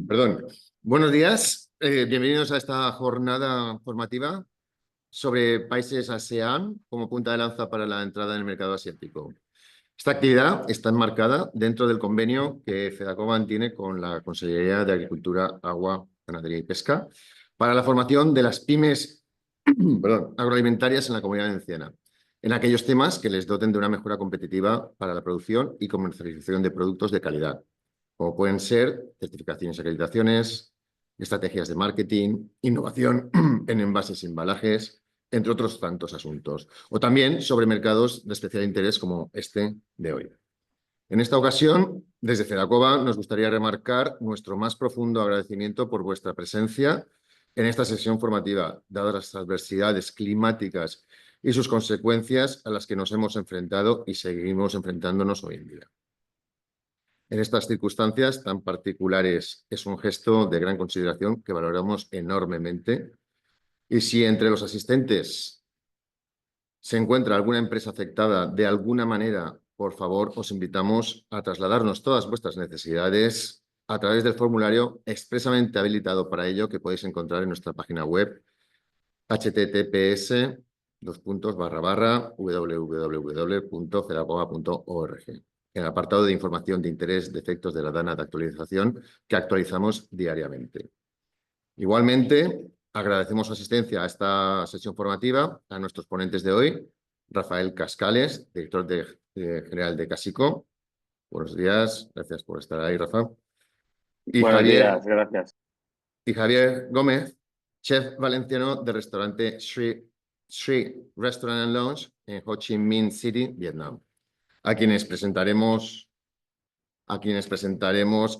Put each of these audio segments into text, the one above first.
Perdón. Buenos días. Bienvenidos a esta jornada formativa sobre países ASEAN como punta de lanza para la entrada en el mercado asiático. Esta actividad está enmarcada dentro del convenio que FEDACOBAN tiene con la Consellería de Agricultura, Agua, Ganadería y Pesca para la formación de las pymes agroalimentarias en la Comunidad Valenciana, en aquellos temas que les doten de una mejora competitiva para la producción y comercialización de productos de calidad, como pueden ser certificaciones y acreditaciones, estrategias de marketing, innovación en envases y embalajes, entre otros tantos asuntos. O también sobre mercados de especial interés como este de hoy. En esta ocasión, desde FEDACOBA, nos gustaría remarcar nuestro más profundo agradecimiento por vuestra presencia en esta sesión formativa, dadas las adversidades climáticas y sus consecuencias a las que nos hemos enfrentado y seguimos enfrentándonos hoy en día. En estas circunstancias tan particulares es un gesto de gran consideración que valoramos enormemente. Y si entre los asistentes se encuentra alguna empresa afectada de alguna manera, por favor, os invitamos a trasladarnos todas vuestras necesidades a través del formulario expresamente habilitado para ello que podéis encontrar en nuestra página web https://www.fedacoba.org, en el apartado de información de interés de efectos de la dana de actualización que actualizamos diariamente. Igualmente, agradecemos su asistencia a esta sesión formativa a nuestros ponentes de hoy, Rafael Cascales, director general de Casico. Buenos días, gracias por estar ahí, Rafa. Buenos días, gracias. Y Javier Gómez, chef valenciano del restaurante Sri Restaurant and Lounge en Ho Chi Minh City, Vietnam, a quienes presentaremos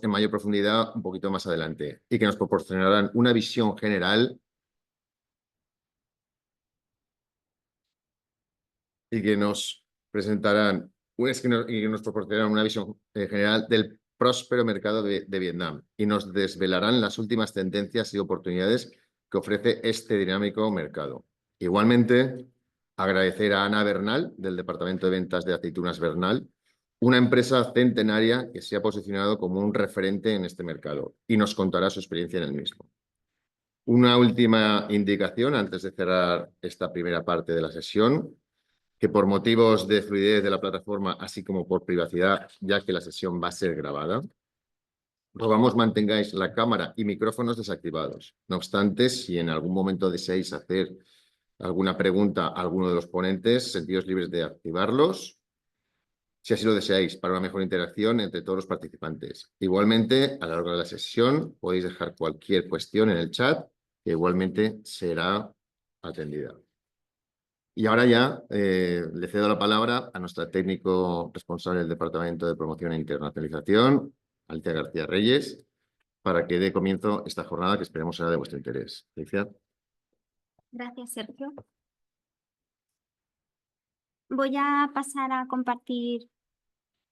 en mayor profundidad un poquito más adelante y que nos proporcionarán una visión general y que nos proporcionarán una visión general del próspero mercado de Vietnam y nos desvelarán las últimas tendencias y oportunidades que ofrece este dinámico mercado. Igualmente, agradecer a Ana Bernal, del Departamento de Ventas de Aceitunas Bernal, una empresa centenaria que se ha posicionado como un referente en este mercado y nos contará su experiencia en el mismo. Una última indicación antes de cerrar esta primera parte de la sesión, que por motivos de fluidez de la plataforma, así como por privacidad, ya que la sesión va a ser grabada, rogamos mantengáis la cámara y micrófonos desactivados. No obstante, si en algún momento deseáis hacer alguna pregunta a alguno de los ponentes, sentíos libres de activarlos, si así lo deseáis, para una mejor interacción entre todos los participantes. Igualmente, a lo largo de la sesión, podéis dejar cualquier cuestión en el chat, que igualmente será atendida. Y ahora ya le cedo la palabra a nuestra técnico responsable del Departamento de Promoción e Internacionalización, Alicia García Reyes, para que dé comienzo esta jornada que esperemos será de vuestro interés. Alicia. Gracias, Sergio. Voy a pasar a compartir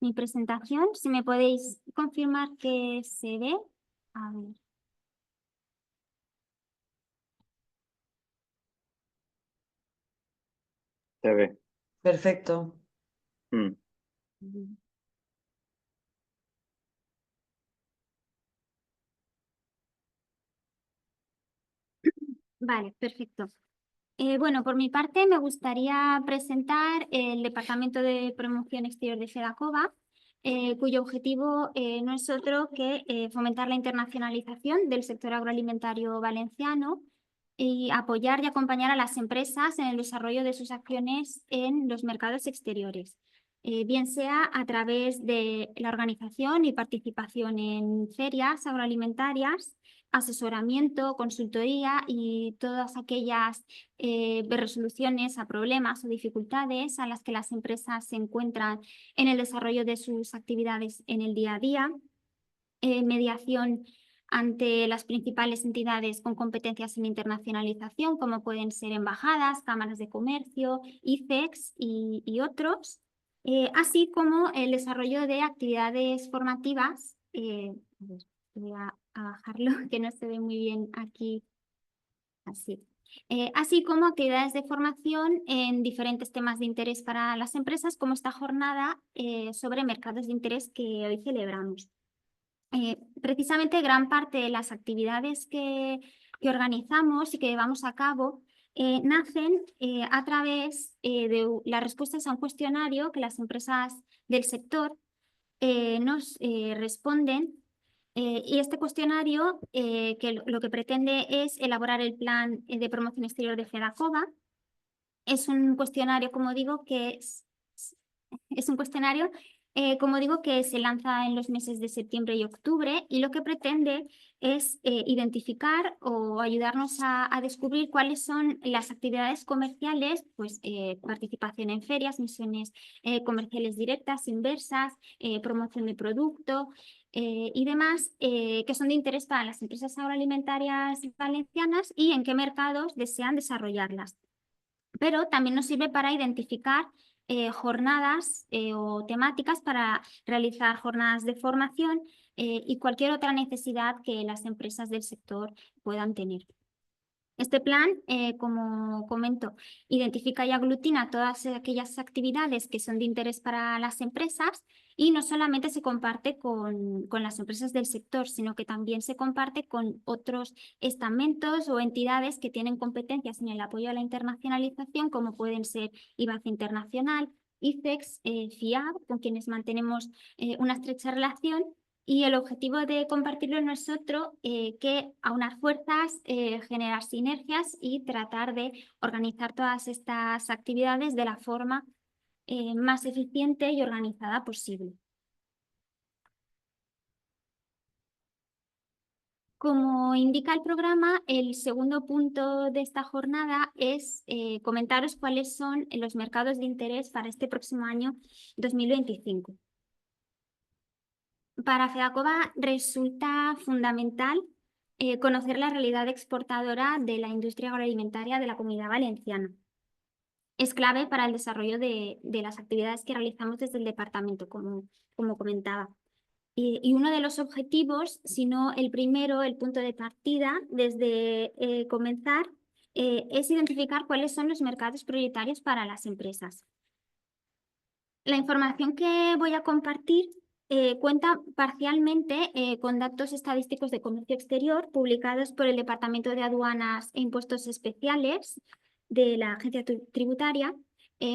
mi presentación. Si me podéis confirmar que se ve. A ver. Se ve. Perfecto. Vale, perfecto. Bueno, por mi parte me gustaría presentar el Departamento de Promoción Exterior de FEDACOBA, cuyo objetivo no es otro que fomentar la internacionalización del sector agroalimentario valenciano y apoyar y acompañar a las empresas en el desarrollo de sus acciones en los mercados exteriores, bien sea a través de la organización y participación en ferias agroalimentarias, asesoramiento, consultoría y todas aquellas resoluciones a problemas o dificultades a las que las empresas se encuentran en el desarrollo de sus actividades en el día a día, mediación ante las principales entidades con competencias en internacionalización, como pueden ser embajadas, cámaras de comercio, ICEX y otros, así como el desarrollo de actividades formativas. Voy a bajarlo, que no se ve muy bien aquí. Así. así como actividades de formación en diferentes temas de interés para las empresas, como esta jornada sobre mercados de interés que hoy celebramos. Precisamente gran parte de las actividades que organizamos y que llevamos a cabo nacen a través de las respuestas a un cuestionario que las empresas del sector nos responden. Y este cuestionario que lo que pretende es elaborar el plan de promoción exterior de FEDACOBA. Es un cuestionario, como digo, es un cuestionario, como digo, que se lanza en los meses de septiembre y octubre, y lo que pretende es identificar o ayudarnos a descubrir cuáles son las actividades comerciales, pues participación en ferias, misiones comerciales directas, inversas, promoción de producto y demás, que son de interés para las empresas agroalimentarias valencianas y en qué mercados desean desarrollarlas. Pero también nos sirve para identificar jornadas o temáticas para realizar jornadas de formación y cualquier otra necesidad que las empresas del sector puedan tener. Este plan, como comento, identifica y aglutina todas aquellas actividades que son de interés para las empresas y no solamente se comparte con las empresas del sector, sino que también se comparte con otros estamentos o entidades que tienen competencias en el apoyo a la internacionalización, como pueden ser IBAC Internacional, ICEX, FIAB, con quienes mantenemos una estrecha relación. Y el objetivo de compartirlo no es otro que aunar fuerzas, generar sinergias y tratar de organizar todas estas actividades de la forma más eficiente y organizada posible. Como indica el programa, el segundo punto de esta jornada es comentaros cuáles son los mercados de interés para este próximo año 2025. Para FEDACOBA resulta fundamental conocer la realidad exportadora de la industria agroalimentaria de la Comunidad Valenciana. Es clave para el desarrollo de las actividades que realizamos desde el departamento, como comentaba. Y uno de los objetivos, si no el primero, el punto de partida, desde comenzar, es identificar cuáles son los mercados prioritarios para las empresas. La información que voy a compartir cuenta parcialmente con datos estadísticos de comercio exterior publicados por el Departamento de Aduanas e Impuestos Especiales de la Agencia Tributaria,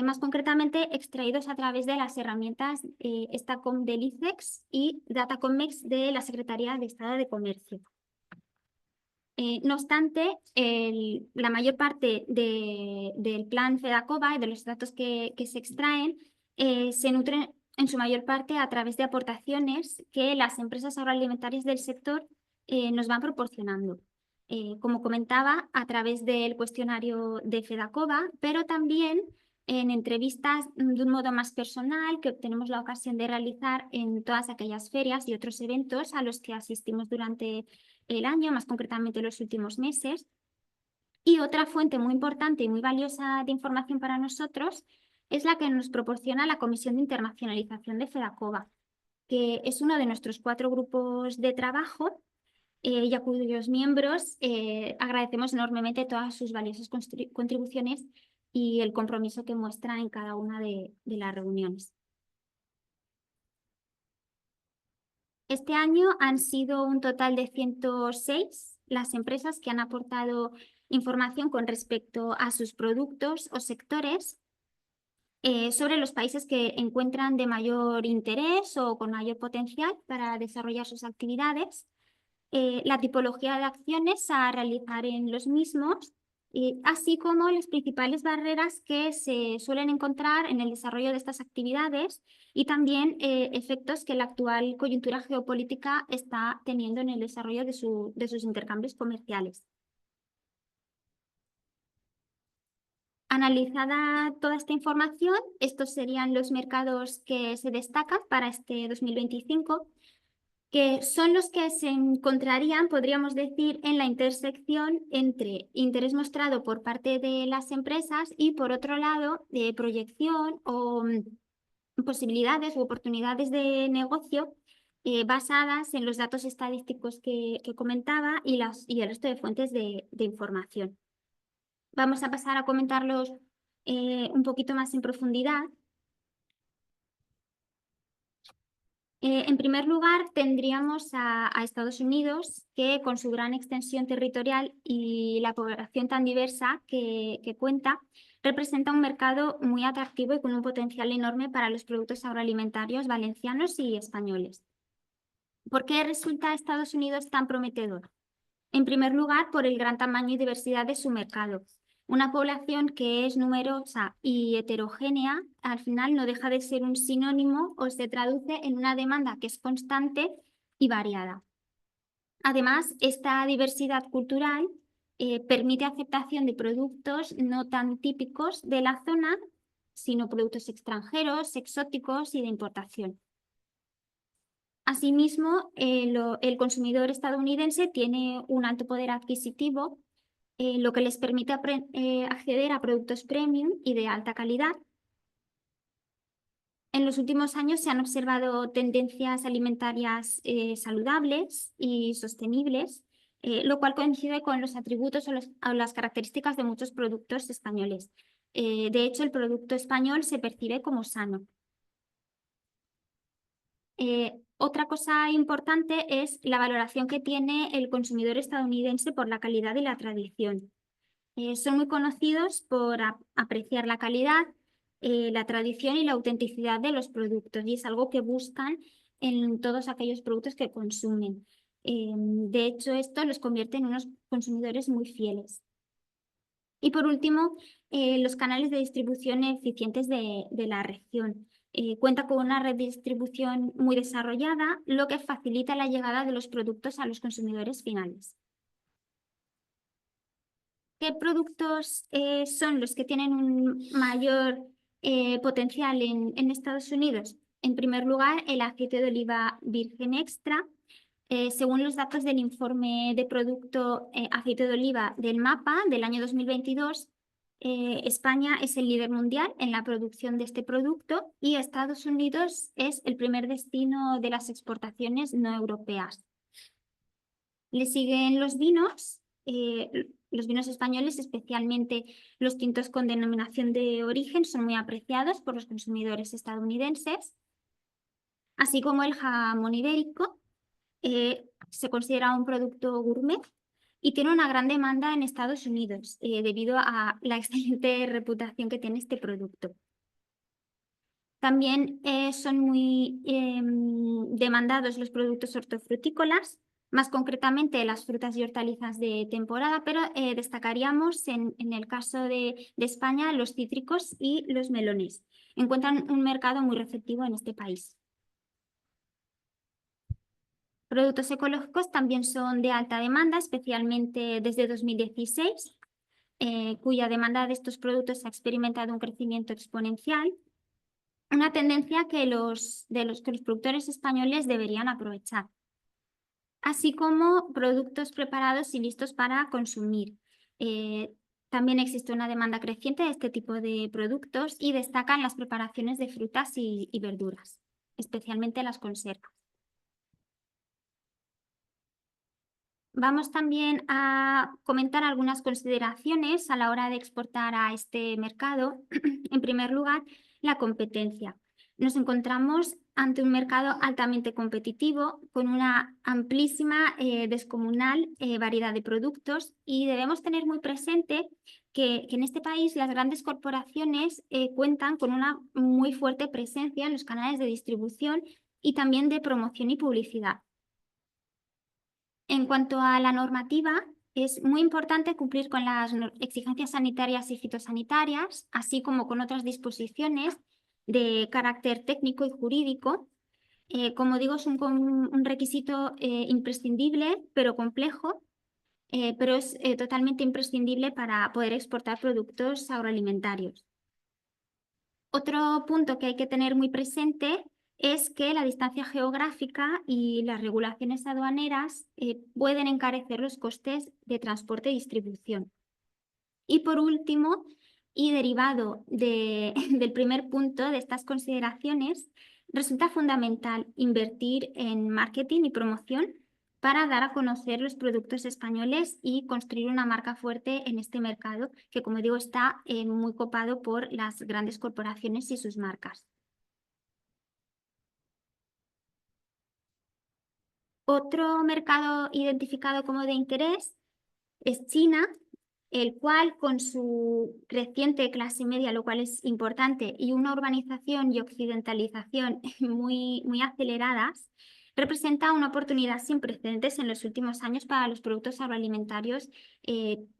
más concretamente extraídos a través de las herramientas Stacom del ICEX y Datacommex de la Secretaría de Estado de Comercio. No obstante, la mayor parte del plan FEDACOBA y de los datos que se extraen se nutren en su mayor parte a través de aportaciones que las empresas agroalimentarias del sector nos van proporcionando. Como comentaba, a través del cuestionario de FEDACOBA, pero también en entrevistas de un modo más personal que tenemos la ocasión de realizar en todas aquellas ferias y otros eventos a los que asistimos durante el año, más concretamente los últimos meses. Y otra fuente muy importante y muy valiosa de información para nosotros es la que nos proporciona la Comisión de Internacionalización de FEDACOBA, que es uno de nuestros 4 grupos de trabajo y a cuyos miembros agradecemos enormemente todas sus valiosas contribuciones y el compromiso que muestran en cada una de las reuniones. Este año han sido un total de 106 las empresas que han aportado información con respecto a sus productos o sectores sobre los países que encuentran de mayor interés o con mayor potencial para desarrollar sus actividades, la tipología de acciones a realizar en los mismos, así como las principales barreras que se suelen encontrar en el desarrollo de estas actividades y también efectos que la actual coyuntura geopolítica está teniendo en el desarrollo de sus intercambios comerciales. Analizada toda esta información, estos serían los mercados que se destacan para este 2025, que son los que se encontrarían, podríamos decir, en la intersección entre interés mostrado por parte de las empresas y, por otro lado, de proyección o posibilidades u oportunidades de negocio basadas en los datos estadísticos que comentaba y el resto de fuentes de información. Vamos a pasar a comentarlos un poquito más en profundidad. En primer lugar, tendríamos a Estados Unidos, que con su gran extensión territorial y la población tan diversa que cuenta, representa un mercado muy atractivo y con un potencial enorme para los productos agroalimentarios valencianos y españoles. ¿Por qué resulta Estados Unidos tan prometedor? En primer lugar, por el gran tamaño y diversidad de su mercado. Una población que es numerosa y heterogénea, al final no deja de ser un sinónimo o se traduce en una demanda que es constante y variada. Además, esta diversidad cultural permite aceptación de productos no tan típicos de la zona, sino productos extranjeros, exóticos y de importación. Asimismo, el consumidor estadounidense tiene un alto poder adquisitivo, lo que les permite acceder a productos premium y de alta calidad. En los últimos años se han observado tendencias alimentarias saludables y sostenibles, lo cual coincide con los atributos o las características de muchos productos españoles. De hecho, el producto español se percibe como sano. Otra cosa importante es la valoración que tiene el consumidor estadounidense por la calidad y la tradición. Son muy conocidos por apreciar la calidad, la tradición y la autenticidad de los productos, y es algo que buscan en todos aquellos productos que consumen. De hecho, esto los convierte en unos consumidores muy fieles. Y por último, los canales de distribución eficientes de la región. Cuenta con una red de distribución muy desarrollada, lo que facilita la llegada de los productos a los consumidores finales. ¿Qué productos son los que tienen un mayor potencial en Estados Unidos? En primer lugar, el aceite de oliva virgen extra. Según los datos del informe de producto aceite de oliva del MAPA del año 2022, España es el líder mundial en la producción de este producto y Estados Unidos es el primer destino de las exportaciones no europeas. Le siguen los vinos españoles, especialmente los tintos con denominación de origen, son muy apreciados por los consumidores estadounidenses, así como el jamón ibérico. Se considera un producto gourmet y tiene una gran demanda en Estados Unidos debido a la excelente reputación que tiene este producto. También son muy demandados los productos hortofrutícolas, más concretamente las frutas y hortalizas de temporada, pero destacaríamos en el caso de España los cítricos y los melones. Encuentran un mercado muy receptivo en este país. Productos ecológicos también son de alta demanda, especialmente desde 2016, cuya demanda de estos productos ha experimentado un crecimiento exponencial, una tendencia que los productores españoles deberían aprovechar, así como productos preparados y listos para consumir. También existe una demanda creciente de este tipo de productos y destacan las preparaciones de frutas y verduras, especialmente las conservas. Vamos también a comentar algunas consideraciones a la hora de exportar a este mercado. En primer lugar, la competencia. Nos encontramos ante un mercado altamente competitivo con una amplísima, descomunal variedad de productos y debemos tener muy presente que en este país las grandes corporaciones cuentan con una muy fuerte presencia en los canales de distribución y también de promoción y publicidad. En cuanto a la normativa, es muy importante cumplir con las exigencias sanitarias y fitosanitarias, así como con otras disposiciones de carácter técnico y jurídico. Como digo, es un requisito imprescindible, pero complejo, pero es totalmente imprescindible para poder exportar productos agroalimentarios. Otro punto que hay que tener muy presente es que la distancia geográfica y las regulaciones aduaneras pueden encarecer los costes de transporte y distribución. Y por último, y derivado del primer punto de estas consideraciones, resulta fundamental invertir en marketing y promoción para dar a conocer los productos españoles y construir una marca fuerte en este mercado que, como digo, está muy copado por las grandes corporaciones y sus marcas. Otro mercado identificado como de interés es China, el cual, con su creciente clase media, lo cual es importante, y una urbanización y occidentalización muy aceleradas, representa una oportunidad sin precedentes en los últimos años para los productos agroalimentarios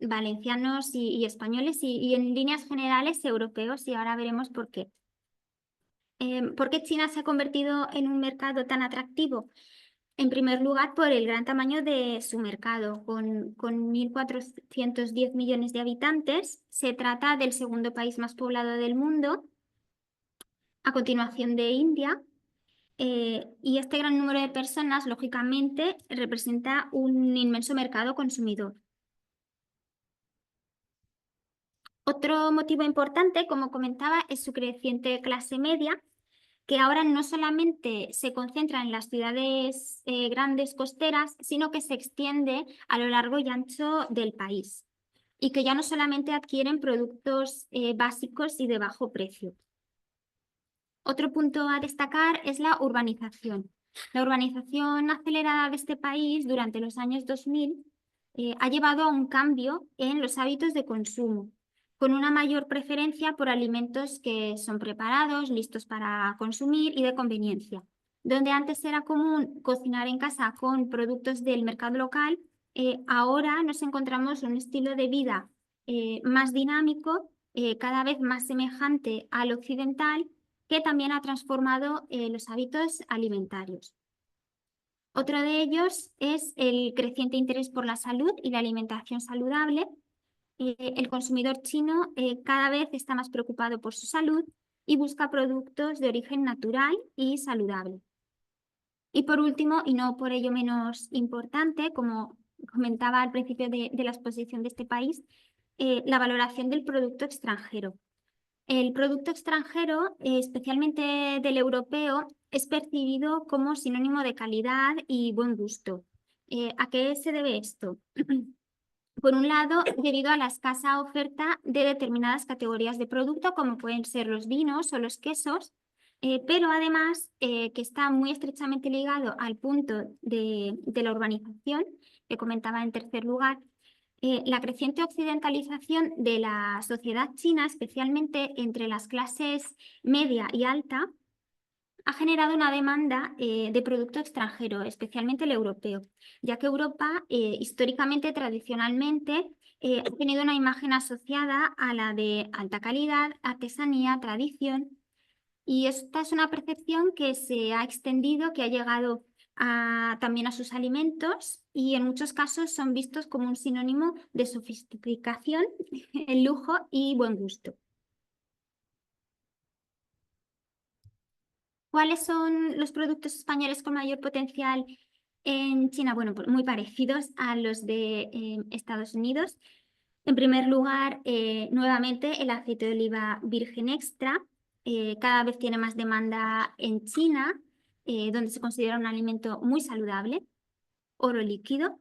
valencianos y españoles y en líneas generales europeos, y ahora veremos por qué. ¿Por qué China se ha convertido en un mercado tan atractivo? En primer lugar, por el gran tamaño de su mercado. Con 1.410 millones de habitantes, se trata del segundo país más poblado del mundo, a continuación de India. Y este gran número de personas, lógicamente, representa un inmenso mercado consumidor. Otro motivo importante, como comentaba, es su creciente clase media, que ahora no solamente se concentra en las ciudades grandes costeras, sino que se extiende a lo largo y ancho del país y que ya no solamente adquieren productos básicos y de bajo precio. Otro punto a destacar es la urbanización. La urbanización acelerada de este país durante los años 2000 ha llevado a un cambio en los hábitos de consumo, con una mayor preferencia por alimentos que son preparados, listos para consumir y de conveniencia. Donde antes era común cocinar en casa con productos del mercado local, ahora nos encontramos un estilo de vida más dinámico, cada vez más semejante al occidental, que también ha transformado los hábitos alimentarios. Otro de ellos es el creciente interés por la salud y la alimentación saludable. El consumidor chino cada vez está más preocupado por su salud y busca productos de origen natural y saludable. Y por último, y no por ello menos importante, como comentaba al principio de la exposición de este país, la valoración del producto extranjero. El producto extranjero, especialmente del europeo, es percibido como sinónimo de calidad y buen gusto. ¿A qué se debe esto? Por un lado, debido a la escasa oferta de determinadas categorías de producto, como pueden ser los vinos o los quesos, pero además que está muy estrechamente ligado al punto de la urbanización, que comentaba en tercer lugar. La creciente occidentalización de la sociedad china, especialmente entre las clases media y alta, ha generado una demanda de producto extranjero, especialmente el europeo, ya que Europa históricamente, tradicionalmente, ha tenido una imagen asociada a la de alta calidad, artesanía, tradición, y esta es una percepción que se ha extendido, que ha llegado también a sus alimentos y en muchos casos son vistos como un sinónimo de sofisticación, lujo y buen gusto. ¿Cuáles son los productos españoles con mayor potencial en China? Bueno, pues muy parecidos a los de Estados Unidos. En primer lugar, nuevamente, el aceite de oliva virgen extra. Cada vez tiene más demanda en China, donde se considera un alimento muy saludable. Oro líquido.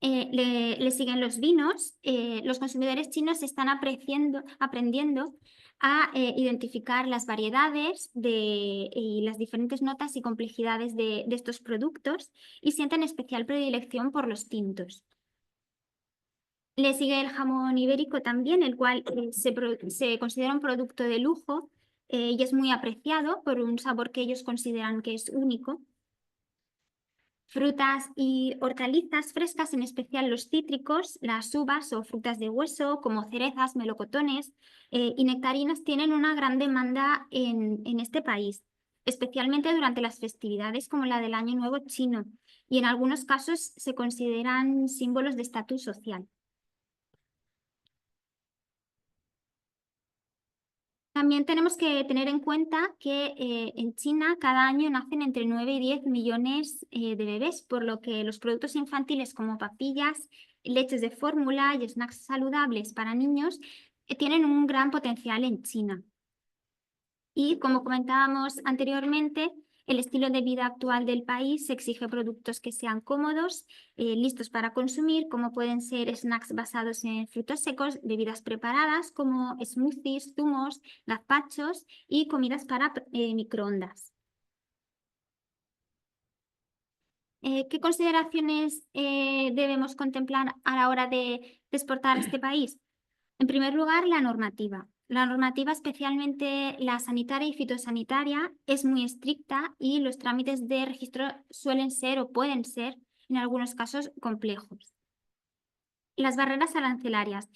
Le siguen los vinos. Los consumidores chinos están aprendiendo a identificar las variedades y las diferentes notas y complejidades de estos productos y sienten especial predilección por los tintos. Le sigue el jamón ibérico también, el cual se considera un producto de lujo y es muy apreciado por un sabor que ellos consideran que es único. Frutas y hortalizas frescas, en especial los cítricos, las uvas o frutas de hueso, como cerezas, melocotones y nectarinas, tienen una gran demanda en este país, especialmente durante las festividades como la del Año Nuevo chino, y en algunos casos se consideran símbolos de estatus social. También tenemos que tener en cuenta que en China cada año nacen entre 9 y 10 millones de bebés, por lo que los productos infantiles como papillas, leches de fórmula y snacks saludables para niños tienen un gran potencial en China. Y como comentábamos anteriormente, el estilo de vida actual del país exige productos que sean cómodos, listos para consumir, como pueden ser snacks basados en frutos secos, bebidas preparadas como smoothies, zumos, gazpachos y comidas para microondas. ¿Qué consideraciones debemos contemplar a la hora de exportar a este país? En primer lugar, la normativa. La normativa, especialmente la sanitaria y fitosanitaria, es muy estricta y los trámites de registro suelen ser o pueden ser, en algunos casos, complejos. Las barreras arancelarias.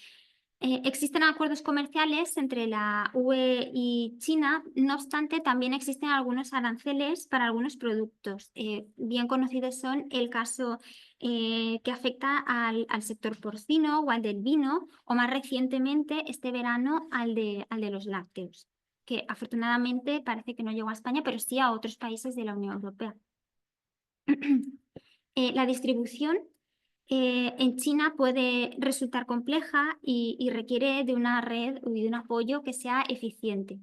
Existen acuerdos comerciales entre la UE y China, no obstante, también existen algunos aranceles para algunos productos. Bien conocidos son el caso que afecta al sector porcino o al del vino, o más recientemente, este verano, al de los lácteos, que afortunadamente parece que no llegó a España, pero sí a otros países de la Unión Europea. La distribución en China puede resultar compleja y requiere de una red y de un apoyo que sea eficiente.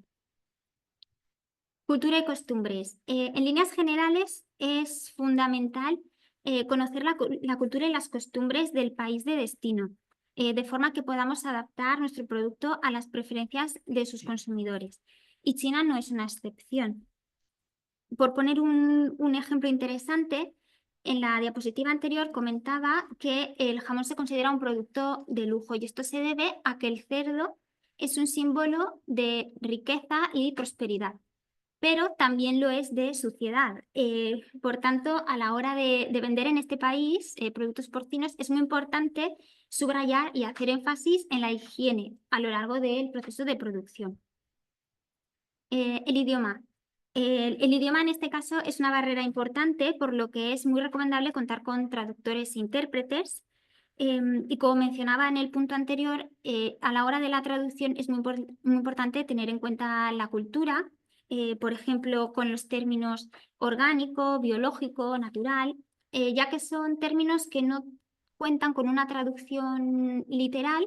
Cultura y costumbres. En líneas generales es fundamental conocer la cultura y las costumbres del país de destino, de forma que podamos adaptar nuestro producto a las preferencias de sus consumidores. Y China no es una excepción. Por poner un ejemplo interesante, en la diapositiva anterior comentaba que el jamón se considera un producto de lujo y esto se debe a que el cerdo es un símbolo de riqueza y prosperidad, pero también lo es de suciedad. Por tanto, a la hora de vender en este país productos porcinos, es muy importante subrayar y hacer énfasis en la higiene a lo largo del proceso de producción. El idioma. El idioma en este caso es una barrera importante, por lo que es muy recomendable contar con traductores e intérpretes. Y como mencionaba en el punto anterior, a la hora de la traducción es muy importante tener en cuenta la cultura, por ejemplo, con los términos orgánico, biológico, natural, ya que son términos que no cuentan con una traducción literal,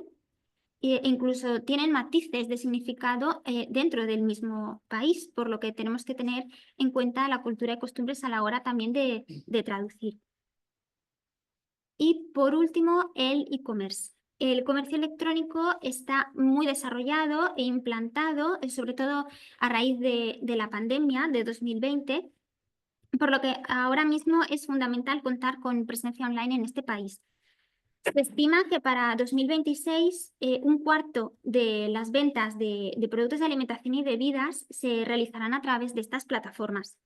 e incluso tienen matices de significado dentro del mismo país, por lo que tenemos que tener en cuenta la cultura y costumbres a la hora también de traducir. Y por último, el e-commerce. El comercio electrónico está muy desarrollado e implantado, sobre todo a raíz de la pandemia de 2020, por lo que ahora mismo es fundamental contar con presencia online en este país. Se estima que para 2026 un cuarto de las ventas de productos de alimentación y bebidas se realizarán a través de estas plataformas.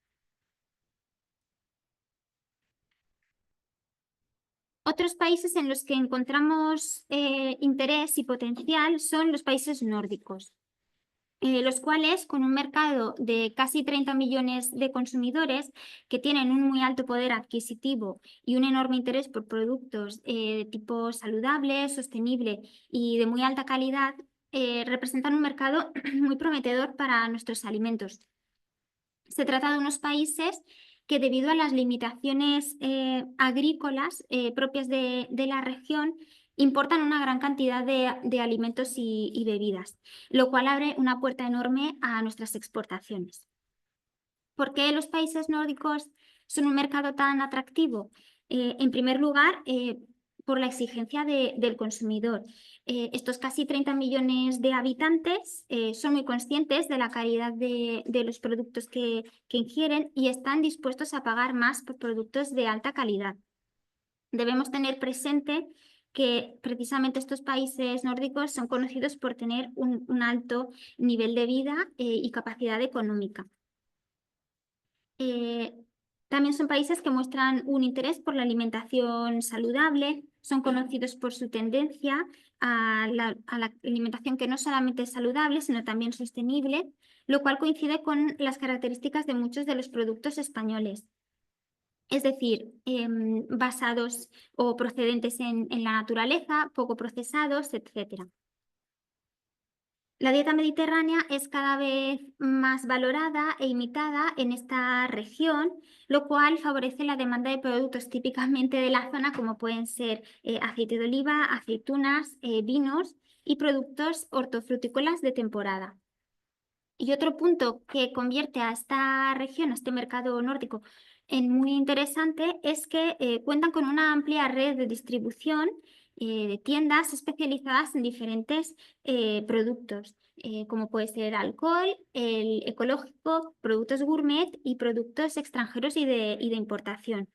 Otros países en los que encontramos interés y potencial son los países nórdicos, los cuales, con un mercado de casi 30 millones de consumidores que tienen un muy alto poder adquisitivo y un enorme interés por productos de tipo saludable, sostenible y de muy alta calidad, representan un mercado muy prometedor para nuestros alimentos. Se trata de unos países que, debido a las limitaciones agrícolas propias de la región, importan una gran cantidad de alimentos y bebidas, lo cual abre una puerta enorme a nuestras exportaciones. ¿Por qué los países nórdicos son un mercado tan atractivo? En primer lugar, por la exigencia del consumidor. Estos casi 30 millones de habitantes son muy conscientes de la calidad de los productos que ingieren y están dispuestos a pagar más por productos de alta calidad. Debemos tener presente que precisamente estos países nórdicos son conocidos por tener un alto nivel de vida y capacidad económica. También son países que muestran un interés por la alimentación saludable, son conocidos por su tendencia a la alimentación que no solamente es saludable, sino también sostenible, lo cual coincide con las características de muchos de los productos españoles. Es decir, basados o procedentes en la naturaleza, poco procesados, etc. La dieta mediterránea es cada vez más valorada e imitada en esta región, lo cual favorece la demanda de productos típicamente de la zona, como pueden ser aceite de oliva, aceitunas, vinos y productos hortofrutícolas de temporada. Y otro punto que convierte a esta región, a este mercado nórdico, en muy interesante es que cuentan con una amplia red de distribución de tiendas especializadas en diferentes productos, como puede ser alcohol, el ecológico, productos gourmet y productos extranjeros y de importación.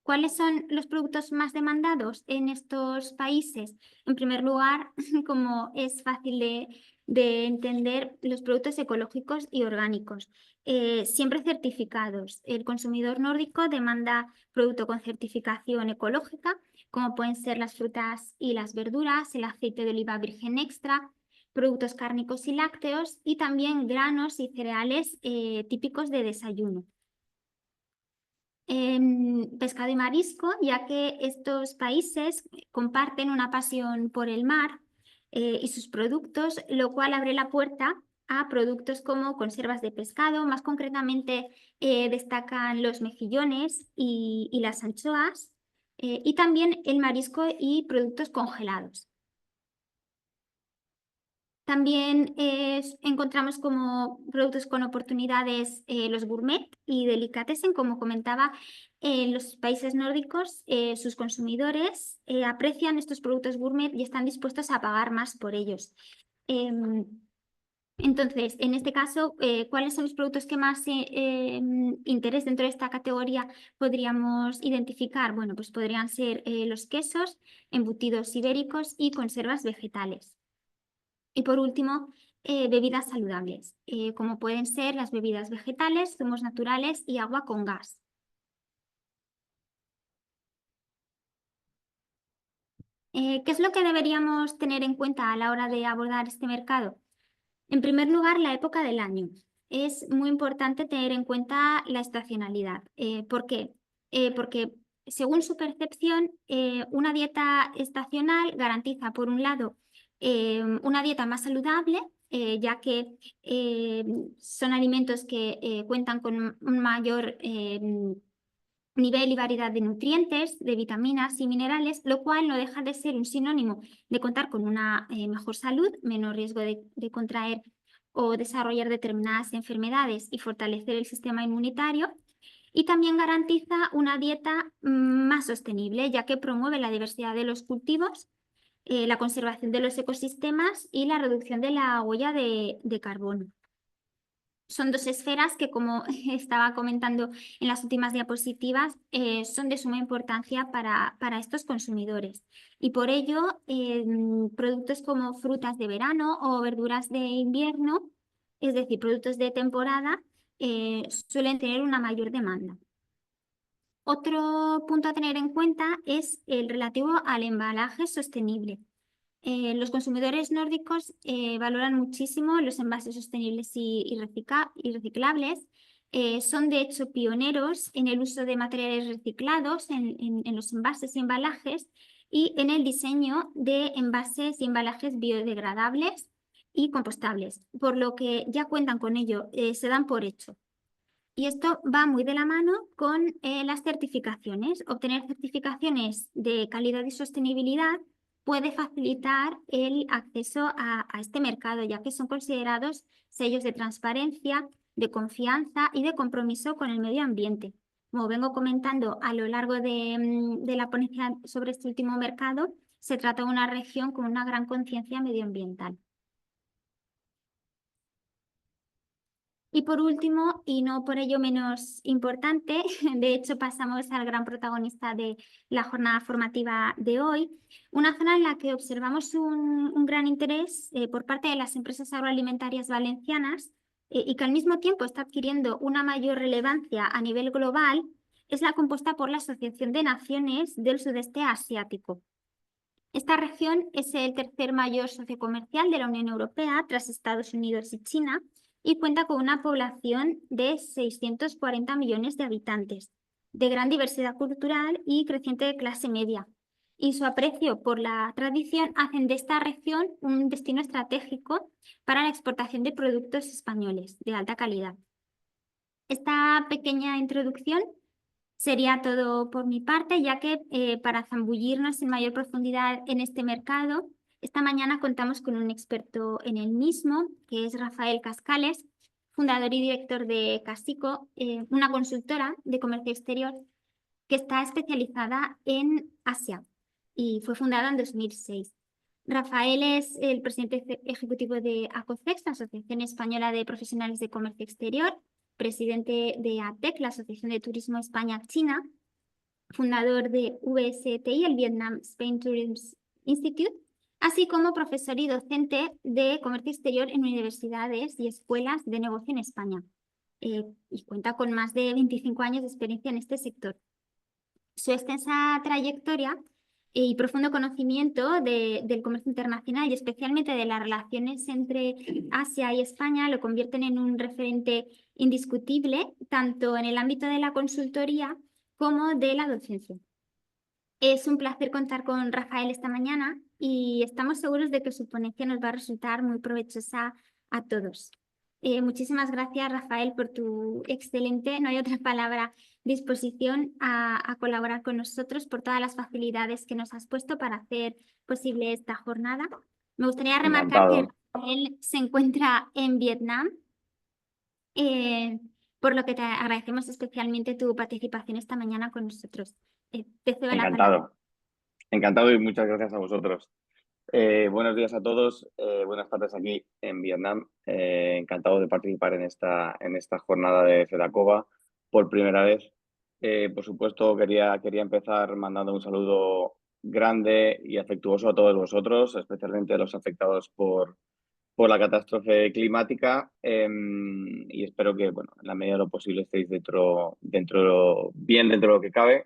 ¿Cuáles son los productos más demandados en estos países? En primer lugar, como es fácil de entender, los productos ecológicos y orgánicos, siempre certificados. El consumidor nórdico demanda producto con certificación ecológica, como pueden ser las frutas y las verduras, el aceite de oliva virgen extra, productos cárnicos y lácteos y también granos y cereales típicos de desayuno. Pescado y marisco, ya que estos países comparten una pasión por el mar y sus productos, lo cual abre la puerta a productos como conservas de pescado, más concretamente destacan los mejillones y las anchoas, y también el marisco y productos congelados. También encontramos como productos con oportunidades los gourmet y delicatessen, como comentaba, en los países nórdicos sus consumidores aprecian estos productos gourmet y están dispuestos a pagar más por ellos. Entonces, en este caso, ¿cuáles son los productos que más interés dentro de esta categoría podríamos identificar? Bueno, pues podrían ser los quesos, embutidos ibéricos y conservas vegetales. Y por último, bebidas saludables, como pueden ser las bebidas vegetales, zumos naturales y agua con gas. ¿Qué es lo que deberíamos tener en cuenta a la hora de abordar este mercado? En primer lugar, la época del año. Es muy importante tener en cuenta la estacionalidad. ¿Por qué? Porque según su percepción, una dieta estacional garantiza, por un lado, una dieta más saludable, ya que son alimentos que cuentan con un mayor nivel y variedad de nutrientes, de vitaminas y minerales, lo cual no deja de ser un sinónimo de contar con una mejor salud, menor riesgo de contraer o desarrollar determinadas enfermedades y fortalecer el sistema inmunitario. Y también garantiza una dieta más sostenible, ya que promueve la diversidad de los cultivos, la conservación de los ecosistemas y la reducción de la huella de carbono. Son dos esferas que, como estaba comentando en las últimas diapositivas, son de suma importancia para estos consumidores. Y por ello, productos como frutas de verano o verduras de invierno, es decir, productos de temporada, suelen tener una mayor demanda. Otro punto a tener en cuenta es el relativo al embalaje sostenible. Los consumidores nórdicos valoran muchísimo los envases sostenibles y reciclables. Son de hecho pioneros en el uso de materiales reciclados en los envases y embalajes y en el diseño de envases y embalajes biodegradables y compostables, por lo que ya cuentan con ello, se dan por hecho. Y esto va muy de la mano con las certificaciones. Obtener certificaciones de calidad y sostenibilidad puede facilitar el acceso a este mercado, ya que son considerados sellos de transparencia, de confianza y de compromiso con el medio ambiente. Como vengo comentando a lo largo de la ponencia sobre este último mercado, se trata de una región con una gran conciencia medioambiental. Y por último, y no por ello menos importante, de hecho pasamos al gran protagonista de la jornada formativa de hoy, una zona en la que observamos un gran interés por parte de las empresas agroalimentarias valencianas y que al mismo tiempo está adquiriendo una mayor relevancia a nivel global, es la compuesta por la Asociación de Naciones del Sudeste Asiático. Esta región es el tercer mayor socio comercial de la Unión Europea tras Estados Unidos y China, y cuenta con una población de 640 millones de habitantes, de gran diversidad cultural y creciente clase media. Y su aprecio por la tradición hacen de esta región un destino estratégico para la exportación de productos españoles de alta calidad. Esta pequeña introducción sería todo por mi parte, ya que para zambullirnos en mayor profundidad en este mercado, Esta mañana contamos con un experto en el mismo, que es Rafael Cascales, fundador y director de Casico, una consultora de comercio exterior que está especializada en Asia y fue fundada en 2006. Rafael es el presidente ejecutivo de ACOCEX, la Asociación Española de Profesionales de Comercio Exterior, presidente de ATEC, la Asociación de Turismo España-China, fundador de VSTI, el Vietnam Spain Tourism Institute, así como profesor y docente de comercio exterior en universidades y escuelas de negocio en España. Y cuenta con más de 25 años de experiencia en este sector. Su extensa trayectoria y profundo conocimiento del comercio internacional y especialmente de las relaciones entre Asia y España lo convierten en un referente indiscutible tanto en el ámbito de la consultoría como de la docencia. Es un placer contar con Rafael esta mañana y estamos seguros de que su ponencia nos va a resultar muy provechosa a todos. Muchísimas gracias, Rafael, por tu excelente, no hay otra palabra, disposición a colaborar con nosotros, por todas las facilidades que nos has puesto para hacer posible esta jornada. Me gustaría remarcar que Rafael se encuentra en Vietnam, por lo que te agradecemos especialmente tu participación esta mañana con nosotros. Te cedo la palabra. Encantado y muchas gracias a vosotros. Buenos días a todos, buenas tardes aquí en Vietnam. Encantado de participar en esta jornada de FEDACOVA por primera vez. Por supuesto, quería empezar mandando un saludo grande y afectuoso a todos vosotros, especialmente a los afectados por la catástrofe climática, y espero que, bueno, en la medida de lo posible estéis dentro de lo que cabe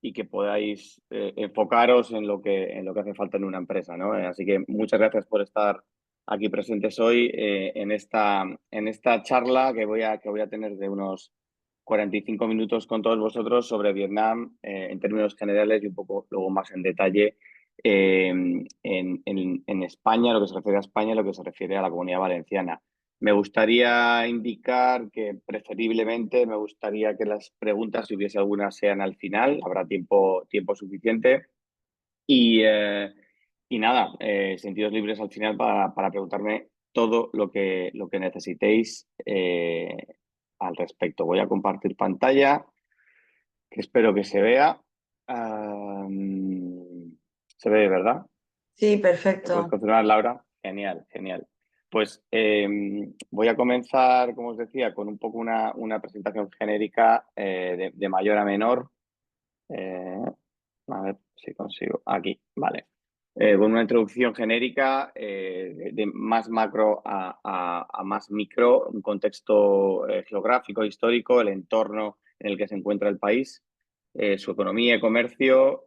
y que podáis enfocaros en lo que hace falta en una empresa, ¿no? Así que muchas gracias por estar aquí presentes hoy en esta charla que voy a tener de unos 45 minutos con todos vosotros sobre Vietnam en términos generales y un poco luego más en detalle en España, lo que se refiere a España, lo que se refiere a la Comunidad Valenciana. Me gustaría indicar que preferiblemente me gustaría que las preguntas, si hubiese algunas, sean al final, habrá tiempo suficiente. Y nada, sentidos libres al final para preguntarme todo lo que necesitéis al respecto. Voy a compartir pantalla, que espero que se vea. ¿Se ve, verdad? Sí, ¿Me perfecto. puedes confirmar, Laura? Genial, genial. Pues voy a comenzar, como os decía, con un poco una presentación genérica de mayor a menor. A ver si consigo. Aquí, vale. Con una introducción genérica de más macro a más micro, un contexto geográfico, histórico, el entorno en el que se encuentra el país, su economía y comercio,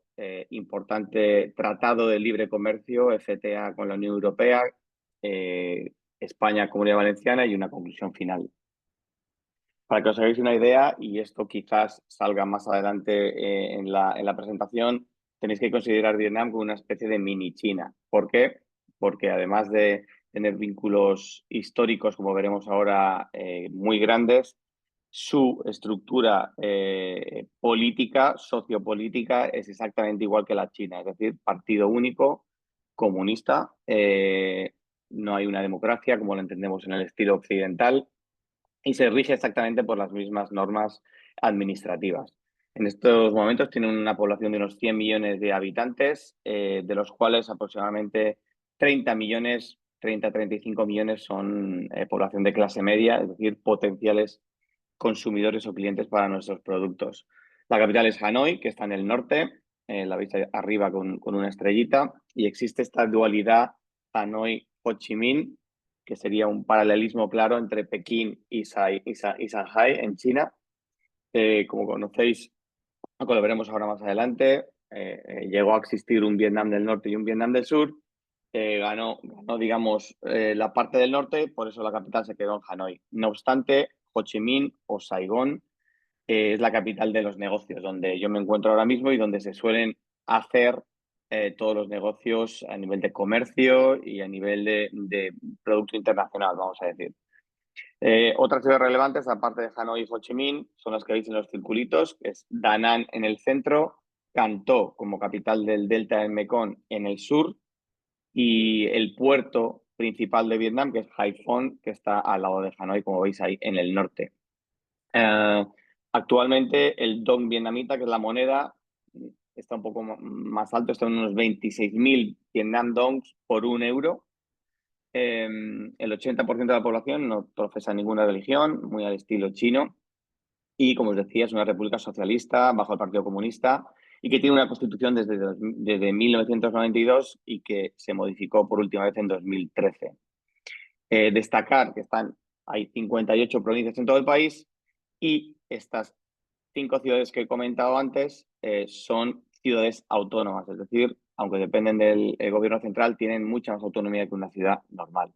importante tratado de libre comercio, FTA con la Unión Europea, España, Comunidad Valenciana y una conclusión final. Para que os hagáis una idea, y esto quizás salga más adelante en la presentación, tenéis que considerar Vietnam como una especie de mini China. ¿Por qué? Porque además de tener vínculos históricos, como veremos ahora, muy grandes, su estructura política, sociopolítica, es exactamente igual que la China, es decir, partido único, comunista, no hay una democracia como la entendemos en el estilo occidental, y se rige exactamente por las mismas normas administrativas. En estos momentos tienen una población de unos 100 millones de habitantes, de los cuales aproximadamente 35 millones son población de clase media, es decir, potenciales consumidores o clientes para nuestros productos. La capital es Hanoi, que está en el norte, la veis arriba con una estrellita, y existe esta dualidad Hanoi-Ho Chi Minh, que sería un paralelismo claro entre Pekín y Shanghai en China. Como conocéis, aunque lo veremos ahora más adelante, llegó a existir un Vietnam del Norte y un Vietnam del Sur. Ganó, digamos, la parte del norte, por eso la capital se quedó en Hanoi. No obstante, Ho Chi Minh o Saigón es la capital de los negocios, donde yo me encuentro ahora mismo y donde se suelen hacer todos los negocios a nivel de comercio y a nivel de producto internacional, vamos a decir. Otras ciudades relevantes, aparte de Hanoi y Ho Chi Minh, son las que veis en los circulitos, que es Da Nang en el centro, Can Tho como capital del delta del Mekong en el sur, y el puerto principal de Vietnam, que es Haiphong, que está al lado de Hanoi, como veis ahí en el norte. Actualmente el dong vietnamita, que es la moneda, está un poco más alto, está en unos 26.000 Vietnam dongs por €1. El 80% de la población no profesa ninguna religión, muy al estilo chino. Y, como os decía, es una república socialista bajo el Partido Comunista y que tiene una constitución desde 1992 y que se modificó por última vez en 2013. Destacar que hay 58 provincias en todo el país y estas 5 ciudades que he comentado antes son ciudades autónomas, es decir, aunque dependen del gobierno central, tienen mucha más autonomía que una ciudad normal.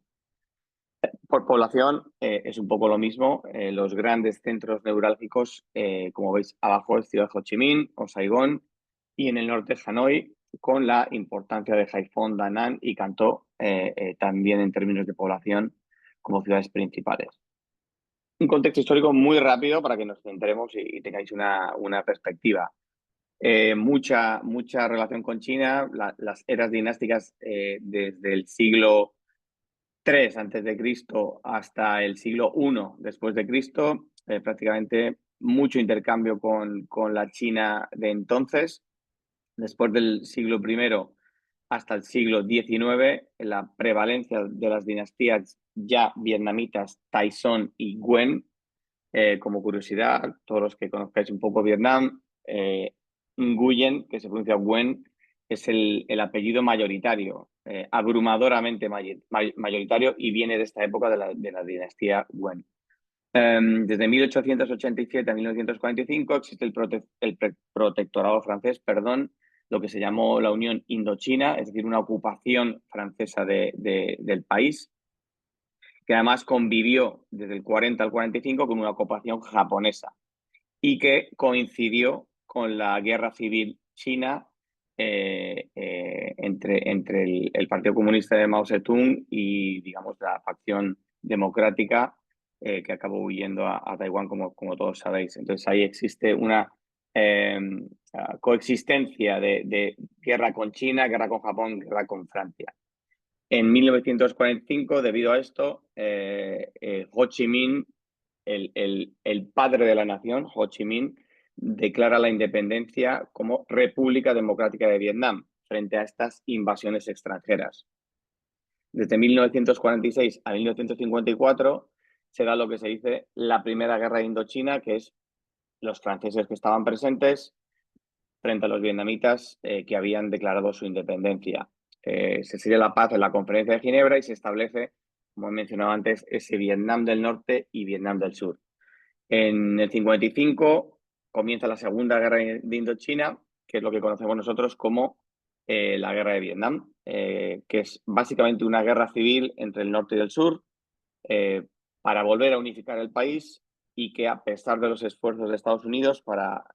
Por población es un poco lo mismo. Los grandes centros neurálgicos, como veis abajo, es Ciudad Ho Chi Minh o Saigón, y en el norte Hanoi, con la importancia de Haiphong, Da Nang y Can Tho, también en términos de población, como ciudades principales. Un contexto histórico muy rápido para que nos centremos y tengáis una perspectiva. Mucha relación con China, las eras dinásticas desde el siglo III antes de Cristo hasta el siglo I después de Cristo, prácticamente mucho intercambio con la China de entonces. Después del siglo I hasta el siglo XIX, la prevalencia de las dinastías ya vietnamitas Taizong y Nguyen. Como curiosidad, todos los que conozcáis un poco Vietnam, Nguyen, que se pronuncia Nguyen, es el apellido mayoritario, abrumadoramente mayoritario, y viene de esta época de la dinastía Nguyen. Desde 1887 a 1945 existe el protectorado francés, lo que se llamó la Unión Indochina, es decir, una ocupación francesa del país, que además convivió desde el 40 al 45 con una ocupación japonesa y que coincidió con la guerra civil china entre el Partido Comunista de Mao Zedong y, digamos, la facción democrática que acabó huyendo a Taiwán, como todos sabéis. Entonces ahí existe una coexistencia de guerra con China, guerra con Japón, guerra con Francia. En 1945, debido a esto, Ho Chi Minh, el padre de la nación, Ho Chi Minh, declara la independencia como República Democrática de Vietnam frente a estas invasiones extranjeras. Desde 1946 a 1954 se da lo que se dice la Primera Guerra de Indochina, que es los franceses que estaban presentes frente a los vietnamitas que habían declarado su independencia. Se sigue la paz en la Conferencia de Ginebra y se establece, como he mencionado antes, ese Vietnam del Norte y Vietnam del Sur. En el 55 comienza la Segunda Guerra de Indochina, que es lo que conocemos nosotros como la Guerra de Vietnam, que es básicamente una guerra civil entre el norte y el sur para volver a unificar el país y que, a pesar de los esfuerzos de Estados Unidos para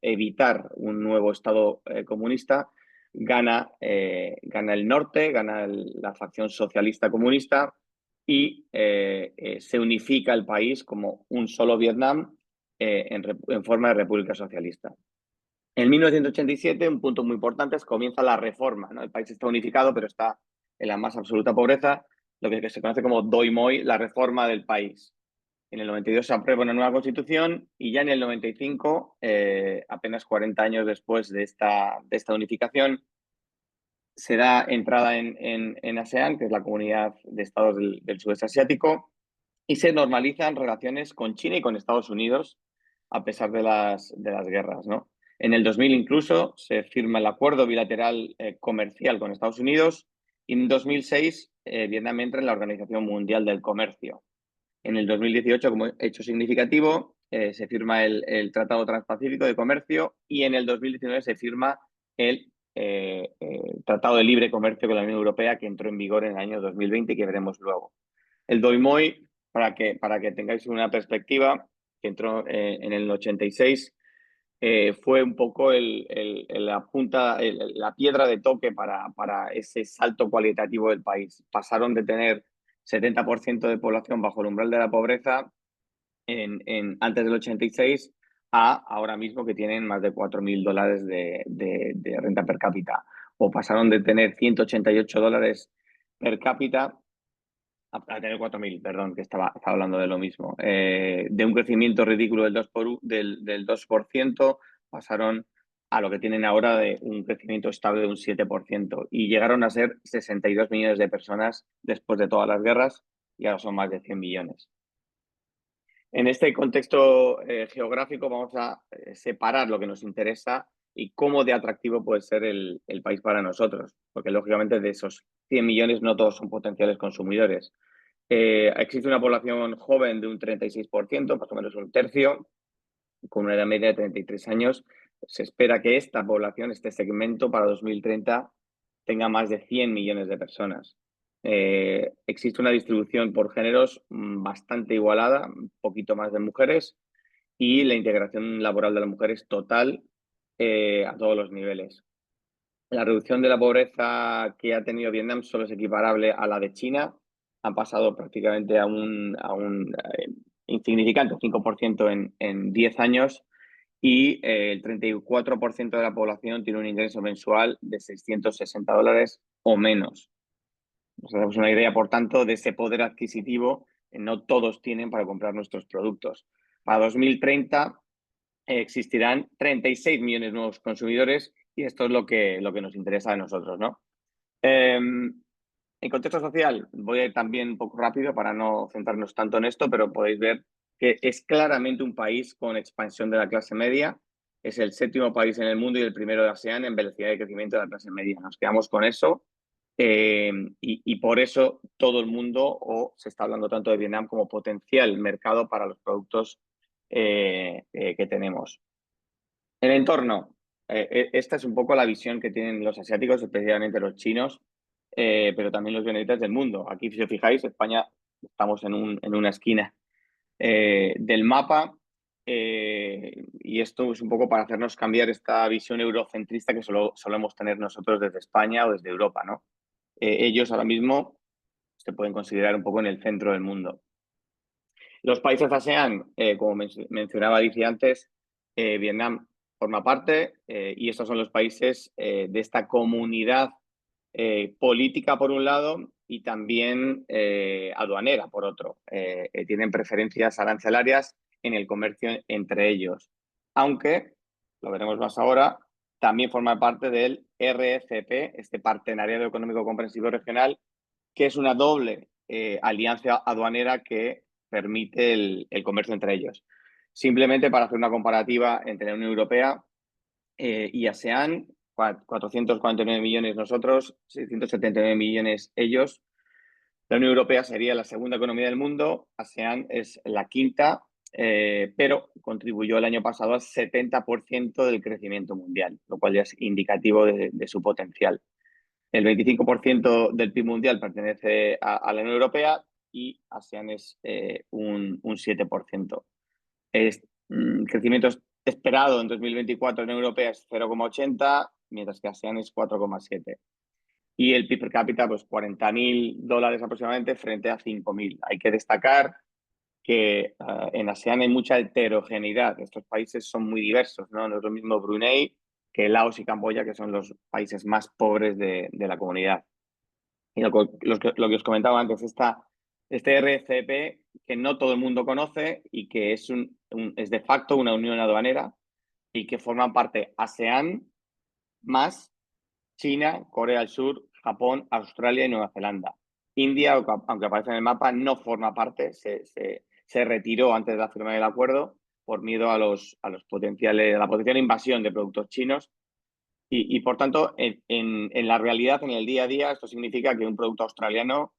evitar un nuevo Estado comunista, gana el norte, gana la facción socialista comunista y se unifica el país como un solo Vietnam en forma de república socialista. En 1987, un punto muy importante es que comienza la reforma, ¿no? El país está unificado, pero está en la más absoluta pobreza, lo que se conoce como Doi Moi, la reforma del país. En el 92 se aprueba una nueva constitución y ya en el 95, apenas 40 años después de esta unificación, se da entrada en ASEAN, que es la comunidad de estados del sudeste asiático, y se normalizan relaciones con China y con Estados Unidos a pesar de las guerras, ¿no? En el 2000 incluso se firma el acuerdo bilateral comercial con Estados Unidos y en 2006 Vietnam entra en la Organización Mundial del Comercio. En el 2018, como hecho significativo, se firma el Tratado Transpacífico de Comercio y en el 2019 se firma el Tratado de Libre Comercio con la Unión Europea, que entró en vigor en el año 2020 y que veremos luego. El Doi Moi, para que tengáis una perspectiva, que entró en el 86, fue un poco la piedra de toque para ese salto cualitativo del país. Pasaron de tener 70% de población bajo el umbral de la pobreza antes del 86 a ahora mismo que tienen más de $4.000 de renta per cápita. o pasaron de tener $188 per cápita a tener 4.000, perdón, que estaba hablando de lo mismo. De un crecimiento ridículo del 2%, pasaron a lo que tienen ahora de un crecimiento estable de un 7%. Y llegaron a ser 62 millones de personas después de todas las guerras y ahora son más de 100 millones. En este contexto geográfico vamos a separar lo que nos interesa y cómo de atractivo puede ser el país para nosotros, porque lógicamente de esos 100 millones no todos son potenciales consumidores. Existe una población joven de un 36%, más o menos un tercio, con una edad media de 33 años. Se espera que esta población, este segmento para 2030, tenga más de 100 millones de personas. Existe una distribución por géneros bastante igualada, un poquito más de mujeres, y la integración laboral de las mujeres total a todos los niveles. La reducción de la pobreza que ha tenido Vietnam solo es equiparable a la de China. Han pasado prácticamente a un insignificante 5% en 10 años y el 34% de la población tiene un ingreso mensual de $660 o menos. Nos damos una idea, por tanto, de ese poder adquisitivo que no todos tienen para comprar nuestros productos. Para 2030 existirán 36 millones de nuevos consumidores y esto es lo que nos interesa a nosotros, ¿no? En contexto social, voy a ir también un poco rápido para no centrarnos tanto en esto, pero podéis ver que es claramente un país con expansión de la clase media. Es el 7º país en el mundo y el primero de ASEAN en velocidad de crecimiento de la clase media. Nos quedamos con eso y por eso todo el mundo se está hablando tanto de Vietnam como potencial mercado para los productos que tenemos. El entorno. Esta es un poco la visión que tienen los asiáticos, especialmente los chinos, pero también los vietnamitas del mundo. Aquí, si os fijáis, España estamos en una esquina del mapa y esto es un poco para hacernos cambiar esta visión eurocentrista que solemos tener nosotros desde España o desde Europa, ¿no? Ellos ahora mismo se pueden considerar un poco en el centro del mundo. Los países ASEAN, como mencionaba Alicia antes, Vietnam forma parte y estos son los países de esta comunidad política por un lado y también aduanera por otro. Tienen preferencias arancelarias en el comercio entre ellos, aunque, lo veremos más ahora, también forma parte del RCEP, este Partenariado Económico Comprensivo Regional, que es una doble alianza aduanera que permite el comercio entre ellos. Simplemente para hacer una comparativa entre la Unión Europea y ASEAN, 449 millones nosotros, 679 millones ellos. La Unión Europea sería la segunda economía del mundo, ASEAN es la quinta, pero contribuyó el año pasado al 70% del crecimiento mundial, lo cual ya es indicativo de su potencial. El 25% del PIB mundial pertenece a la Unión Europea y ASEAN es un 7%. Crecimiento esperado en 2024 en Europea es 0,80, mientras que ASEAN es 4,7. Y el PIB per cápita, pues $40.000 aproximadamente frente a 5.000. Hay que destacar que en ASEAN hay mucha heterogeneidad. Estos países son muy diversos, ¿no? No es lo mismo Brunei que Laos y Camboya, que son los países más pobres de la comunidad. Y lo que os comentaba antes, este RCEP que no todo el mundo conoce y que es de facto una unión aduanera y que forman parte ASEAN más China, Corea del Sur, Japón, Australia y Nueva Zelanda. India, aunque aparece en el mapa, no forma parte, se retiró antes de la firma del acuerdo por miedo a la potencial invasión de productos chinos. Y por tanto, en la realidad, en el día a día, esto significa que un producto australiano,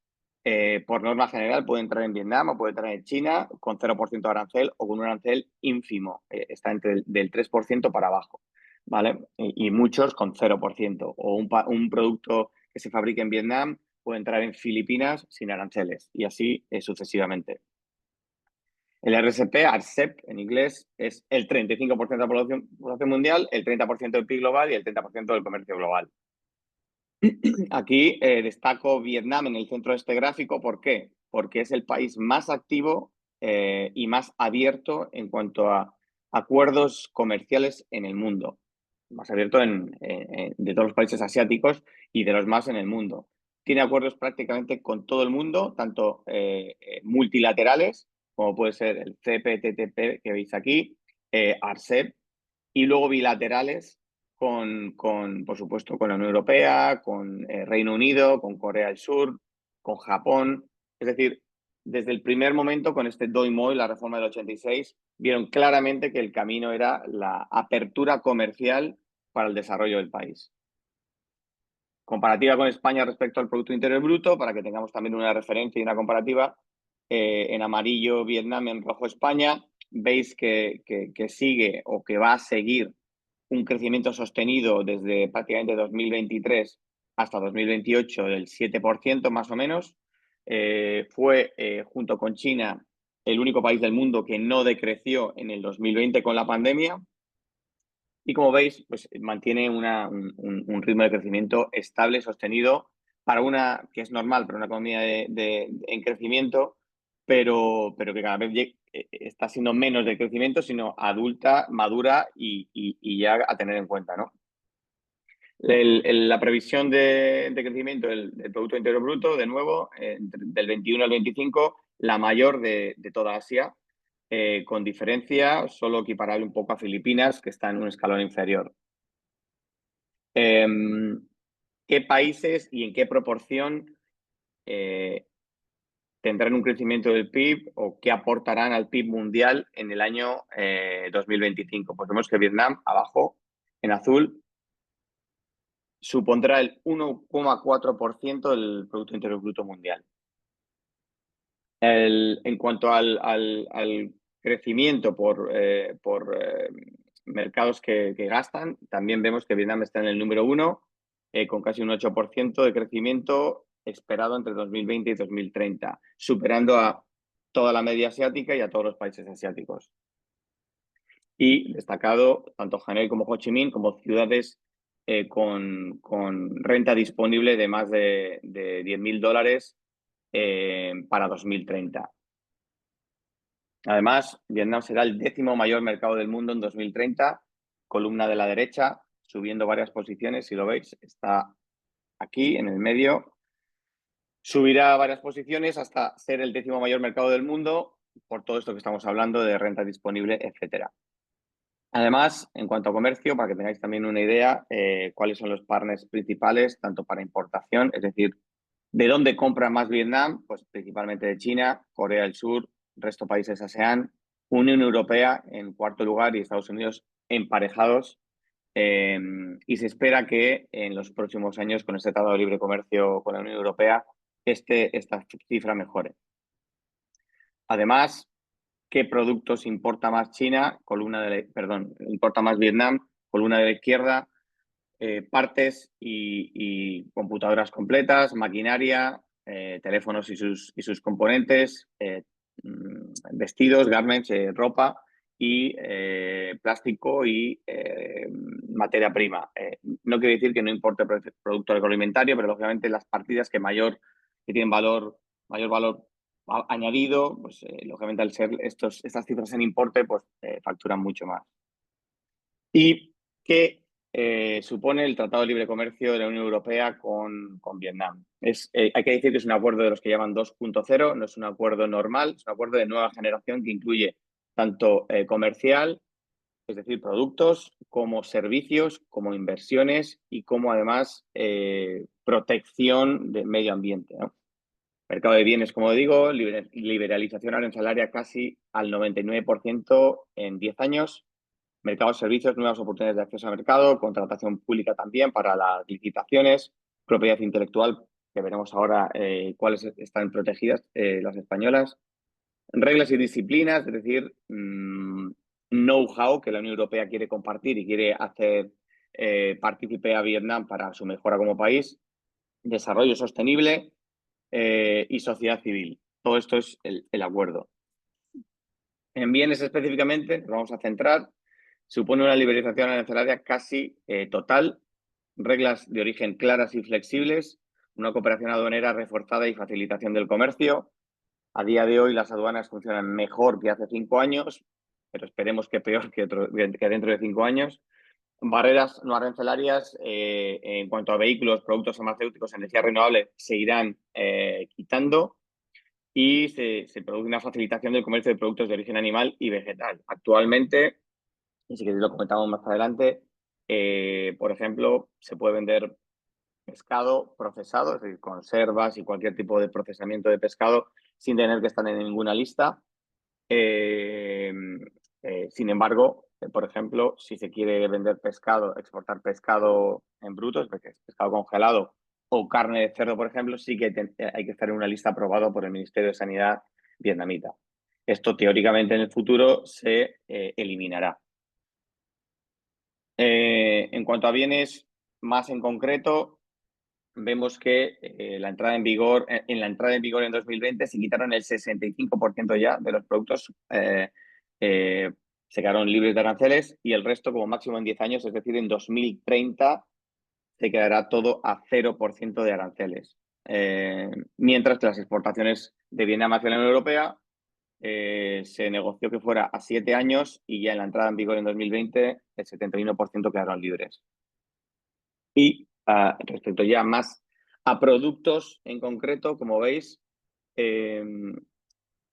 por norma general, puede entrar en Vietnam o puede entrar en China con 0% de arancel o con un arancel ínfimo. Está entre del 3% para abajo, ¿vale? Y muchos con 0%. O un producto que se fabrique en Vietnam puede entrar en Filipinas sin aranceles y así sucesivamente. El RCEP en inglés, es el 35% de la población mundial, el 30% del PIB global y el 30% del comercio global. Aquí destaco Vietnam en el centro de este gráfico. ¿Por qué? Porque es el país más activo y más abierto en cuanto a acuerdos comerciales en el mundo. más abierto de todos los países asiáticos y de los más en el mundo. Tiene acuerdos prácticamente con todo el mundo, tanto multilaterales, como puede ser el CPTPP que veis aquí, ARCEP, y luego bilaterales por supuesto, con la Unión Europea, con Reino Unido, con Corea del Sur, con Japón. Es decir, desde el primer momento con este Doi Moi, la reforma del 86, vieron claramente que el camino era la apertura comercial para el desarrollo del país. Comparativa con España respecto al Producto Interior Bruto, para que tengamos también una referencia y una comparativa. En amarillo Vietnam, en rojo España. Veis que sigue o que va a seguir un crecimiento sostenido desde prácticamente 2023 hasta 2028 del 7% más o menos. Fue, junto con China, el único país del mundo que no decreció en el 2020 con la pandemia. Y como veis, pues mantiene un ritmo de crecimiento estable, sostenido, para que es normal para una economía en crecimiento, pero que cada vez está siendo menos de crecimiento, sino adulta, madura y ya a tener en cuenta, ¿no? La previsión de crecimiento del Producto Interior Bruto, de nuevo, del 21 al 25, la mayor de toda Asia, con diferencia solo equiparable un poco a Filipinas, que está en un escalón inferior. ¿Qué países y en qué proporción tendrán un crecimiento del PIB o qué aportarán al PIB mundial en el año 2025? Pues vemos que Vietnam, abajo, en azul, supondrá el 1,4% del Producto Interior Bruto mundial. En cuanto al crecimiento por mercados que gastan, también vemos que Vietnam está en el número 1, con casi un 8% de crecimiento esperado entre 2020 y 2030, superando a toda la media asiática y a todos los países asiáticos. Y destacado tanto Hanoi como Ho Chi Minh como ciudades con renta disponible de más de $10.000 para 2030. Además, Vietnam será el 10º mayor mercado del mundo en 2030, columna de la derecha, subiendo varias posiciones, si lo veis, está aquí en el medio. Subirá varias posiciones hasta ser el 10º mayor mercado del mundo, por todo esto que estamos hablando de renta disponible, etcétera. Además, en cuanto a comercio, para que tengáis también una idea, cuáles son los partners principales, tanto para importación, es decir, ¿de dónde compra más Vietnam? Pues principalmente de China, Corea del Sur, resto de países ASEAN, Unión Europea en cuarto lugar y Estados Unidos emparejados. Y se espera que en los próximos años, con este Tratado de Libre Comercio con la Unión Europea, esta cifra mejore. Además, ¿qué productos importa más China? Importa más Vietnam, columna de la izquierda. Partes y computadoras completas, maquinaria, teléfonos y sus componentes, vestidos, garments, ropa y plástico y materia prima. No quiere decir que no importe producto agroalimentario, pero lógicamente las partidas que tienen mayor valor añadido, pues lógicamente al ser estas cifras en importe, pues facturan mucho más. Y que supone el Tratado de Libre Comercio de la Unión Europea con Vietnam. Hay que decir que es un acuerdo de los que llaman 2.0, no es un acuerdo normal, es un acuerdo de nueva generación que incluye tanto comercial, es decir, productos, como servicios, como inversiones y como además protección del medio ambiente, ¿no? Mercado de bienes, como digo, liberalización arancelaria casi al 99% en 10 años. Mercado de servicios, nuevas oportunidades de acceso al mercado, contratación pública también para las licitaciones, propiedad intelectual, que veremos ahora cuáles están protegidas las españolas, reglas y disciplinas, es decir, know-how que la Unión Europea quiere compartir y quiere hacer partícipe a Vietnam para su mejora como país, desarrollo sostenible y sociedad civil. Todo esto es el acuerdo. En bienes específicamente, nos vamos a centrar. Supone una liberalización arancelaria casi total, reglas de origen claras y flexibles, una cooperación aduanera reforzada y facilitación del comercio. A día de hoy las aduanas funcionan mejor que hace 5 años, pero esperemos que peor que dentro de 5 años. Barreras no arancelarias en cuanto a vehículos, productos farmacéuticos, energías renovables se irán quitando y se produce una facilitación del comercio de productos de origen animal y vegetal. Actualmente, y si queréis lo comentamos más adelante, por ejemplo, se puede vender pescado procesado, es decir, conservas y cualquier tipo de procesamiento de pescado sin tener que estar en ninguna lista. Sin embargo, por ejemplo, si se quiere vender pescado, exportar pescado en bruto, es decir, pescado congelado o carne de cerdo, por ejemplo, sí que hay que estar en una lista aprobada por el Ministerio de Sanidad vietnamita. Esto teóricamente en el futuro se eliminará. En cuanto a bienes más en concreto, vemos que en la entrada en vigor en 2020 se quitaron el 65% ya de los productos, se quedaron libres de aranceles y el resto como máximo en 10 años, es decir, en 2030 se quedará todo a 0% de aranceles. Mientras que las exportaciones de Vietnam hacia la Unión Europea se negoció que fuera a 7 años y ya en la entrada en vigor en 2020 el 71% quedaron libres. Y respecto ya más a productos en concreto, como veis, que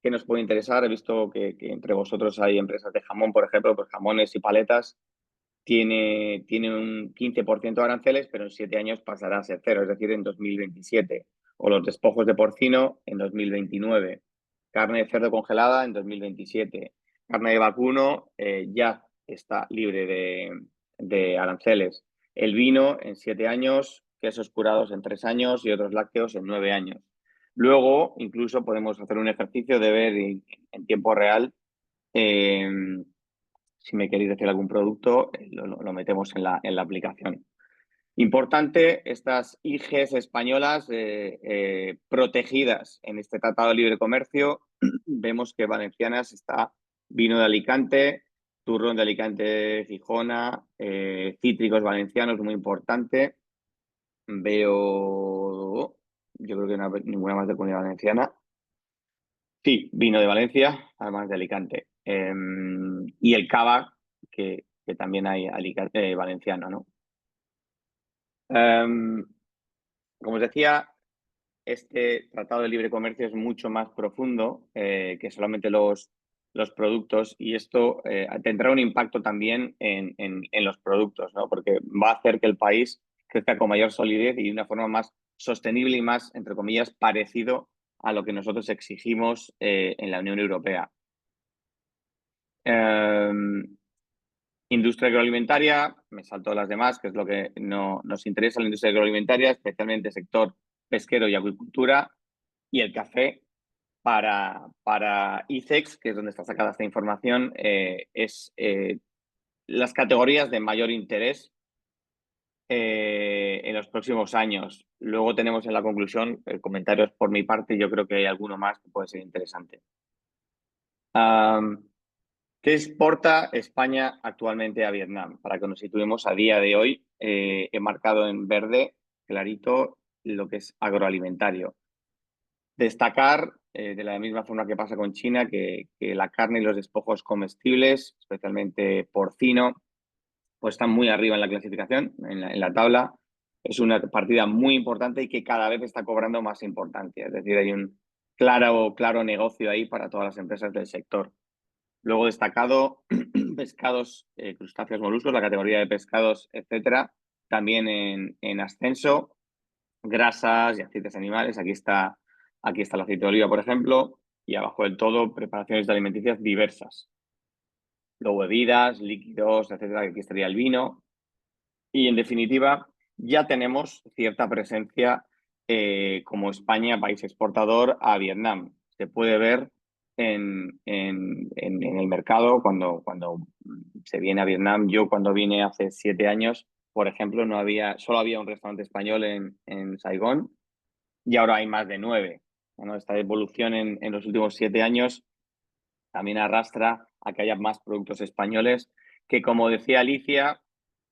nos puede interesar. He visto que entre vosotros hay empresas de jamón, por ejemplo, pues jamones y paletas. Tiene un 15% de aranceles, pero en 7 años pasará a ser cero, es decir, en 2027. O los despojos de porcino en 2029. Carne de cerdo congelada en 2027. Carne de vacuno ya está libre de aranceles. El vino en 7 años, quesos curados en 3 años y otros lácteos en 9 años. Luego, incluso podemos hacer un ejercicio de ver en tiempo real si me queréis decir algún producto, lo metemos en la aplicación. Importante, estas IGs españolas protegidas en este Tratado de Libre Comercio. Vemos que Valencianas está vino de Alicante, turrón de Alicante, Gijona, cítricos valencianos, muy importante. Veo, yo creo que no, ninguna más de Comunidad Valenciana. Sí, vino de Valencia, además de Alicante. Y el cava, que también hay valenciano, ¿no? Como os decía, este Tratado de Libre Comercio es mucho más profundo que solamente los productos y esto tendrá un impacto también en los productos, ¿no? Porque va a hacer que el país crezca con mayor solidez y de una forma más sostenible y más, entre comillas, parecido a lo que nosotros exigimos en la Unión Europea. Industria agroalimentaria, me salto las demás, que es lo que nos interesa, la industria agroalimentaria, especialmente el sector pesquero y acuicultura, y el café para ICEX, que es donde está sacada esta información, es las categorías de mayor interés en los próximos años. Luego tenemos en la conclusión comentarios por mi parte, yo creo que hay alguno más que puede ser interesante. ¿Qué exporta España actualmente a Vietnam? Para que nos situemos a día de hoy, he marcado en verde clarito lo que es agroalimentario. Destacar, de la misma forma que pasa con China, que la carne y los despojos comestibles, especialmente porcino, pues están muy arriba en la clasificación, en la tabla. Es una partida muy importante y que cada vez está cobrando más importancia. Es decir, hay un claro negocio ahí para todas las empresas del sector. Luego destacado pescados, crustáceos, moluscos, la categoría de pescados, etcétera, también en ascenso, grasas y aceites animales. Aquí está el aceite de oliva, por ejemplo, y abajo del todo preparaciones de alimenticias diversas. Luego bebidas, líquidos, etcétera, aquí estaría el vino. Y en definitiva, ya tenemos cierta presencia como España, país exportador, a Vietnam. Se puede ver en el mercado cuando se viene a Vietnam. Yo cuando vine hace 7 años, por ejemplo, solo había un restaurante español en Saigón y ahora hay más de 9. Bueno, esta evolución en los últimos 7 años también arrastra a que haya más productos españoles que, como decía Alicia,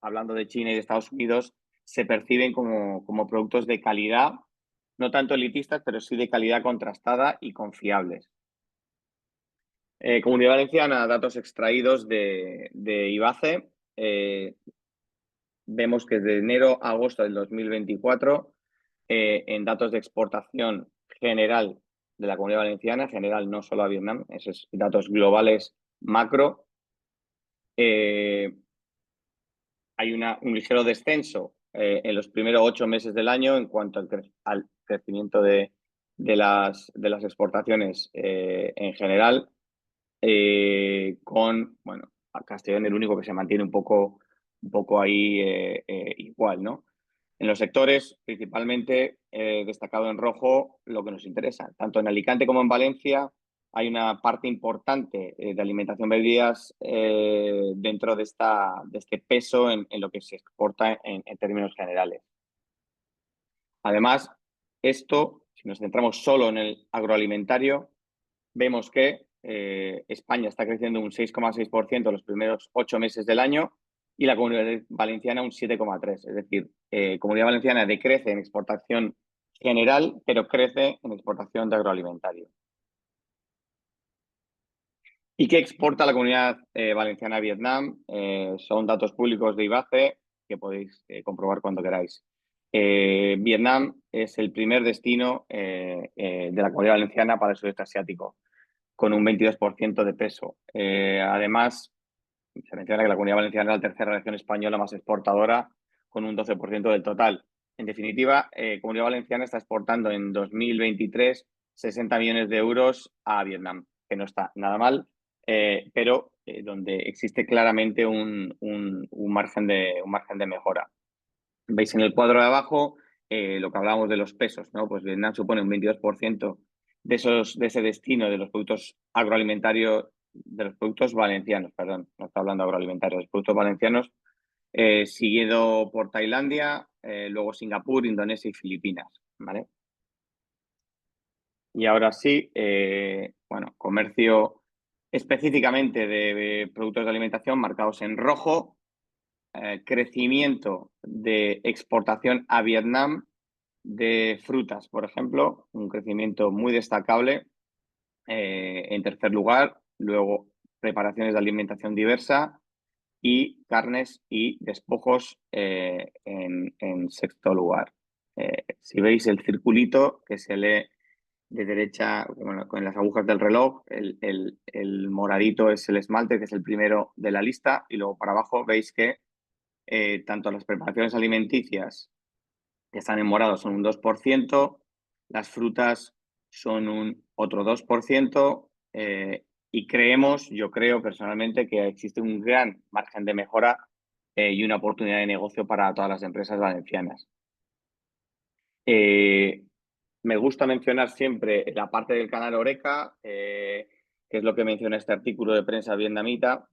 hablando de China y de Estados Unidos, se perciben como productos de calidad, no tanto elitistas, pero sí de calidad contrastada y confiables. Comunidad Valenciana, datos extraídos de IBACE. vemos que de enero a agosto del 2024, en datos de exportación general de la Comunidad Valenciana, general no solo a Vietnam, esos datos globales macro, hay un ligero descenso en los primeros 8 meses del año en cuanto al crecimiento de las exportaciones en general, con, bueno, a Castellón el único que se mantiene un poco ahí igual, ¿no? En los sectores, principalmente destacado en rojo lo que nos interesa. Tanto en Alicante como en Valencia hay una parte importante de alimentación bebidas dentro de este peso en lo que se exporta en términos generales. Además, esto, si nos centramos solo en el agroalimentario, vemos que España está creciendo un 6,6% los primeros 8 meses del año y la Comunidad Valenciana un 7,3%. Es decir, Comunidad Valenciana decrece en exportación general, pero crece en exportación de agroalimentario. ¿Y qué exporta la Comunidad Valenciana a Vietnam? Son datos públicos de IBACE que podéis comprobar cuando queráis. Vietnam es el primer destino de la Comunidad Valenciana para el sudeste asiático, con un 22% de peso. Además, se menciona que la Comunidad Valenciana es la tercera región española más exportadora, con un 12% del total. En definitiva, Comunidad Valenciana está exportando en 2023 60 millones de euros a Vietnam, que no está nada mal, pero donde existe claramente un margen de mejora. Veis en el cuadro de abajo lo que hablábamos de los pesos, ¿no? Pues Vietnam supone un 22% de ese destino de los productos agroalimentarios, de los productos valencianos, perdón, no está hablando agroalimentarios, los productos valencianos, seguido por Tailandia, luego Singapur, Indonesia y Filipinas, ¿vale? Y ahora sí, bueno, comercio específicamente de productos de alimentación marcados en rojo, crecimiento de exportación a Vietnam de frutas, por ejemplo, un crecimiento muy destacable. En tercer lugar, luego preparaciones de alimentación diversa y carnes y despojos en sexto lugar. Si veis el circulito que se lee de derecha, bueno, con las agujas del reloj, el moradito es el esmalte, que es el primero de la lista, y luego para abajo veis que tanto las preparaciones alimenticias que están en morado son un 2%, las frutas son un otro 2%, y yo creo personalmente que existe un gran margen de mejora y una oportunidad de negocio para todas las empresas valencianas. Me gusta mencionar siempre la parte del canal Horeca, que es lo que menciona este artículo de prensa vietnamita,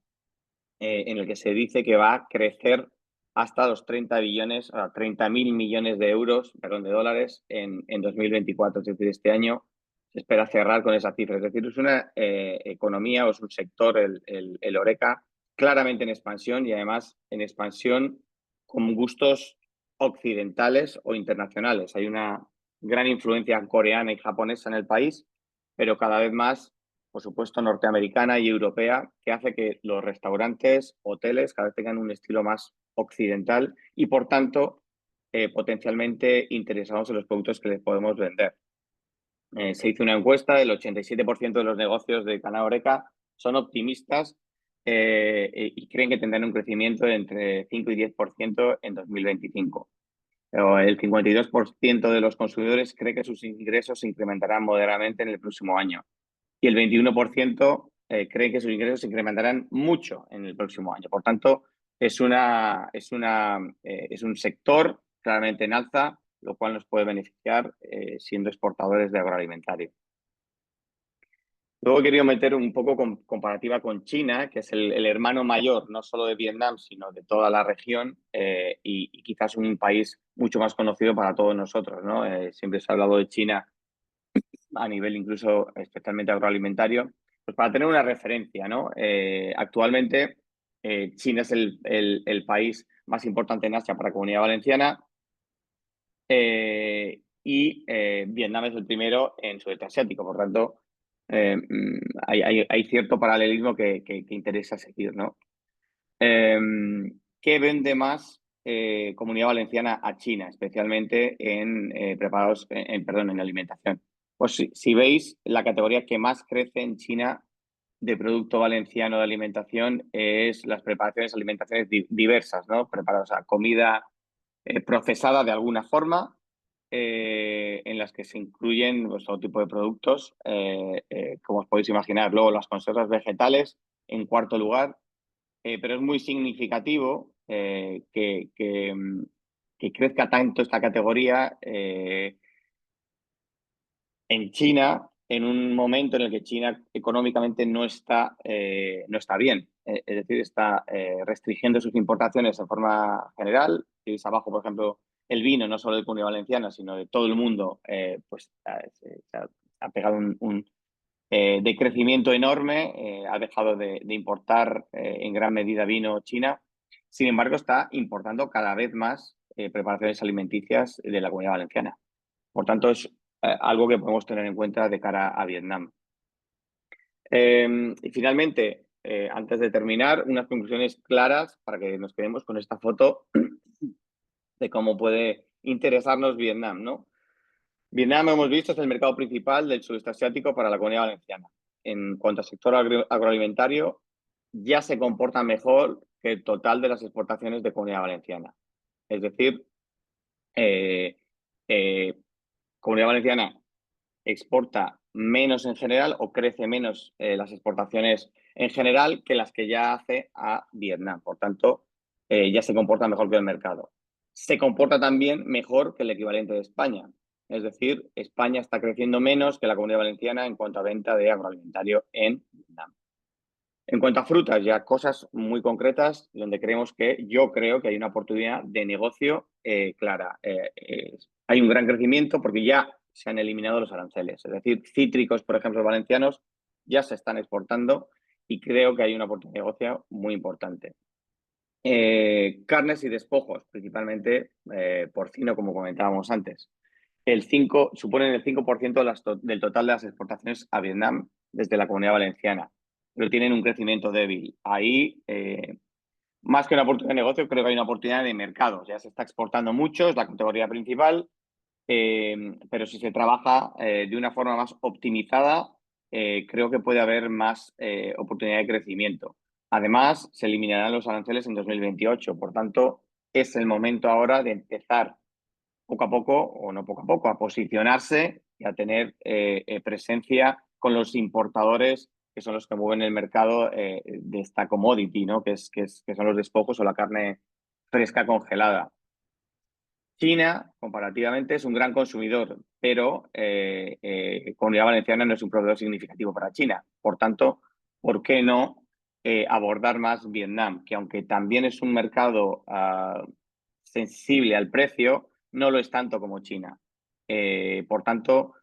en el que se dice que va a crecer hasta los 30.000 millones de euros, perdón, de dólares en 2024. Es decir, este año se espera cerrar con esa cifra. Es decir, es una economía o es un sector, el Horeca, claramente en expansión y además en expansión con gustos occidentales o internacionales. Hay una gran influencia coreana y japonesa en el país, pero cada vez más, por supuesto, norteamericana y europea, que hace que los restaurantes, hoteles, cada vez tengan un estilo más occidental y, por tanto, potencialmente interesados en los productos que les podemos vender. Se hizo una encuesta, el 87% de los negocios de Canal Horeca son optimistas y creen que tendrán un crecimiento de entre 5 y 10% en 2025. Pero el 52% de los consumidores cree que sus ingresos se incrementarán moderadamente en el próximo año. Y el 21% cree que sus ingresos se incrementarán mucho en el próximo año. Por tanto, es un sector claramente en alza, lo cual nos puede beneficiar siendo exportadores de agroalimentario. Luego he querido meter un poco comparativa con China, que es el hermano mayor, no solo de Vietnam, sino de toda la región y quizás un país mucho más conocido para todos nosotros, ¿no? Siempre se ha hablado de China a nivel incluso especialmente agroalimentario, pues para tener una referencia, ¿no? Actualmente China es el país más importante en Asia para la Comunidad Valenciana y Vietnam es el primero en sudeste asiático, por tanto hay cierto paralelismo que interesa seguir, ¿no? ¿Qué vende más Comunidad Valenciana a China, especialmente en preparados, en alimentación. Pues si veis, la categoría que más crece en China de producto valenciano de alimentación es las preparaciones, alimentaciones diversas, ¿no? Preparados a comida procesada de alguna forma, en las que se incluyen pues, todo tipo de productos, como os podéis imaginar. Luego las conservas vegetales, en cuarto lugar, pero es muy significativo que crezca tanto esta categoría en China, en un momento en el que China económicamente no está bien. Es decir, está restringiendo sus importaciones de forma general. Si veis abajo, por ejemplo, el vino, no solo de Comunidad Valenciana, sino de todo el mundo, pues se ha pegado un decrecimiento enorme, ha dejado de importar en gran medida vino China. Sin embargo, está importando cada vez más preparaciones alimenticias de la Comunidad Valenciana. Por tanto, es algo que podemos tener en cuenta de cara a Vietnam. Y finalmente, antes de terminar, unas conclusiones claras para que nos quedemos con esta foto de cómo puede interesarnos Vietnam, ¿no? Vietnam, hemos visto, es el mercado principal del sudeste asiático para la Comunidad Valenciana. En cuanto al sector agroalimentario, ya se comporta mejor que el total de las exportaciones de Comunidad Valenciana. Es decir, Comunidad Valenciana exporta menos en general o crece menos las exportaciones en general que las que ya hace a Vietnam. Por tanto, ya se comporta mejor que el mercado. Se comporta también mejor que el equivalente de España. Es decir, España está creciendo menos que la Comunidad Valenciana en cuanto a venta de agroalimentario en Vietnam. En cuanto a frutas, ya cosas muy concretas donde yo creo que hay una oportunidad de negocio clara. Hay un gran crecimiento porque ya se han eliminado los aranceles. Es decir, cítricos, por ejemplo, valencianos, ya se están exportando y creo que hay una oportunidad de negocio muy importante. Carnes y despojos, principalmente porcino, como comentábamos antes. Suponen el 5% del total de las exportaciones a Vietnam desde la Comunidad Valenciana, pero tienen un crecimiento débil. Ahí, más que una oportunidad de negocio, creo que hay una oportunidad de mercado. Ya se está exportando mucho, es la categoría principal, pero si se trabaja de una forma más optimizada, creo que puede haber más oportunidad de crecimiento. Además, se eliminarán los aranceles en 2028, por tanto, es el momento ahora de empezar poco a poco, o no poco a poco, a posicionarse y a tener presencia con los importadores que son los que mueven el mercado de esta commodity, ¿no? Que son los despojos o la carne fresca congelada. China, comparativamente, es un gran consumidor, pero Comunidad Valenciana no es un proveedor significativo para China. Por tanto, ¿por qué no abordar más Vietnam? Que aunque también es un mercado sensible al precio, no lo es tanto como China. Por tanto,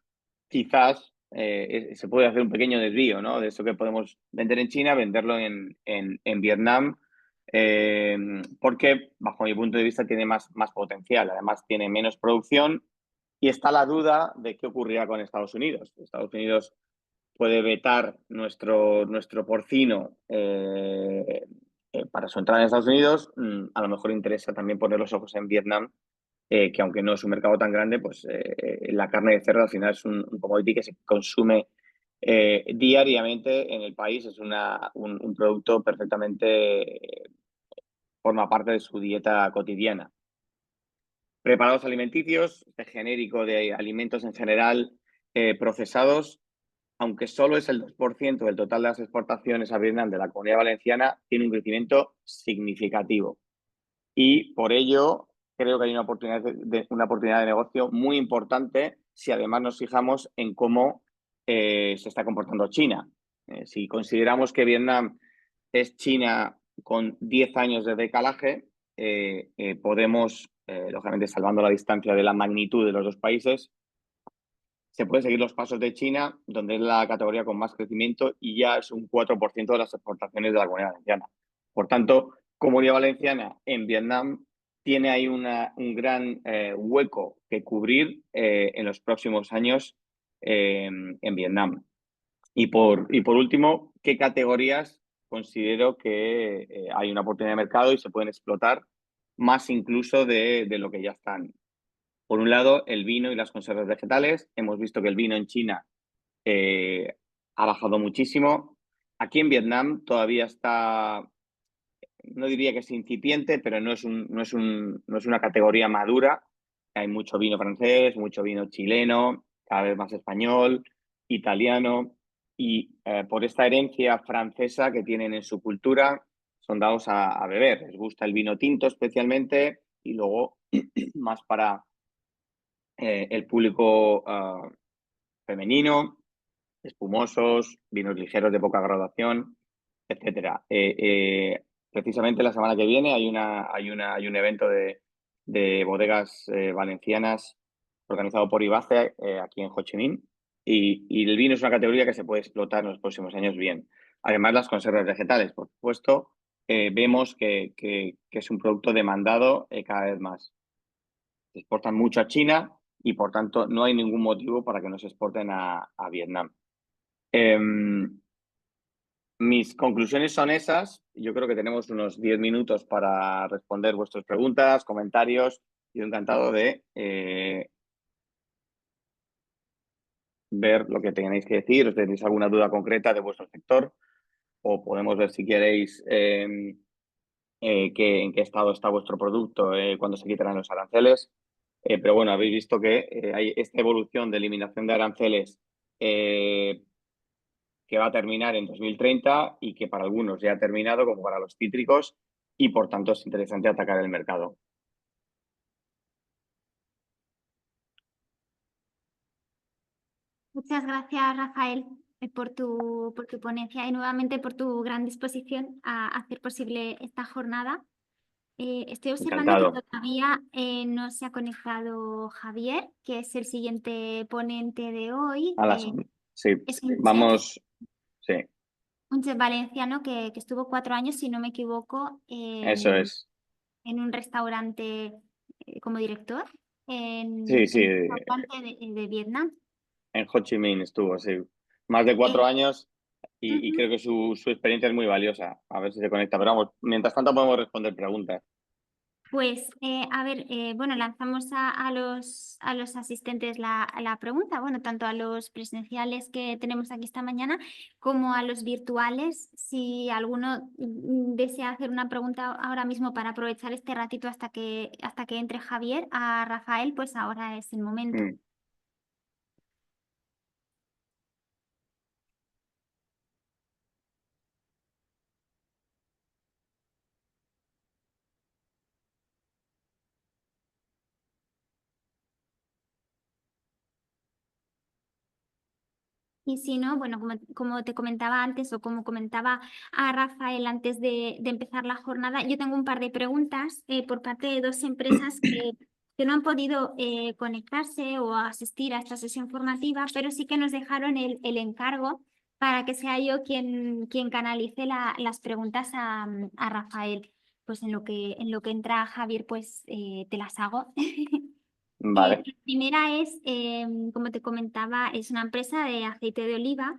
quizás se puede hacer un pequeño desvío, ¿no? De eso que podemos vender en China, venderlo en Vietnam, porque bajo mi punto de vista tiene más potencial. Además, tiene menos producción y está la duda de qué ocurrirá con Estados Unidos. Estados Unidos puede vetar nuestro porcino para su entrada en Estados Unidos. A lo mejor interesa también poner los ojos en Vietnam, que aunque no es un mercado tan grande, pues la carne de cerdo al final es un commodity que se consume diariamente en el país. Es un producto perfectamente, forma parte de su dieta cotidiana. Preparados alimenticios, este genérico de alimentos en general procesados, aunque solo es el 2% del total de las exportaciones a Vietnam de la Comunidad Valenciana, tiene un crecimiento significativo. Y por ello creo que hay una oportunidad de negocio muy importante si además nos fijamos en cómo se está comportando China. Si consideramos que Vietnam es China con 10 años de decalaje, podemos, lógicamente salvando la distancia de la magnitud de los dos países, se pueden seguir los pasos de China, donde es la categoría con más crecimiento y ya es un 4% de las exportaciones de la Comunidad Valenciana. Por tanto, Comunidad Valenciana en Vietnam tiene ahí un gran hueco que cubrir en los próximos años en Vietnam. Y por último, ¿qué categorías considero que hay una oportunidad de mercado y se pueden explotar más incluso de lo que ya están. Por un lado, el vino y las conservas vegetales. Hemos visto que el vino en China ha bajado muchísimo. Aquí en Vietnam todavía está, no diría que es incipiente, pero no es una categoría madura. Hay mucho vino francés, mucho vino chileno, cada vez más español, italiano, y por esta herencia francesa que tienen en su cultura, son dados a beber. Les gusta el vino tinto especialmente, y luego más para el público femenino, espumosos, vinos ligeros de poca graduación, etcétera. Precisamente la semana que viene hay un evento de bodegas valencianas organizado por Ibace aquí en Ho Chi Minh, y el vino es una categoría que se puede explotar en los próximos años bien. Además, las conservas vegetales, por supuesto, vemos que es un producto demandado cada vez más. Se exportan mucho a China y, por tanto, no hay ningún motivo para que no se exporten a Vietnam. Mis conclusiones son esas. Yo creo que tenemos unos 10 minutos para responder vuestras preguntas, comentarios. Yo encantado de ver lo que tengáis que decir. ¿Os tenéis alguna duda concreta de vuestro sector? O podemos ver, si queréis, en qué estado está vuestro producto cuando se quitarán los aranceles. Pero bueno, habéis visto que hay esta evolución de eliminación de aranceles que va a terminar en 2030 y que para algunos ya ha terminado, como para los cítricos, y por tanto es interesante atacar el mercado. Muchas gracias, Rafael, por tu ponencia y nuevamente por tu gran disposición a hacer posible esta jornada. Estoy observando que Encantado. todavía no se ha conectado Javier, que es el siguiente ponente de hoy. Sí, Es un chef, vamos. Sí, un chef valenciano que estuvo 4 años, si no me equivoco, eso es. en un restaurante como director, Sí, en sí, un restaurante de Vietnam. en Ho Chi Minh estuvo, sí. Más de 4 años, y Ujú. creo que su experiencia es muy valiosa. A ver si se conecta. Pero vamos, mientras tanto podemos responder preguntas. Pues, a ver, bueno, lanzamos a los asistentes la pregunta, bueno, tanto a los presenciales que tenemos aquí esta mañana como a los virtuales. Si alguno desea hacer una pregunta ahora mismo para aprovechar este ratito hasta que entre Javier, a Rafael, pues ahora es el momento. Mm. Y si no, bueno, como te comentaba antes o como comentaba a Rafael antes de empezar la jornada, yo tengo un par de preguntas por parte de 2 empresas que no han podido conectarse o asistir a esta sesión formativa, pero sí que nos dejaron el encargo para que sea yo quien canalice las preguntas a Rafael. Pues en lo que entra Javier, pues te las hago. Vale. La primera es, como te comentaba, es una empresa de aceite de oliva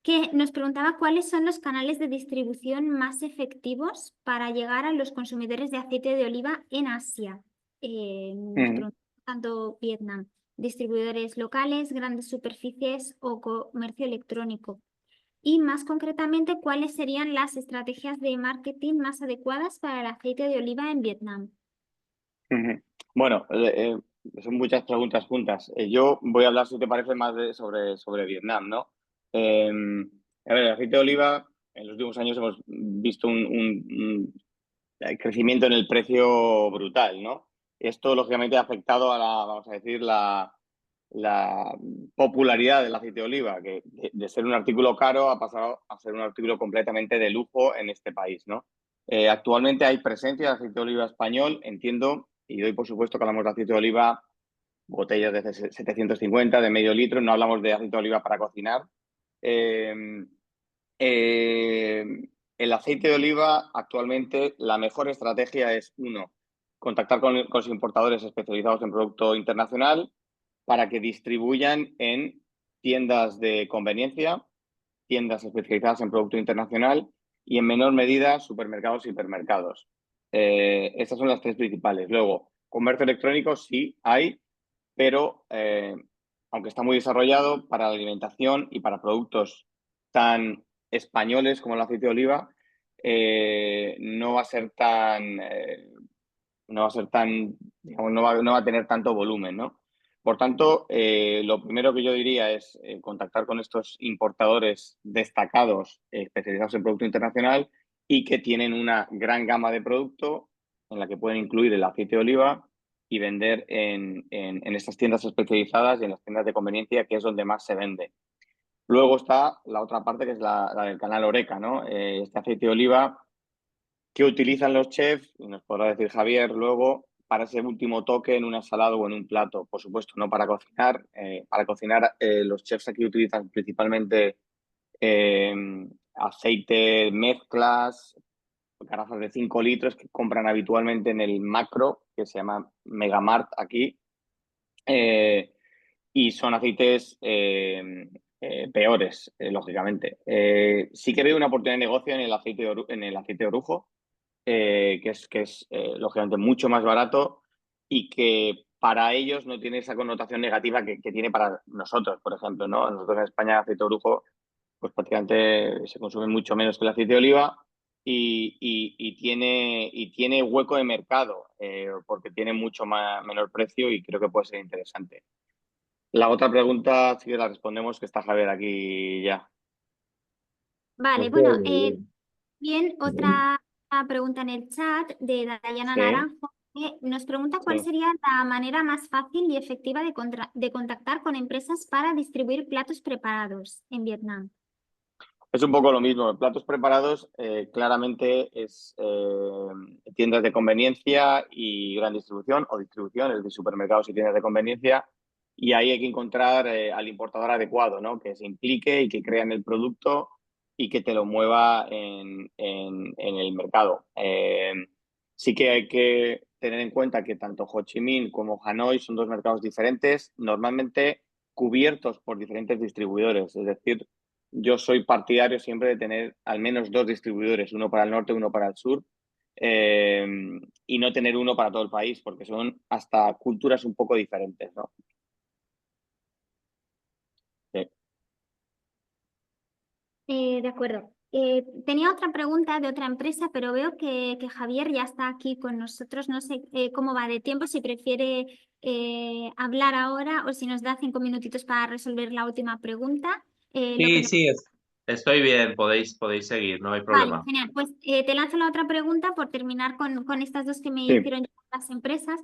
que nos preguntaba cuáles son los canales de distribución más efectivos para llegar a los consumidores de aceite de oliva en Asia. Nos Mm. preguntaba tanto Vietnam, distribuidores locales, grandes superficies o comercio electrónico. Y más concretamente, ¿cuáles serían las estrategias de marketing más adecuadas para el aceite de oliva en Vietnam? Ujú. Bueno, son muchas preguntas juntas. Yo voy a hablar, si te parece, más sobre Vietnam, ¿no? Eh, a ver, el aceite de oliva, en los últimos años hemos visto un crecimiento en el precio brutal, ¿no? Esto, lógicamente, ha afectado a vamos a decir, la popularidad del aceite de oliva, que de ser un artículo caro ha pasado a ser un artículo completamente de lujo en este país, ¿no? Actualmente hay presencia de aceite de oliva español, entiendo, y hoy por supuesto que hablamos de aceite de oliva, botellas de 750, de medio litro, no hablamos de aceite de oliva para cocinar. Eh, eh, el aceite de oliva, actualmente, la mejor estrategia es, uno, contactar con los importadores especializados en producto internacional para que distribuyan en tiendas de conveniencia, tiendas especializadas en producto internacional y, en menor medida, supermercados y hipermercados. Estas son las tres principales. Luego, comercio electrónico sí hay, pero aunque está muy desarrollado para la alimentación y para productos tan españoles como el aceite de oliva, no va a ser tan, no va a ser tan, digamos, no va a tener tanto volumen, ¿no? Por tanto, lo primero que yo diría es contactar con estos importadores destacados, especializados en producto internacional y que tienen una gran gama de producto en la que pueden incluir el aceite de oliva y vender en estas tiendas especializadas y en las tiendas de conveniencia, que es donde más se vende. Luego está la otra parte, que es la del canal Horeca, ¿no? Este aceite de oliva que utilizan los chefs, y nos podrá decir Javier luego, para ese último toque en una ensalada o en un plato. Por supuesto, no para cocinar. Para cocinar, los chefs aquí utilizan principalmente eh, aceite, mezclas, garrafas de 5 litros que compran habitualmente en el Macro, que se llama Megamart aquí. Y son aceites peores, lógicamente. Sí que veo una oportunidad de negocio en el aceite de orujo, que es lógicamente mucho más barato y que para ellos no tiene esa connotación negativa que tiene para nosotros, por ejemplo, ¿no? Nosotros en España el aceite de orujo pues prácticamente se consume mucho menos que el aceite de oliva y tiene hueco de mercado porque tiene mucho menor precio y creo que puede ser interesante. La otra pregunta, si la respondemos, que está Javier aquí ya. Vale, Ok, bueno, bien, otra pregunta en el chat de Dayana Sí, Naranjo, que nos pregunta cuál sí. sería la manera más fácil y efectiva de contactar con empresas para distribuir platos preparados en Vietnam. Es un poco lo mismo. Platos preparados claramente es tiendas de conveniencia y gran distribución o distribuciones de supermercados y tiendas de conveniencia. Y ahí hay que encontrar al importador adecuado, ¿no? Que se implique y que crea en el producto y que te lo mueva en el mercado. Sí que hay que tener en cuenta que tanto Ho Chi Minh como Hanoi son dos mercados diferentes, normalmente cubiertos por diferentes distribuidores. Es decir, yo soy partidario siempre de tener al menos dos distribuidores, uno para el norte y uno para el sur, eh, y no tener uno para todo el país, porque son hasta culturas un poco diferentes, ¿no? Sí. De acuerdo. Tenía otra pregunta de otra empresa, pero veo que Javier ya está aquí con nosotros. No sé cómo va de tiempo, si prefiere hablar ahora o si nos da 5 minutitos para resolver la última pregunta. Lo que Sí, nos sí, estoy bien, podéis seguir, no hay Vale, problema. genial. Pues te lanzo la otra pregunta por terminar con estas dos que me Sí. hicieron llegar las empresas.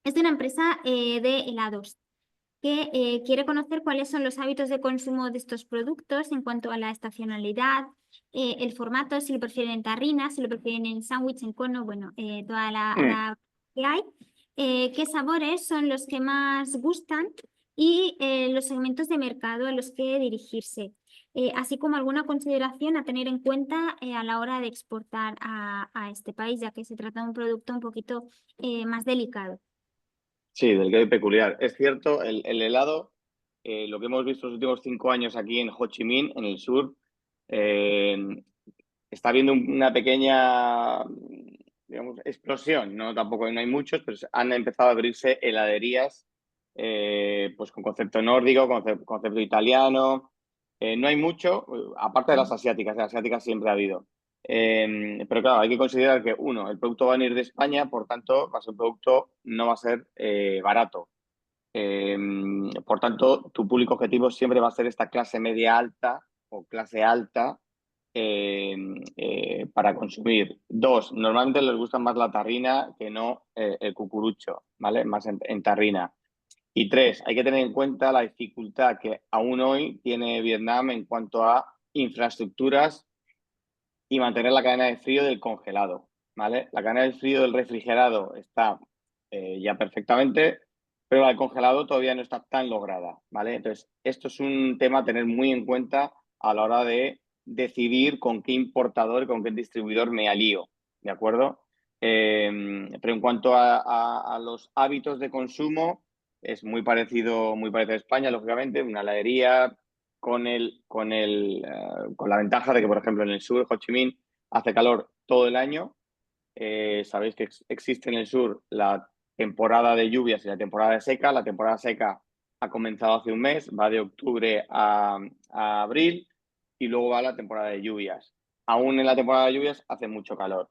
Es de una empresa de helados que quiere conocer cuáles son los hábitos de consumo de estos productos en cuanto a la estacionalidad, el formato, si lo prefieren en tarrina, si lo prefieren en sándwich, en cono, bueno, toda Mm. la que hay. Qué sabores son los que más gustan y los segmentos de mercado a los que dirigirse, así como alguna consideración a tener en cuenta a la hora de exportar a este país, ya que se trata de un producto un poquito más delicado. Sí, del que hay peculiar. Es cierto, el helado, lo que hemos visto los últimos 5 años aquí en Ho Chi Minh, en el sur, eh, está habiendo una pequeña, digamos, explosión, ¿no? Tampoco no hay muchos, pero han empezado a abrirse heladerías pues con concepto nórdico, concepto italiano. No hay mucho, aparte de las asiáticas siempre ha habido. Pero claro, hay que considerar que, uno, el producto va a venir de España, por tanto, va a ser un producto, no va a ser barato. Eh, por tanto, tu público objetivo siempre va a ser esta clase media alta o clase alta eh, para consumir. Dos, normalmente les gusta más la tarrina que no el cucurucho, ¿vale? Más en tarrina. Y tres, hay que tener en cuenta la dificultad que aún hoy tiene Vietnam en cuanto a infraestructuras y mantener la cadena de frío del congelado, ¿vale? La cadena de frío del refrigerado está ya perfectamente, pero la del congelado todavía no está tan lograda, ¿vale? Entonces, esto es un tema a tener muy en cuenta a la hora de decidir con qué importador, con qué distribuidor me alío, ¿de acuerdo? Pero en cuanto a los hábitos de consumo, es muy parecido a España, lógicamente, una heladería, con la ventaja de que, por ejemplo, en el sur de Ho Chi Minh hace calor todo el año sabéis que existe en el sur la temporada de lluvias y la temporada de seca. La temporada seca ha comenzado hace un mes, va de octubre a abril y luego va la temporada de lluvias. Aún en la temporada de lluvias hace mucho calor.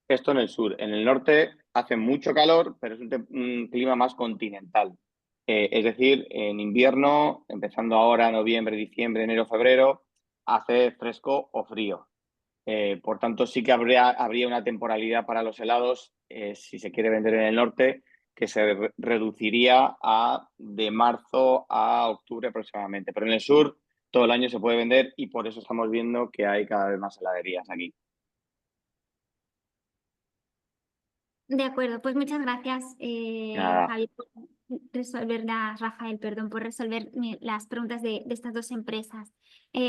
Esto en el sur. En el norte hace mucho calor, pero es un clima más continental. Es decir, en invierno, empezando ahora, noviembre, diciembre, enero, febrero, hace fresco o frío. Por tanto, sí que habría una temporalidad para los helados, si se quiere vender en el norte, que se reduciría de marzo a octubre aproximadamente. Pero en el sur todo el año se puede vender y por eso estamos viendo que hay cada vez más heladerías aquí. De acuerdo, pues muchas gracias, Nada. Javier, Rafael, perdón, por resolver las preguntas de estas dos empresas.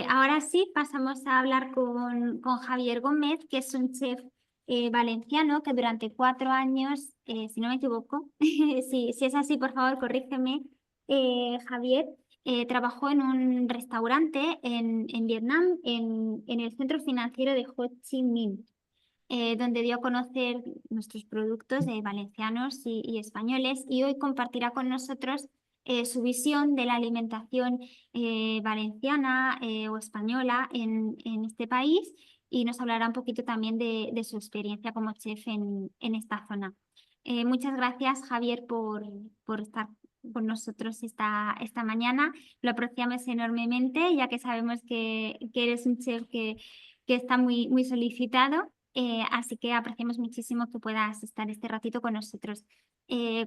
Ahora sí, pasamos a hablar con Javier Gómez, que es un chef valenciano que durante 4 años, si no me equivoco, si es así, por favor, corrígeme, Javier, trabajó en un restaurante en Vietnam, en el centro financiero de Ho Chi Minh. Donde dio a conocer nuestros productos valencianos y españoles, y hoy compartirá con nosotros su visión de la alimentación valenciana o española en este país, y nos hablará un poquito también de su experiencia como chef en esta zona. Muchas gracias, Javier, por estar con nosotros esta mañana. Lo apreciamos enormemente, ya que sabemos que eres un chef que está muy, muy solicitado. Así que apreciamos muchísimo que puedas estar este ratito con nosotros.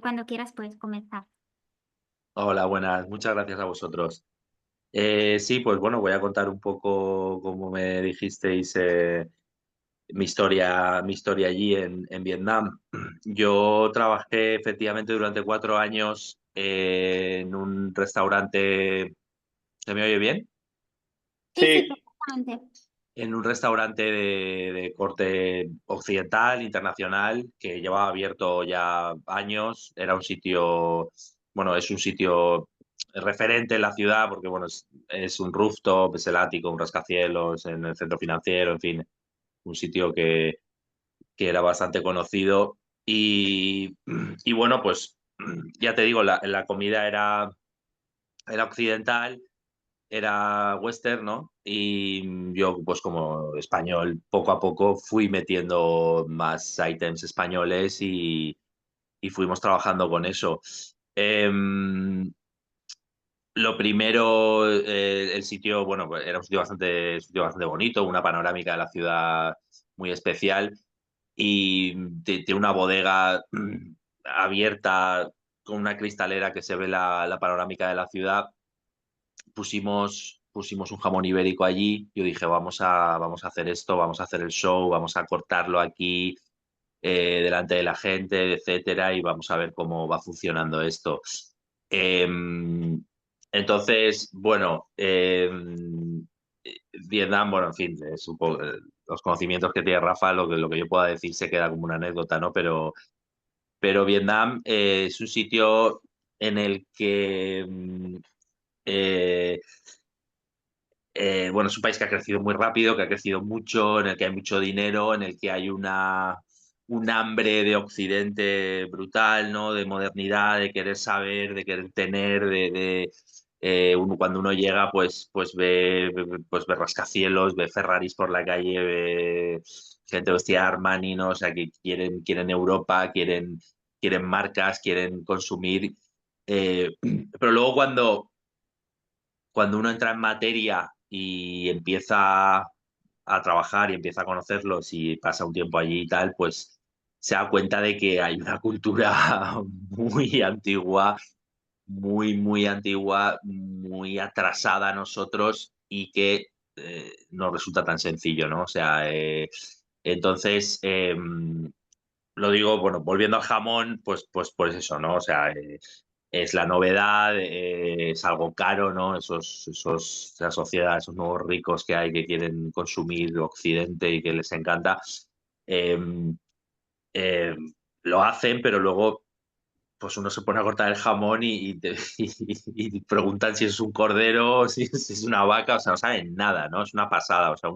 Cuando quieras puedes comenzar. Hola, buenas. Muchas gracias a vosotros. Sí, pues bueno, voy a contar un poco, como me dijisteis, mi historia allí en Vietnam. Yo trabajé efectivamente durante 4 años en un restaurante. ¿Se me oye bien? Sí, sí, Sí, perfectamente. En un restaurante de corte occidental, internacional, que llevaba abierto ya años. Era un sitio, bueno, es un sitio referente en la ciudad porque, bueno, es un rooftop, es el ático, un rascacielos en el centro financiero, en fin, un sitio que era bastante conocido. Y bueno, pues ya te digo, la comida era occidental, era western, ¿no? Y yo, pues como español, poco a poco fui metiendo más ítems españoles y fuimos trabajando con eso. Lo primero, el sitio, bueno, pues era un sitio bastante bonito, una panorámica de la ciudad muy especial y tiene una bodega abierta con una cristalera que se ve la panorámica de la ciudad. Pusimos un jamón ibérico allí. Yo dije, vamos a hacer esto, vamos a hacer el show, vamos a cortarlo aquí delante de la gente, etcétera, y vamos a ver cómo va funcionando esto. Entonces, bueno, Vietnam, bueno, en fin, es un poco, los conocimientos que tiene Rafa, lo que yo pueda decir se queda como una anécdota, ¿no? Pero Vietnam es un sitio en el que eh, bueno, es un país que ha crecido muy rápido, que ha crecido mucho, en el que hay mucho dinero, en el que hay un hambre de Occidente brutal, ¿no? De modernidad, de querer saber, de querer tener, cuando uno llega, pues ve rascacielos, ve Ferraris por la calle, ve gente vestida de Armani, ¿no? O sea, que quieren Europa, quieren marcas, quieren consumir. Pero luego cuando uno entra en materia y empieza a trabajar y empieza a conocerlos y pasa un tiempo allí y tal, pues se da cuenta de que hay una cultura muy antigua, muy antigua, muy atrasada a nosotros y que no resulta tan sencillo, ¿no? O sea, entonces, lo digo, bueno, volviendo al jamón, pues eso, ¿no? O sea, es la novedad, es algo caro, ¿no? Esa sociedad, esos nuevos ricos que hay que quieren consumir Occidente y que les encanta, eh, eh, lo hacen, pero luego pues uno se pone a cortar el jamón y preguntan si es un cordero, si es una vaca, o sea, no saben nada, ¿no? Es una pasada, o sea,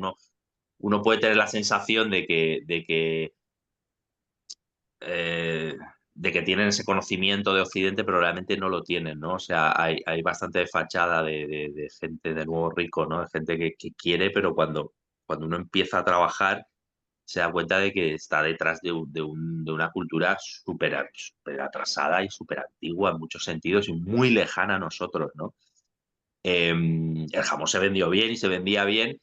uno puede tener la sensación de que de que tienen ese conocimiento de Occidente, pero realmente no lo tienen, ¿no? O sea, hay bastante fachada de gente de nuevo rico, ¿no? De gente que quiere, pero cuando uno empieza a trabajar se da cuenta de que está detrás de una cultura súper atrasada y súper antigua en muchos sentidos y muy lejana a nosotros, ¿no? El jamón se vendió bien y se vendía bien,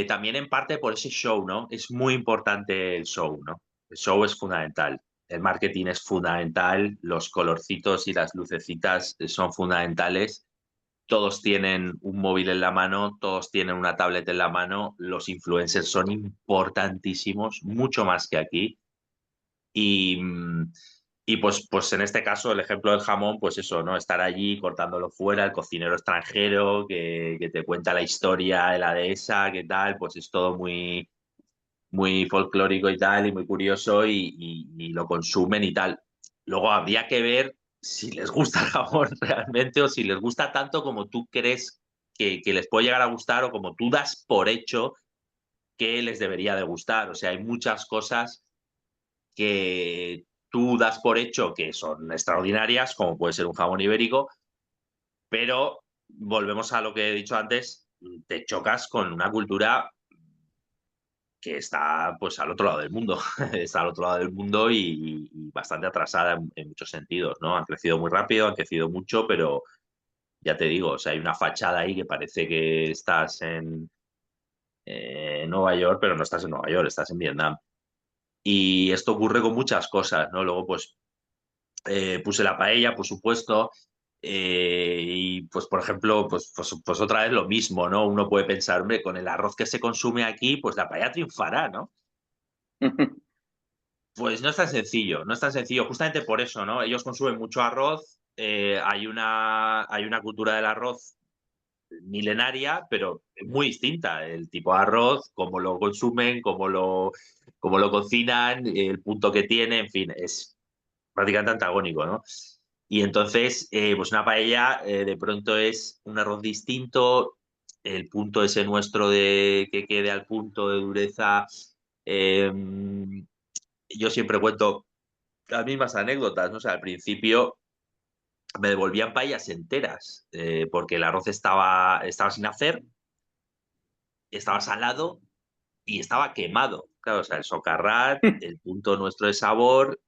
también en parte por ese show, ¿no? Es muy importante el show, ¿no? El show es fundamental. El marketing es fundamental, los colorcitos y las lucecitas son fundamentales. Todos tienen un móvil en la mano, todos tienen una tablet en la mano. Los influencers son importantísimos, mucho más que aquí. Y, y pues en este caso, el ejemplo del jamón, pues eso, ¿no? Estar allí cortándolo fuera, el cocinero extranjero que te cuenta la historia de la dehesa, qué tal, pues es todo muy folclórico y tal, y muy curioso, y lo consumen y tal. Luego habría que ver si les gusta el jamón realmente o si les gusta tanto como tú crees que les puede llegar a gustar o como tú das por hecho que les debería de gustar. O sea, hay muchas cosas que tú das por hecho que son extraordinarias, como puede ser un jamón ibérico, pero volvemos a lo que he dicho antes, te chocas con una cultura que está pues al otro lado del mundo, está al otro lado del mundo y bastante atrasada en muchos sentidos, ¿no? Han crecido muy rápido, han crecido mucho, pero ya te digo, o sea, hay una fachada ahí que parece que estás en Nueva York, pero no estás en Nueva York, estás en Vietnam. Y esto ocurre con muchas cosas, ¿no? Luego, pues, puse la paella, por supuesto, y pues, por ejemplo, pues otra vez lo mismo, ¿no? Uno puede pensar, hombre, con el arroz que se consume aquí, pues la paella triunfará, ¿no? Pues no es tan sencillo, no es tan sencillo, justamente por eso, ¿no? Ellos consumen mucho arroz, hay una cultura del arroz milenaria, pero muy distinta. El tipo de arroz, cómo lo consumen, cómo lo cocinan, el punto que tiene, en fin, es prácticamente antagónico, ¿no? Y entonces, pues una paella de pronto es un arroz distinto, el punto ese nuestro de que quede al punto de dureza. eh, yo siempre cuento las mismas anécdotas, ¿no? O sea, al principio me devolvían paellas enteras, porque el arroz estaba sin hacer, estaba salado y estaba quemado. Claro, o sea, el socarrat, el punto nuestro de sabor.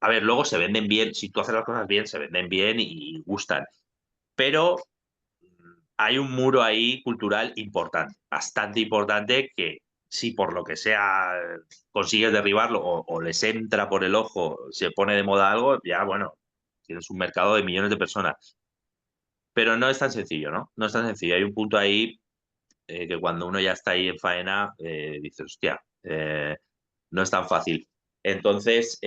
A ver, luego se venden bien, si tú haces las cosas bien, se venden bien y gustan. Pero hay un muro ahí cultural importante, bastante importante, que si por lo que sea consigues derribarlo o les entra por el ojo, se pone de moda algo, ya bueno, tienes un mercado de millones de personas. Pero no es tan sencillo, ¿no? No es tan sencillo. Hay un punto ahí que cuando uno ya está ahí en faena, dices, hostia, no es tan fácil. Entonces,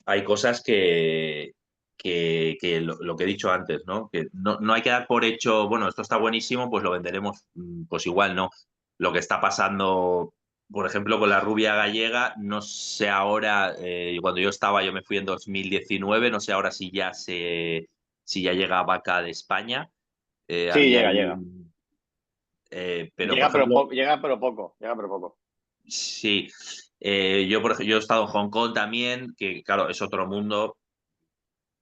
hay cosas que lo que he dicho antes, ¿no? Que no hay que dar por hecho, bueno, esto está buenísimo, pues lo venderemos, pues igual no. Lo que está pasando, por ejemplo, con la rubia gallega, no sé ahora, cuando yo estaba, yo me fui en 2019, no sé ahora si ya llega vaca de España. Sí, Había llega, ahí llega. pero por ejemplo, Llega, pero poco, llega, pero poco. sí, yo por ejemplo, yo he estado en Hong Kong también, que claro, es otro mundo,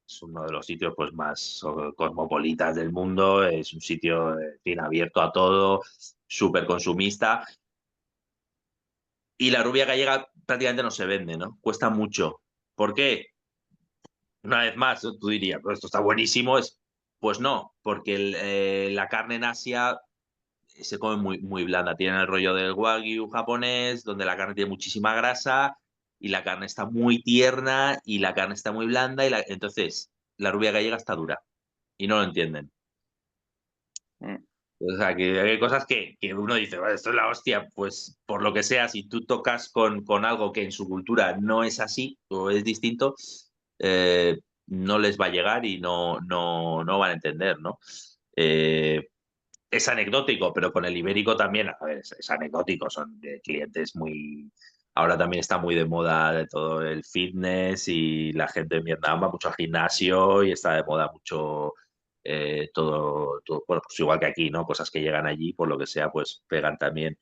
es uno de los sitios pues más cosmopolitas del mundo, es un sitio en fin, abierto a todo, súper consumista, y la rubia gallega prácticamente no se vende, ¿no? Cuesta mucho. ¿Por qué? Una vez más, tú dirías, pues esto está buenísimo, pues no, porque la carne en Asia se come muy blanda. Tienen el rollo del wagyu japonés, donde la carne tiene muchísima grasa y la carne está muy tierna y la carne está muy blanda entonces la rubia gallega está dura y no lo entienden. Mm. O sea, que hay cosas que uno dice, "Vale, esto es la hostia", pues por lo que sea, si tú tocas con algo que en su cultura no es así o es distinto, eh, no les va a llegar y no van a entender, ¿no? Eh, es anecdótico, pero con el ibérico también, a ver, es anecdótico, son clientes muy... Ahora también está muy de moda de todo el fitness y la gente en Vietnam va mucho al gimnasio y está de moda mucho todo, bueno, pues igual que aquí, ¿no? Cosas que llegan allí, por lo que sea, pues pegan también.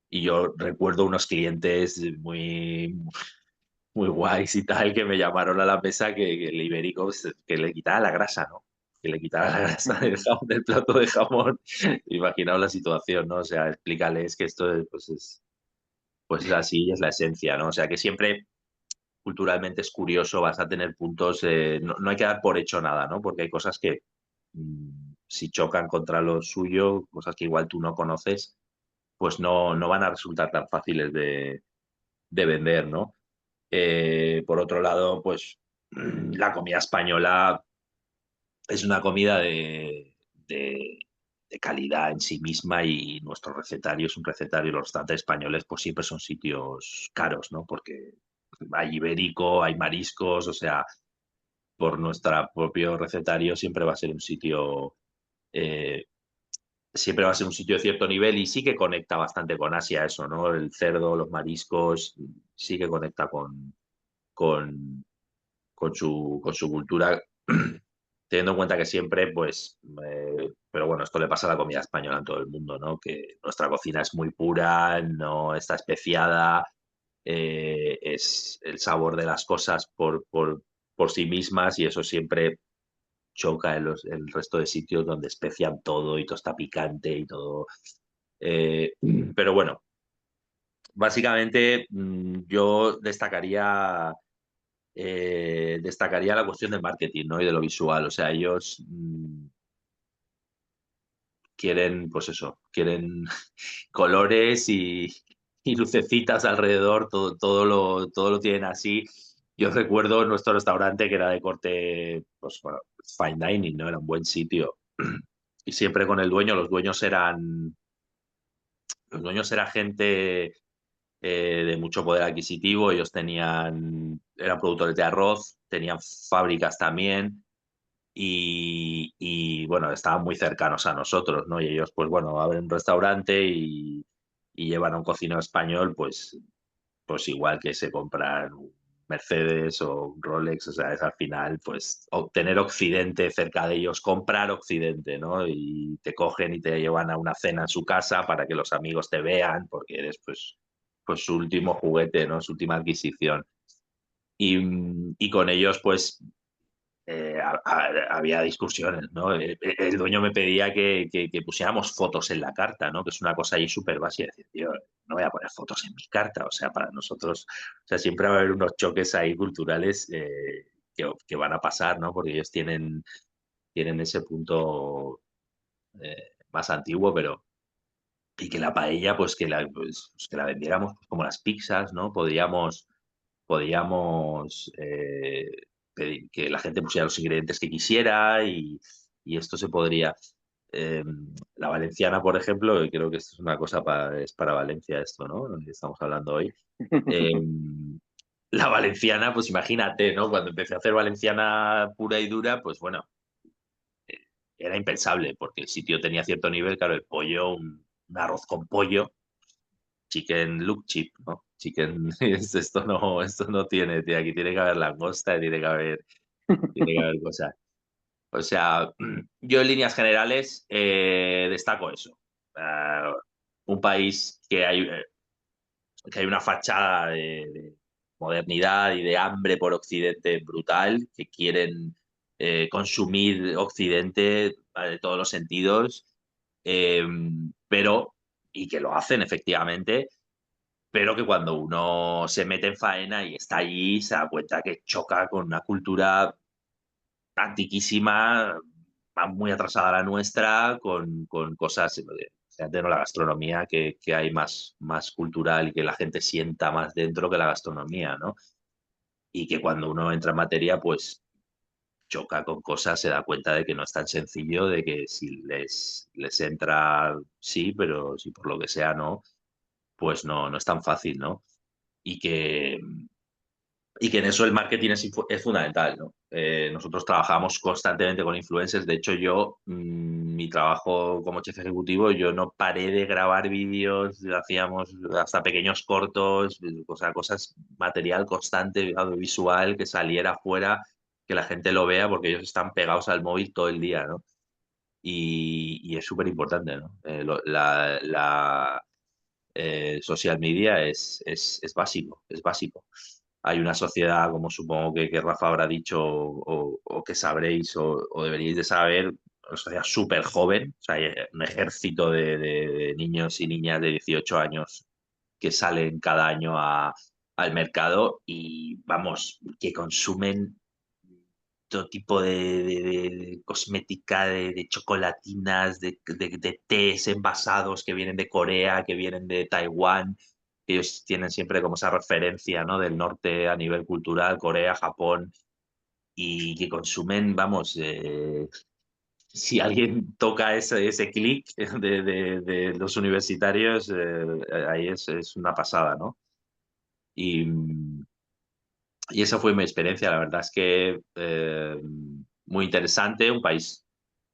Y yo recuerdo unos clientes muy guays y tal que me llamaron a la mesa que el ibérico que le quitara la grasa, ¿no? Que le quitara la grasa del plato de jamón. Imaginaos la situación, ¿no? O sea, explícales que esto pues es así, es la esencia, ¿no? O sea, que siempre culturalmente es curioso, vas a tener puntos, no hay que dar por hecho nada, ¿no? Porque hay cosas que si chocan contra lo suyo, cosas que igual tú no conoces, pues no van a resultar tan fáciles de vender, ¿no? Por otro lado, pues la comida española es una comida de calidad en sí misma y nuestro recetario es un recetario, los restaurantes españoles pues siempre son sitios caros, ¿no? Porque hay ibérico, hay mariscos, o sea, por nuestro propio recetario siempre va a ser un sitio eh, siempre va a ser un sitio de cierto nivel y sí que conecta bastante con Asia eso, ¿no? El cerdo, los mariscos, sí que conecta con, con su cultura, teniendo en cuenta que siempre, pues, pero bueno, esto le pasa a la comida española en todo el mundo, ¿no? Que nuestra cocina es muy pura, no está especiada, es el sabor de las cosas por sí mismas y eso siempre choca en el resto de sitios donde especian todo y todo está picante y todo. Eh, pero bueno, básicamente yo destacaría la cuestión del marketing, ¿no? Y de lo visual. O sea, ellos quieren, pues eso, quieren colores y lucecitas alrededor, todo lo tienen así. Yo recuerdo nuestro restaurante que era de corte, pues bueno, fine dining, ¿no? Era un buen sitio. Y siempre con el dueño, los dueños eran gente de mucho poder adquisitivo, ellos eran productores de arroz, tenían fábricas también bueno, estaban muy cercanos a nosotros, ¿no? Y ellos, pues bueno, abren un restaurante y llevan a un cocinero español, pues igual que se compran un Mercedes o un Rolex, o sea, es al final, pues, obtener Occidente cerca de ellos, comprar Occidente, ¿no? Y te cogen y te llevan a una cena en su casa para que los amigos te vean, porque eres, pues su último juguete, ¿no? Su última adquisición. Y con ellos, pues, había discusiones, ¿no? El dueño me pedía que pusiéramos fotos en la carta, ¿no? Que es una cosa ahí súper básica. Decir, tío, no voy a poner fotos en mi carta. O sea, para nosotros, o sea, siempre va a haber unos choques ahí culturales que van a pasar, ¿no? Porque ellos tienen ese punto más antiguo, pero. Y que la paella, pues que la vendiéramos pues, como las pizzas, ¿no? Podíamos pedir que la gente pusiera los ingredientes que quisiera y esto se podría. eh, la valenciana, por ejemplo, y creo que esto es una cosa es para Valencia esto, ¿no? Lo que estamos hablando hoy. Eh, la valenciana, pues imagínate, ¿no? Cuando empecé a hacer valenciana pura y dura, pues bueno, era impensable porque el sitio tenía cierto nivel, claro, el pollo, un arroz con pollo chicken look chip, ¿no? Chicken, esto no tiene, tío, aquí tiene que haber langosta, tiene que haber cosas. O sea, yo en líneas generales destaco eso. Ah, un país que hay una fachada de modernidad y de hambre por Occidente brutal, que quieren consumir Occidente de todos los sentidos, eh, pero, y que lo hacen efectivamente, pero que cuando uno se mete en faena y está allí, se da cuenta que choca con una cultura antiquísima, muy atrasada a la nuestra, con cosas, fíjate, ¿no? La gastronomía que hay más cultural y que la gente sienta más dentro que la gastronomía, ¿no? Y que cuando uno entra en materia, pues choca con cosas, se da cuenta de que no es tan sencillo, de que si les entra, sí, pero si por lo que sea no, pues no es tan fácil, ¿no? Y que, y que en eso el marketing es fundamental, ¿no? Nosotros trabajamos constantemente con influencers. De hecho, mi trabajo como chef ejecutivo, yo no paré de grabar vídeos, hacíamos hasta pequeños cortos, o sea, cosas, material constante, audiovisual, que saliera afuera, que la gente lo vea, porque ellos están pegados al móvil todo el día, ¿no? Y es súper importante, ¿no? social media es básico, es básico. Hay una sociedad, como supongo que Rafa habrá dicho o que sabréis o deberíais de saber, una sociedad súper joven, o sea, hay un ejército de niños y niñas de 18 años que salen cada año al mercado y, vamos, que consumen todo tipo de cosmética, de chocolatinas, de tés envasados que vienen de Corea, que vienen de Taiwán, que ellos tienen siempre como esa referencia, ¿no? Del norte a nivel cultural, Corea, Japón, y que consumen, vamos, si alguien toca ese clic de los universitarios, ahí es una pasada, ¿no? Y, y esa fue mi experiencia, la verdad es que muy interesante, un país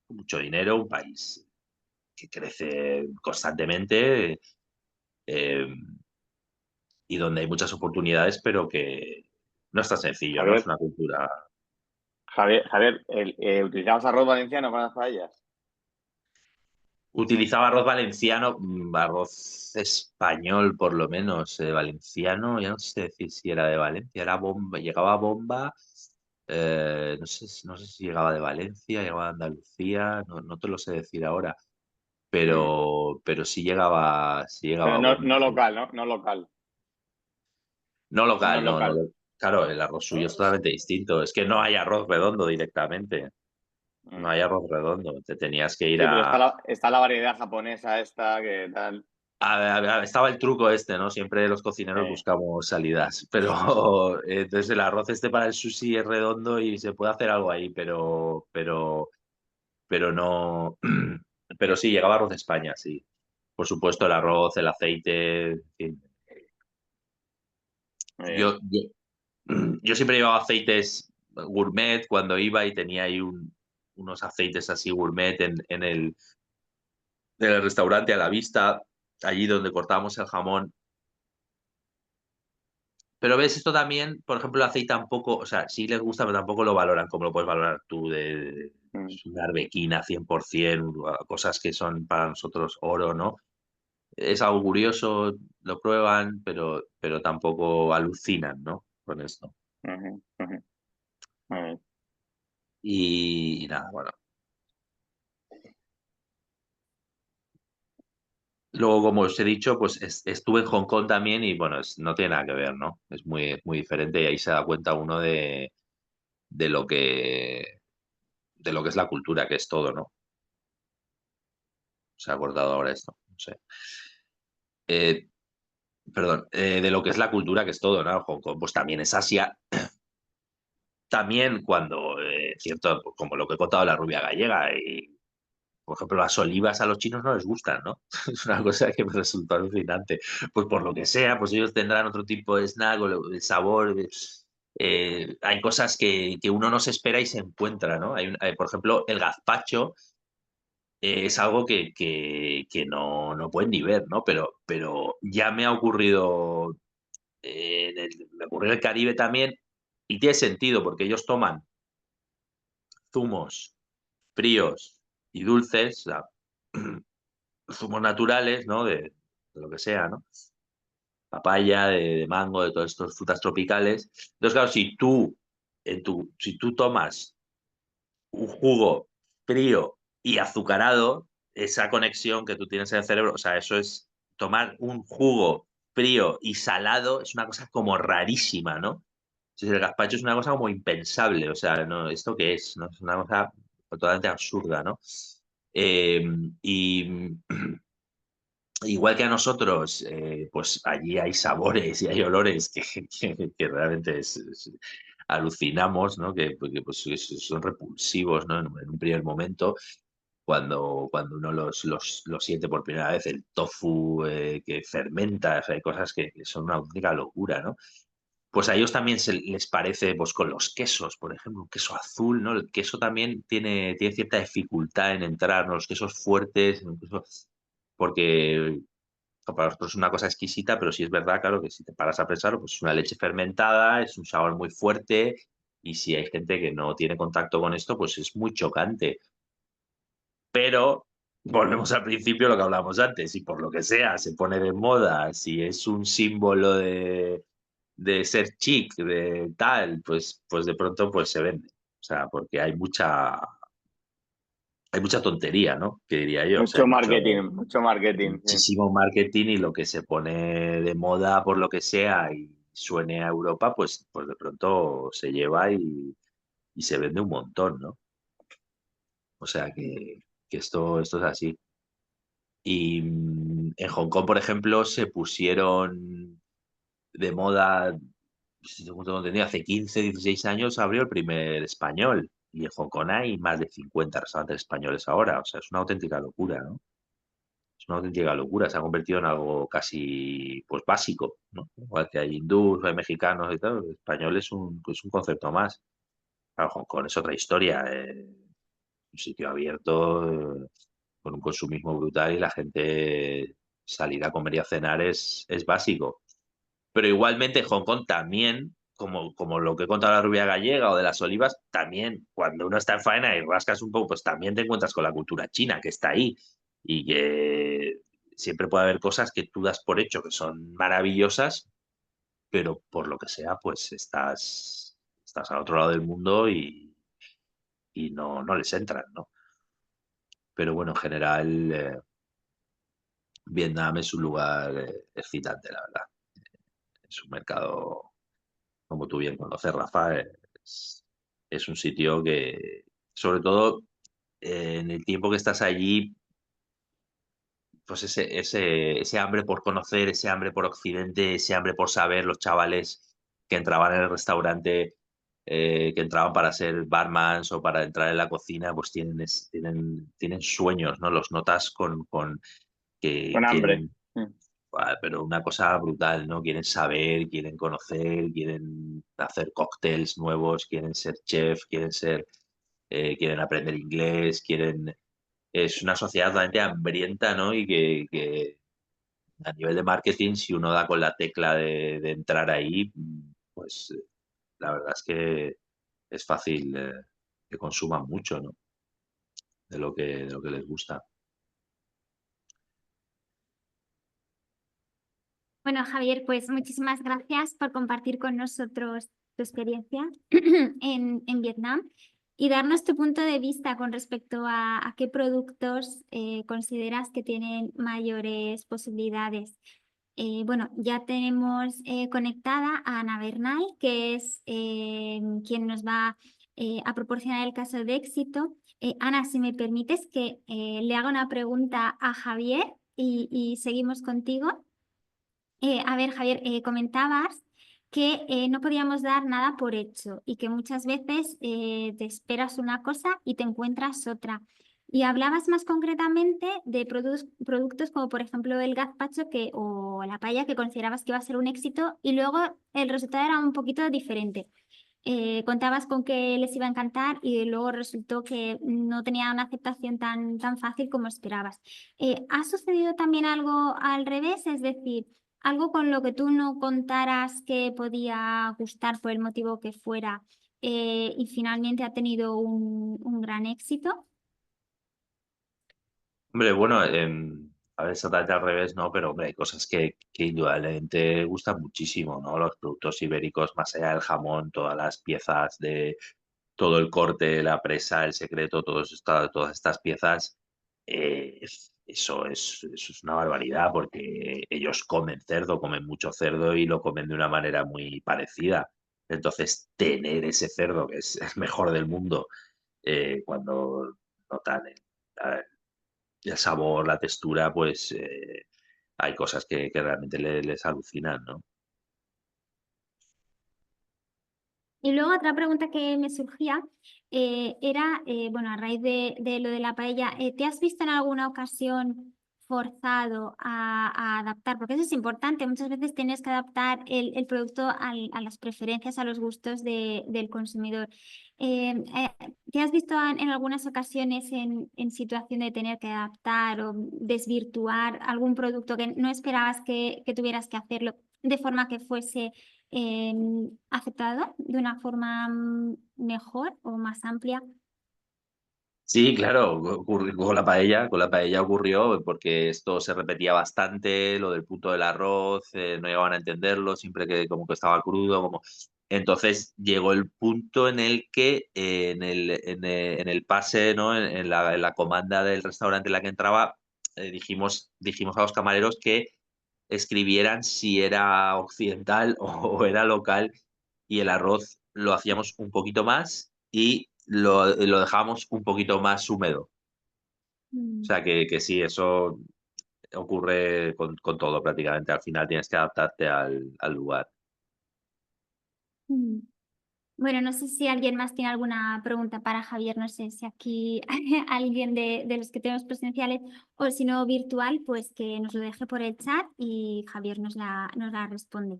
con mucho dinero, un país que crece constantemente eh, y donde hay muchas oportunidades, pero que no es tan sencillo, ¿no? Es Javier, una cultura. Javier, ¿utilizabas arroz valenciano para las paellas? Utilizaba arroz valenciano, arroz español por lo menos, valenciano, ya no sé decir si era de Valencia, era bomba, llegaba a bomba, no sé si llegaba de Valencia, llegaba de Andalucía, no te lo sé decir ahora, Mm. pero sí llegaba Pero a no, bomba, no sí. local, ¿no? No local. No No local, no. local. Claro, el arroz suyo es totalmente distinto. Es que no hay arroz redondo directamente. No hay Mm. arroz redondo. Te tenías que ir Sí, pero a... está la variedad japonesa esta que tal. Estaba el truco este, ¿no? Siempre los cocineros Eh, buscamos salidas. Pero entonces el arroz este para el sushi es redondo y se puede hacer algo ahí, pero no. Pero sí, llegaba arroz de España, sí. Por supuesto, el arroz, el aceite, en fin. Muy bien. Yo, yo siempre llevaba aceites gourmet cuando iba y tenía ahí unos aceites así gourmet en el restaurante a la vista, allí donde cortábamos el jamón. Pero ves, esto también, por ejemplo, el aceite tampoco, o sea, sí les gusta, pero tampoco lo valoran como lo puedes valorar tú de Mm, una arbequina 100%, cosas que son para nosotros oro, ¿no? Es algo curioso, lo prueban, pero tampoco alucinan, ¿no? Con esto. ujú, ujú. Muy bien. Y nada, bueno. Luego, como os he dicho, pues estuve en Hong Kong también y bueno, no tiene nada que ver, ¿no? Es muy diferente y ahí se da cuenta uno de lo de lo que es la cultura, que es todo, ¿no? Se ha acordado ahora esto, no sé. Eh, perdón, de lo que es la cultura, que es todo, ¿no? Hong Kong, pues también es Asia. También cuando, cierto, pues, como lo que he contado la rubia gallega y, por ejemplo, las olivas a los chinos no les gustan, ¿no? Es una cosa que me resultó alucinante. Pues por lo que sea, pues ellos tendrán otro tipo de snack o el sabor. Hay cosas que uno no se espera y se encuentra, ¿no? Por ejemplo, el gazpacho es algo que no pueden ni ver, ¿no? Pero ya me ha ocurrido, me ocurrió en el Caribe también y tiene sentido porque ellos toman zumos fríos y dulces, o sea, zumos naturales, ¿no? De lo que sea, ¿no? Papaya, de mango, de todas estas frutas tropicales. Entonces, claro, si tú tomas un jugo frío y azucarado, esa conexión que tú tienes en el cerebro, o sea, eso es tomar un jugo frío y salado, es una cosa como rarísima, ¿no? Entonces, el gazpacho es una cosa como impensable, o sea, no, ¿esto qué es? ¿No? Es una cosa totalmente absurda, ¿no? Eh, y igual que a nosotros, pues allí hay sabores y hay olores que realmente alucinamos, ¿no? Que, pues, son repulsivos, ¿no? En un primer momento, cuando uno los siente por primera vez, el tofu que fermenta, o sea, hay cosas que son una auténtica locura, ¿no? Pues a ellos también les parece, pues con los quesos, por ejemplo, un queso azul, ¿no? El queso también tiene cierta dificultad en entrar, ¿no? Los quesos fuertes, porque para nosotros es una cosa exquisita, pero sí es verdad, claro, que si te paras a pensarlo, pues es una leche fermentada, es un sabor muy fuerte, y si hay gente que no tiene contacto con esto, pues es muy chocante. Pero volvemos al principio lo que hablábamos antes, si por lo que sea se pone de moda, si es un símbolo de ser chic, de tal, pues de pronto pues se vende. O sea, porque hay mucha tontería, ¿no? Que diría yo. O sea, hay Mucho marketing, sí. muchísimo marketing y lo que se pone de moda por lo que sea y suene a Europa, pues de pronto se lleva y se vende un montón, ¿no? O sea que esto es así. Y en Hong Kong, por ejemplo, se pusieron de moda, según tengo entendido, hace 15, 16 años abrió el primer español. Y en Hong Kong hay más de 50 restaurantes españoles ahora. O sea, es una auténtica locura, ¿no? Es una auténtica locura. Se ha convertido en algo casi, pues, básico, ¿no? Igual que hay hindús, hay mexicanos y tal, el español es un concepto más. Claro, Hong Kong es otra historia. Un sitio abierto, con un consumismo brutal y la gente salir a comer y a cenar es básico. Pero igualmente Hong Kong también, como lo que he contado de la rubia gallega o de las olivas, también cuando uno está en faena y rascas un poco, pues también te encuentras con la cultura china que está ahí y que siempre puede haber cosas que tú das por hecho que son maravillosas, pero por lo que sea, pues estás al otro lado del mundo y no les entran, ¿no? Pero bueno, en general, Vietnam es un lugar excitante, la verdad. Es un mercado, como tú bien conoces, Rafa, es un sitio que, sobre todo, en el tiempo que estás allí, pues ese hambre por conocer, ese hambre por Occidente, ese hambre por saber, los chavales que entraban en el restaurante, que entraban para ser barmans o para entrar en la cocina, pues tienen sueños, ¿no? Los notas con que Con hambre. quieren. Pero una cosa brutal, ¿no? Quieren saber, quieren conocer, quieren hacer cócteles nuevos, quieren ser chef, quieren aprender inglés, es una sociedad totalmente hambrienta, ¿no? Y que a nivel de marketing, si uno da con la tecla de entrar ahí, pues la verdad es que es fácil que consuman mucho, ¿no? De lo que les gusta. Bueno, Javier, pues muchísimas gracias por compartir con nosotros tu experiencia en Vietnam y darnos tu punto de vista con respecto a qué productos consideras que tienen mayores posibilidades. Bueno, ya tenemos conectada a Ana Bernal, que es quien nos va a proporcionar el caso de éxito. Ana, si me permites que le haga una pregunta a Javier y seguimos contigo. A ver, Javier, comentabas que no podíamos dar nada por hecho y que muchas veces te esperas una cosa y te encuentras otra. Y hablabas más concretamente de productos como por ejemplo el gazpacho o la paella que considerabas que iba a ser un éxito y luego el resultado era un poquito diferente. Contabas con que les iba a encantar y luego resultó que no tenía una aceptación tan fácil como esperabas. ¿Ha sucedido también algo al revés? Es decir, algo con lo que tú no contaras que podía gustar por el motivo que fuera y finalmente ha tenido un gran éxito. Hombre, bueno, a ver, exactamente al revés, ¿no? Pero, hombre, hay cosas que indudablemente gustan muchísimo, ¿no? Los productos ibéricos, más allá del jamón, todas las piezas de todo el corte, la presa, el secreto, todas estas piezas, eso es una barbaridad porque ellos comen cerdo, comen mucho cerdo y lo comen de una manera muy parecida. Entonces, tener ese cerdo, que es el mejor del mundo, cuando notan el sabor, la textura, pues hay cosas que realmente les alucinan, ¿no? Y luego otra pregunta que me surgía era, bueno, a raíz de lo de la paella, ¿te has visto en alguna ocasión forzado a adaptar? Porque eso es importante, muchas veces tienes que adaptar el producto a las preferencias, a los gustos del consumidor. ¿Te has visto en algunas ocasiones en situación de tener que adaptar o desvirtuar algún producto que no esperabas que tuvieras que hacerlo de forma que fuese aceptado de una forma mejor o más amplia? Sí, claro, con la paella ocurrió porque esto se repetía bastante, lo del punto del arroz, no llegaban a entenderlo, siempre que como que estaba crudo, como... Entonces llegó el punto en el que en el pase, ¿no? En la comanda del restaurante en la que entraba, dijimos a los camareros que escribieran si era occidental o era local y el arroz lo hacíamos un poquito más y lo dejábamos un poquito más húmedo. O sea que sí, eso ocurre con todo prácticamente. Al final tienes que adaptarte al lugar. Mm. Bueno, no sé si alguien más tiene alguna pregunta para Javier, no sé si aquí alguien de los que tenemos presenciales o si no virtual, pues que nos lo deje por el chat y Javier nos la responde.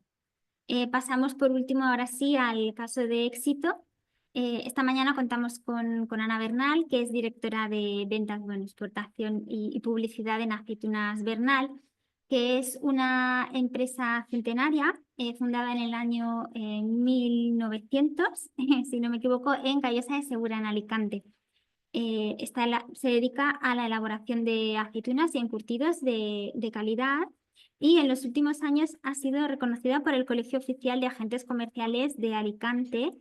Pasamos por último ahora sí al caso de éxito. Esta mañana contamos con Ana Bernal, que es directora de ventas, bueno, exportación y publicidad en Aceitunas Bernal, que es una empresa centenaria fundada en el año 1900, si no me equivoco, en Callosa de Segura, en Alicante. Se dedica a la elaboración de aceitunas y encurtidos de calidad y en los últimos años ha sido reconocida por el Colegio Oficial de Agentes Comerciales de Alicante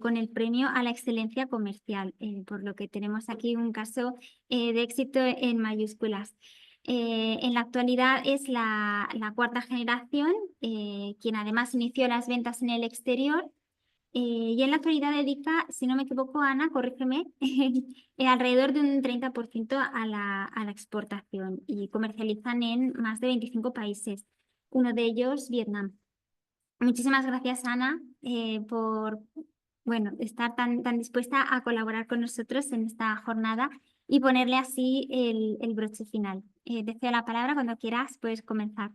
con el premio a la excelencia comercial, por lo que tenemos aquí un caso de éxito en mayúsculas. En la actualidad es la cuarta generación, quien además inició las ventas en el exterior y en la actualidad dedica, si no me equivoco, Ana, corrígeme, alrededor de un 30% a la exportación y comercializan en más de 25 países, uno de ellos Vietnam. Muchísimas gracias, Ana, por bueno, estar tan dispuesta a colaborar con nosotros en esta jornada y ponerle así el broche final. Te cedo la palabra, cuando quieras, puedes comenzar.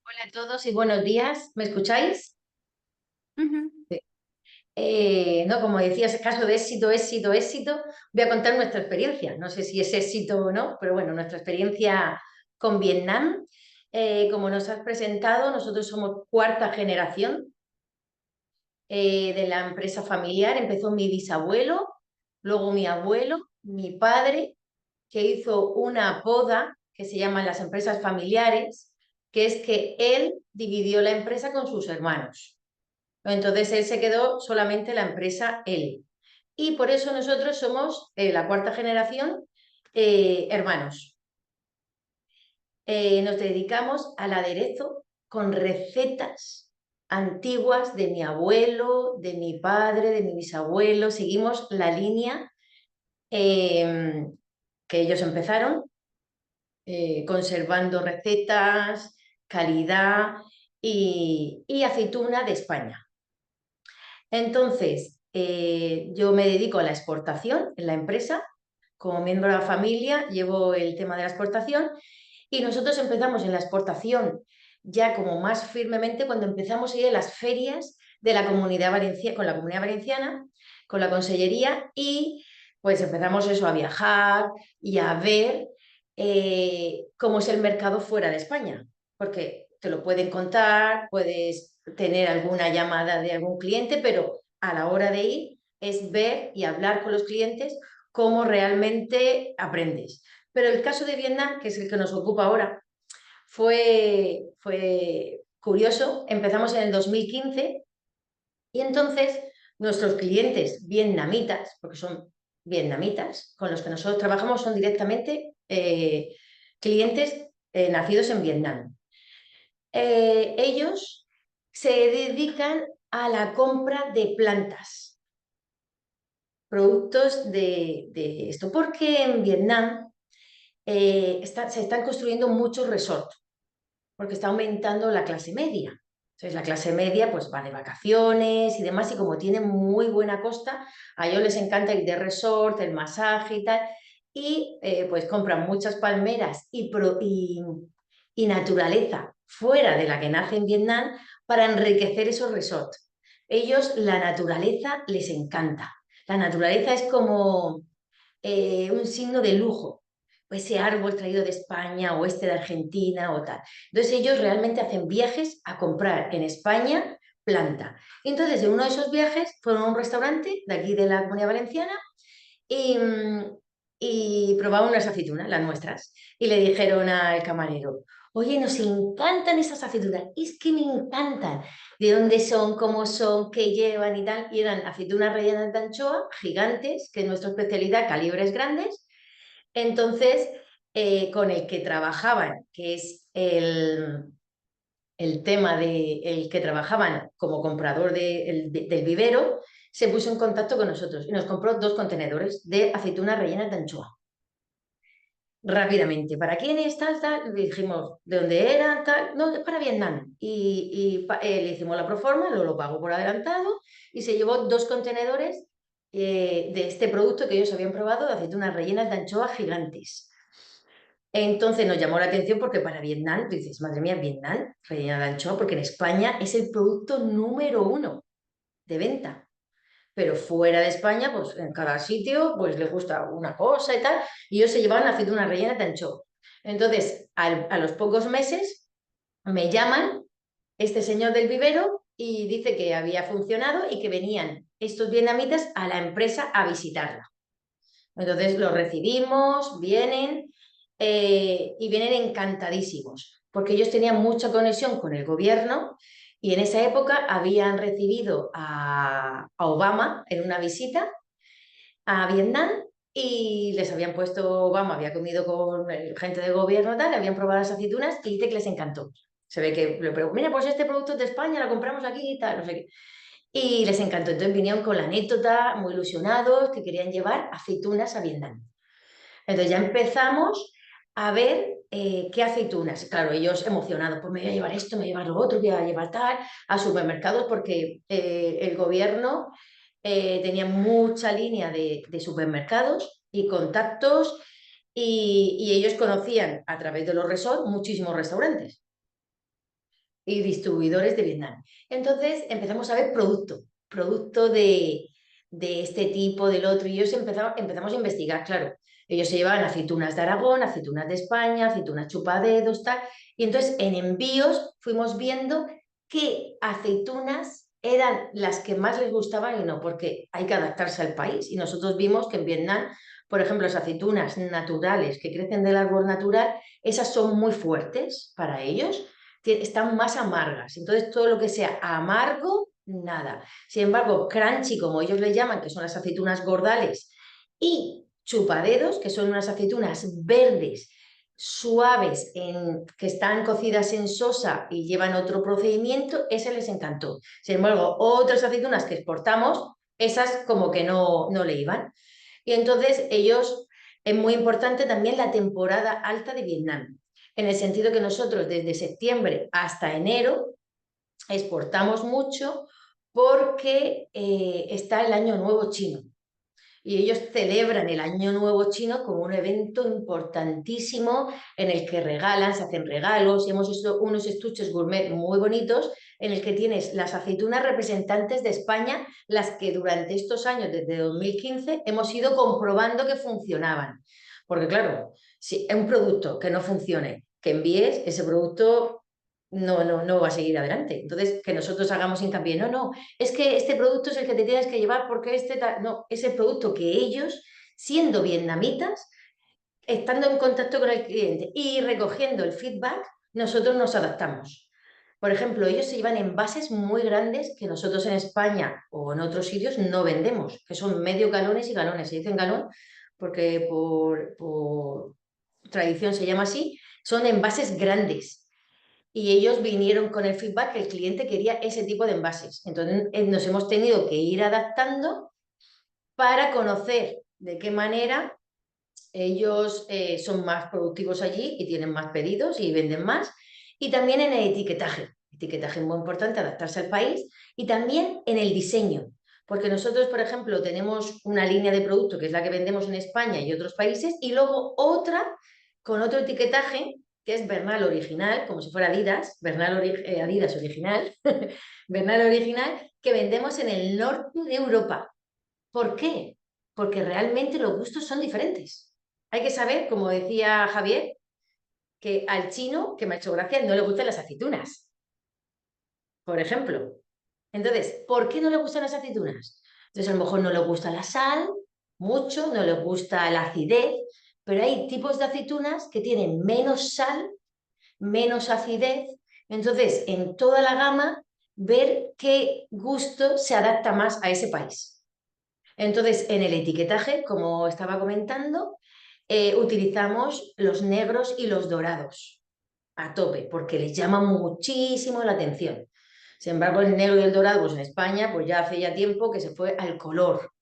Hola a todos y buenos días. ¿Me escucháis? Ujú. No, como decías, caso de éxito, éxito, éxito. Voy a contar nuestra experiencia. No sé si es éxito o no, pero bueno, nuestra experiencia con Vietnam. Como nos has presentado, nosotros somos cuarta generación de la empresa familiar. Empezó mi bisabuelo, luego mi abuelo, mi padre, que hizo una poda que se llaman las empresas familiares, que es que él dividió la empresa con sus hermanos. Entonces él se quedó solamente la empresa él. Y por eso nosotros somos la cuarta generación hermanos. Nos dedicamos al aderezo con recetas antiguas de mi abuelo, de mi padre, de mi bisabuelo. Seguimos la línea que ellos empezaron, conservando recetas, calidad y aceituna de España. Entonces, yo me dedico a la exportación en la empresa. Como miembro de la familia, llevo el tema de la exportación y nosotros empezamos en la exportación ya como más firmemente cuando empezamos a ir a las ferias de la Comunidad Valenciana, con la Comunidad Valenciana, con la Consellería y pues empezamos eso a viajar y a ver cómo es el mercado fuera de España, porque te lo pueden contar, puedes tener alguna llamada de algún cliente, pero a la hora de ir es ver y hablar con los clientes cómo realmente aprendes. Pero el caso de Vietnam, que es el que nos ocupa ahora, fue curioso. Empezamos en el 2015 y entonces nuestros clientes vietnamitas, porque son vietnamitas, con los que nosotros trabajamos son directamente clientes nacidos en Vietnam. Ellos se dedican a la compra de plantas, productos de esto, porque en Vietnam se están construyendo muchos resorts, porque está aumentando la clase media. Entonces la clase media pues va de vacaciones y demás, y como tienen muy buena costa, a ellos les encanta ir de resort, el masaje y tal, y pues compran muchas palmeras y naturaleza fuera de la que nace en Vietnam para enriquecer esos resorts. Ellos, la naturaleza les encanta. La naturaleza es como un signo de lujo, o ese árbol traído de España o este de Argentina o tal. Entonces ellos realmente hacen viajes a comprar en España planta. Y entonces en uno de esos viajes fueron a un restaurante de aquí de la Comunidad Valenciana y probaban unas aceitunas, las nuestras, y le dijeron al camarero, oye, nos encantan esas aceitunas, es que me encantan. ¿De dónde son, cómo son, qué llevan y tal? Y eran aceitunas rellenas de anchoa, gigantes, que es nuestra especialidad, calibres grandes. Entonces, con el que trabajaban, que es el tema de el que trabajaban como comprador del vivero, se puso en contacto con nosotros y nos compró 2 contenedores de aceitunas rellenas de anchoa. Rápidamente, ¿para quién es tal, tal? Le dijimos de dónde era, tal, no, es para Vietnam. Le hicimos la proforma, lo pagó por adelantado y se llevó 2 contenedores de este producto que ellos habían probado, de aceitunas rellenas de anchoa gigantes. Entonces nos llamó la atención porque para Vietnam, tú dices, madre mía, Vietnam, rellena de anchoa, porque en España es el producto número 1 de venta. Pero fuera de España, pues en cada sitio, pues les gusta una cosa y tal, y ellos se llevaban aceitunas rellenas de anchoa. Entonces, a los pocos meses, me llaman este señor del vivero y dice que había funcionado y que venían estos vietnamitas a la empresa a visitarla. Entonces los recibimos, vienen y vienen encantadísimos, porque ellos tenían mucha conexión con el gobierno y en esa época habían recibido a Obama en una visita a Vietnam y les habían puesto, Obama había comido con gente del gobierno y tal, habían probado las aceitunas y dice que les encantó. Se ve que, pero mira, pues este producto es de España, lo compramos aquí y tal, no sé qué. Y les encantó. Entonces vinieron con la anécdota, muy ilusionados, que querían llevar aceitunas a Vietnam. Entonces ya empezamos a ver qué aceitunas. Claro, ellos emocionados, pues me voy a llevar esto, me voy a llevar lo otro, voy a llevar tal, a supermercados, porque el gobierno tenía mucha línea de supermercados y contactos y ellos conocían a través de los resorts muchísimos restaurantes y distribuidores de Vietnam. Entonces empezamos a ver producto de este tipo, del otro, y ellos empezamos a investigar, claro. Ellos se llevaban aceitunas de Aragón, aceitunas de España, aceitunas chupadedos, tal, y entonces en envíos fuimos viendo qué aceitunas eran las que más les gustaban y no, porque hay que adaptarse al país. Y nosotros vimos que en Vietnam, por ejemplo, las aceitunas naturales que crecen del árbol natural, esas son muy fuertes para ellos, están más amargas. Entonces, todo lo que sea amargo, nada. Sin embargo, crunchy, como ellos le llaman, que son las aceitunas gordales, y chupadedos, que son unas aceitunas verdes, suaves, que están cocidas en sosa y llevan otro procedimiento, ese les encantó. Sin embargo, otras aceitunas que exportamos, esas como que no le iban. Y entonces ellos, es muy importante también la temporada alta de Vietnam, en el sentido que nosotros desde septiembre hasta enero exportamos mucho porque está el Año Nuevo Chino. Y ellos celebran el Año Nuevo Chino como un evento importantísimo en el que regalan, se hacen regalos, y hemos hecho unos estuches gourmet muy bonitos en el que tienes las aceitunas representantes de España, las que durante estos años, desde 2015, hemos ido comprobando que funcionaban. Porque claro, si es un producto que no funcione, que envíes, ese producto no va a seguir adelante. Entonces, que nosotros hagamos hincapié, no, es que este producto es el que te tienes que llevar porque no, es el producto que ellos, siendo vietnamitas, estando en contacto con el cliente y recogiendo el feedback, nosotros nos adaptamos. Por ejemplo, ellos se llevan envases muy grandes que nosotros en España o en otros sitios no vendemos, que son medio galones y galones. Se dicen galón porque por tradición se llama así, son envases grandes. Y ellos vinieron con el feedback que el cliente quería ese tipo de envases. Entonces nos hemos tenido que ir adaptando para conocer de qué manera ellos son más productivos allí y tienen más pedidos y venden más. Y también en el etiquetaje. Etiquetaje es muy importante, adaptarse al país. Y también en el diseño. Porque nosotros, por ejemplo, tenemos una línea de producto que es la que vendemos en España y otros países, y luego otra con otro etiquetaje que es Bernal Original, como si fuera Adidas, Adidas Original, Bernal Original, que vendemos en el norte de Europa. ¿Por qué? Porque realmente los gustos son diferentes. Hay que saber, como decía Javier, que al chino, que me ha hecho gracia, no le gustan las aceitunas, por ejemplo. Entonces, ¿por qué no le gustan las aceitunas? Entonces, a lo mejor no le gusta la sal, mucho, no les gusta la acidez, pero hay tipos de aceitunas que tienen menos sal, menos acidez. Entonces, en toda la gama, ver qué gusto se adapta más a ese país. Entonces, en el etiquetaje, como estaba comentando, utilizamos los negros y los dorados a tope, porque les llama muchísimo la atención. Sin embargo, el negro y el dorado, pues en España, pues ya hace ya tiempo que se fue al color.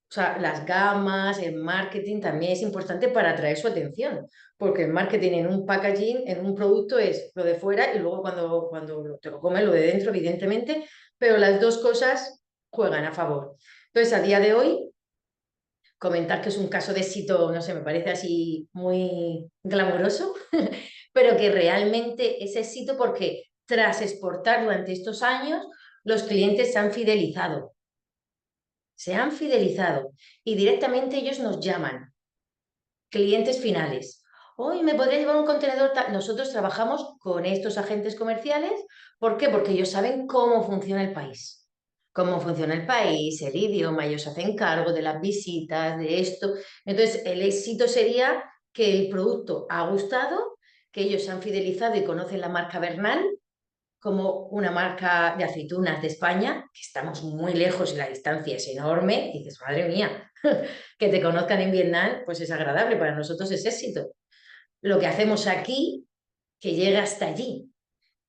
O sea, las gamas, el marketing también es importante para atraer su atención, porque el marketing en un packaging, en un producto es lo de fuera y luego cuando te lo comes lo de dentro, evidentemente, pero las dos cosas juegan a favor. Entonces, a día de hoy, comentar que es un caso de éxito, no sé, me parece así muy glamuroso, pero que realmente es éxito porque tras exportar durante estos años, los clientes se han fidelizado. Se han fidelizado y directamente ellos nos llaman, clientes finales. Hoy me podría llevar un contenedor. Nosotros trabajamos con estos agentes comerciales. ¿Por qué? Porque ellos saben cómo funciona el país. Cómo funciona el país, el idioma, ellos se hacen cargo de las visitas, de esto. Entonces, el éxito sería que el producto ha gustado, que ellos se han fidelizado y conocen la marca Bernal como una marca de aceitunas de España, que estamos muy lejos y la distancia es enorme, y dices, madre mía, que te conozcan en Vietnam, pues es agradable, para nosotros es éxito. Lo que hacemos aquí, que llega hasta allí,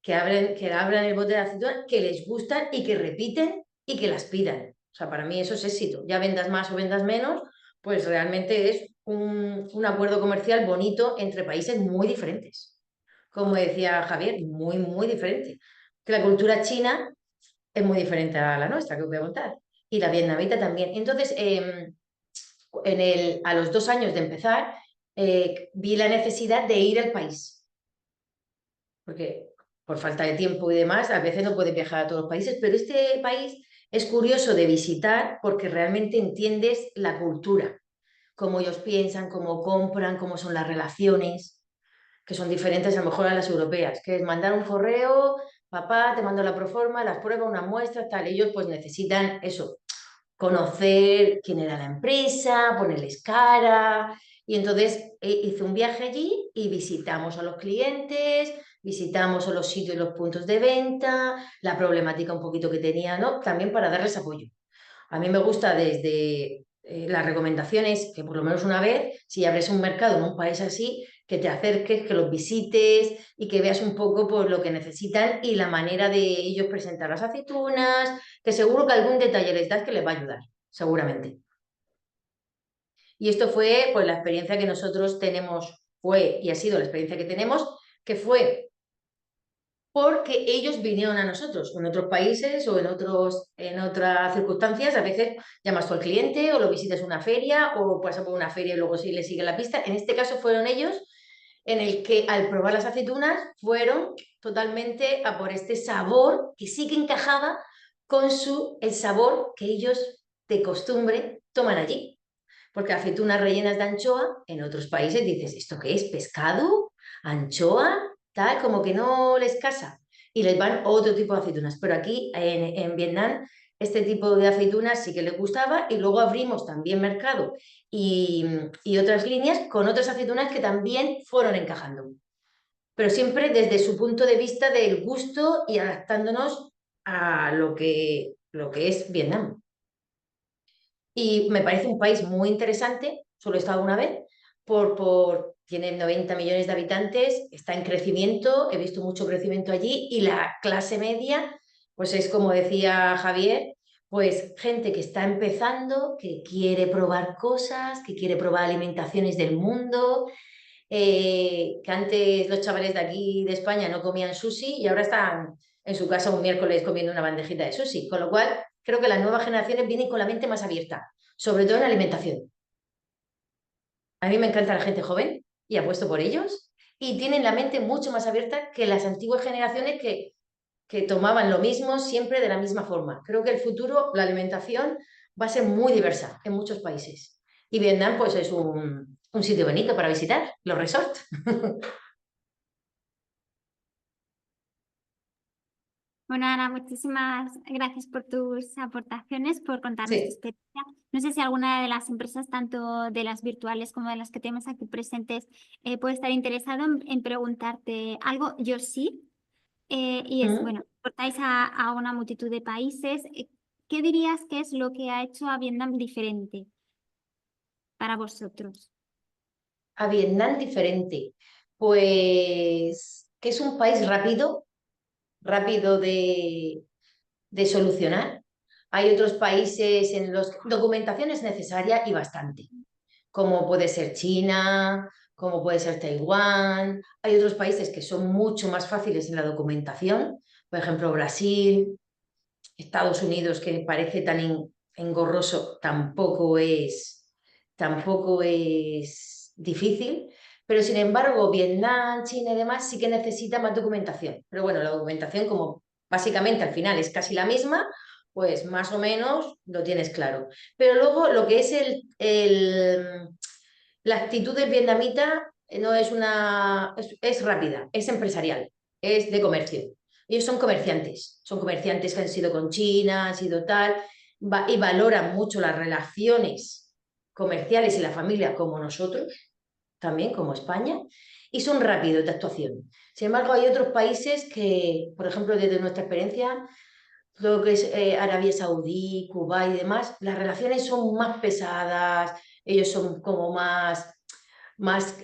que abran el bote de aceitunas, que les gustan y que repiten y que las pidan. O sea, para mí eso es éxito. Ya vendas más o vendas menos, pues realmente es un acuerdo comercial bonito entre países muy diferentes. Como decía Javier, muy, muy diferente. Que la cultura china es muy diferente a la nuestra, que os voy a contar. Y la vietnamita también. Entonces, a los 2 años de empezar, vi la necesidad de ir al país. Porque por falta de tiempo y demás, a veces no puedes viajar a todos los países, pero este país es curioso de visitar porque realmente entiendes la cultura, cómo ellos piensan, cómo compran, cómo son las relaciones, que son diferentes a lo mejor a las europeas, que es mandar un correo, papá, te mando la proforma, las pruebas, unas muestras, tal. Ellos pues necesitan eso, conocer quién era la empresa, ponerles cara. Y entonces hice un viaje allí y visitamos a los clientes, visitamos los sitios y los puntos de venta, la problemática un poquito que tenían, ¿no? También para darles apoyo. A mí me gusta desde las recomendaciones que por lo menos una vez, si abres un mercado en un país así, que te acerques, que los visites y que veas un poco pues, lo que necesitan y la manera de ellos presentar las aceitunas, que seguro que algún detalle les das que les va a ayudar, seguramente. Y esto fue pues la experiencia que nosotros tenemos, fue y ha sido la experiencia que tenemos, que fue porque ellos vinieron a nosotros. En otros países o en otras circunstancias, a veces llamas tú al cliente o lo visitas en una feria o pasas por una feria y luego sí le sigue la pista. En este caso fueron ellos en el que al probar las aceitunas fueron totalmente a por este sabor que sí que encajaba con el sabor que ellos de costumbre toman allí. Porque aceitunas rellenas de anchoa, en otros países dices, ¿esto qué es? ¿Pescado? ¿Anchoa? Tal, como que no les casa. Y les van otro tipo de aceitunas. Pero aquí en Vietnam, este tipo de aceitunas sí que les gustaba. Y luego abrimos también mercado y otras líneas con otras aceitunas que también fueron encajando. Pero siempre desde su punto de vista del gusto y adaptándonos a lo que es Vietnam. Y me parece un país muy interesante, solo he estado una vez, tiene 90 millones de habitantes, está en crecimiento, he visto mucho crecimiento allí y la clase media, pues es como decía Javier, pues gente que está empezando, que quiere probar cosas, que quiere probar alimentaciones del mundo, que antes los chavales de aquí de España no comían sushi y ahora están en su casa un miércoles comiendo una bandejita de sushi, con lo cual creo que las nuevas generaciones vienen con la mente más abierta, sobre todo en alimentación. A mí me encanta la gente joven y apuesto por ellos y tienen la mente mucho más abierta que las antiguas generaciones que tomaban lo mismo siempre de la misma forma. Creo que el futuro, la alimentación, va a ser muy diversa en muchos países. Y Vietnam pues es un sitio bonito para visitar, los resorts. Bueno, Ana, muchísimas gracias por tus aportaciones, por contarnos tu Sí. experiencia. No sé si alguna de las empresas, tanto de las virtuales como de las que tenemos aquí presentes, puede estar interesado en preguntarte algo. Yo sí. Y es, bueno, exportáis a una multitud de países. ¿Qué dirías que es lo que ha hecho a Vietnam diferente para vosotros? A Vietnam diferente. Pues que es un país rápido de solucionar. Hay otros países en los que documentación es necesaria y bastante, como puede ser China, como puede ser Taiwán. Hay otros países que son mucho más fáciles en la documentación, por ejemplo Brasil, Estados Unidos, que parece tan engorroso, tampoco es difícil. Pero sin embargo, Vietnam, China y demás sí que necesita más documentación. Pero bueno, la documentación, como básicamente al final es casi la misma, pues más o menos lo tienes claro. Pero luego lo que es la actitud del vietnamita no es es rápida, es empresarial, es de comercio. Ellos son comerciantes que han sido con China, han sido tal, y valoran mucho las relaciones comerciales y la familia como nosotros, también como España, y son rápidos de actuación. Sin embargo, hay otros países que, por ejemplo, desde nuestra experiencia, lo que es Arabia Saudí, Cuba y demás, las relaciones son más pesadas, ellos son como más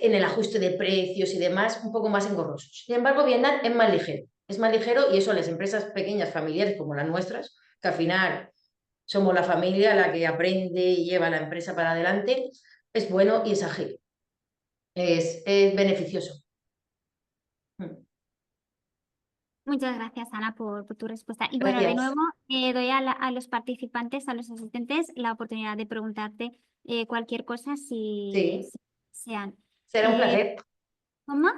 en el ajuste de precios y demás, un poco más engorrosos. Sin embargo, Vietnam es más ligero y eso a las empresas pequeñas, familiares como las nuestras, que al final somos la familia la que aprende y lleva la empresa para adelante, es bueno y es ágil, es beneficioso. Muchas gracias, Ana, por tu respuesta. Y bueno, de Gracias. nuevo, doy a los participantes, a los asistentes, la oportunidad de preguntarte cualquier cosa si Sí, sean. será un placer. ¿Cómo?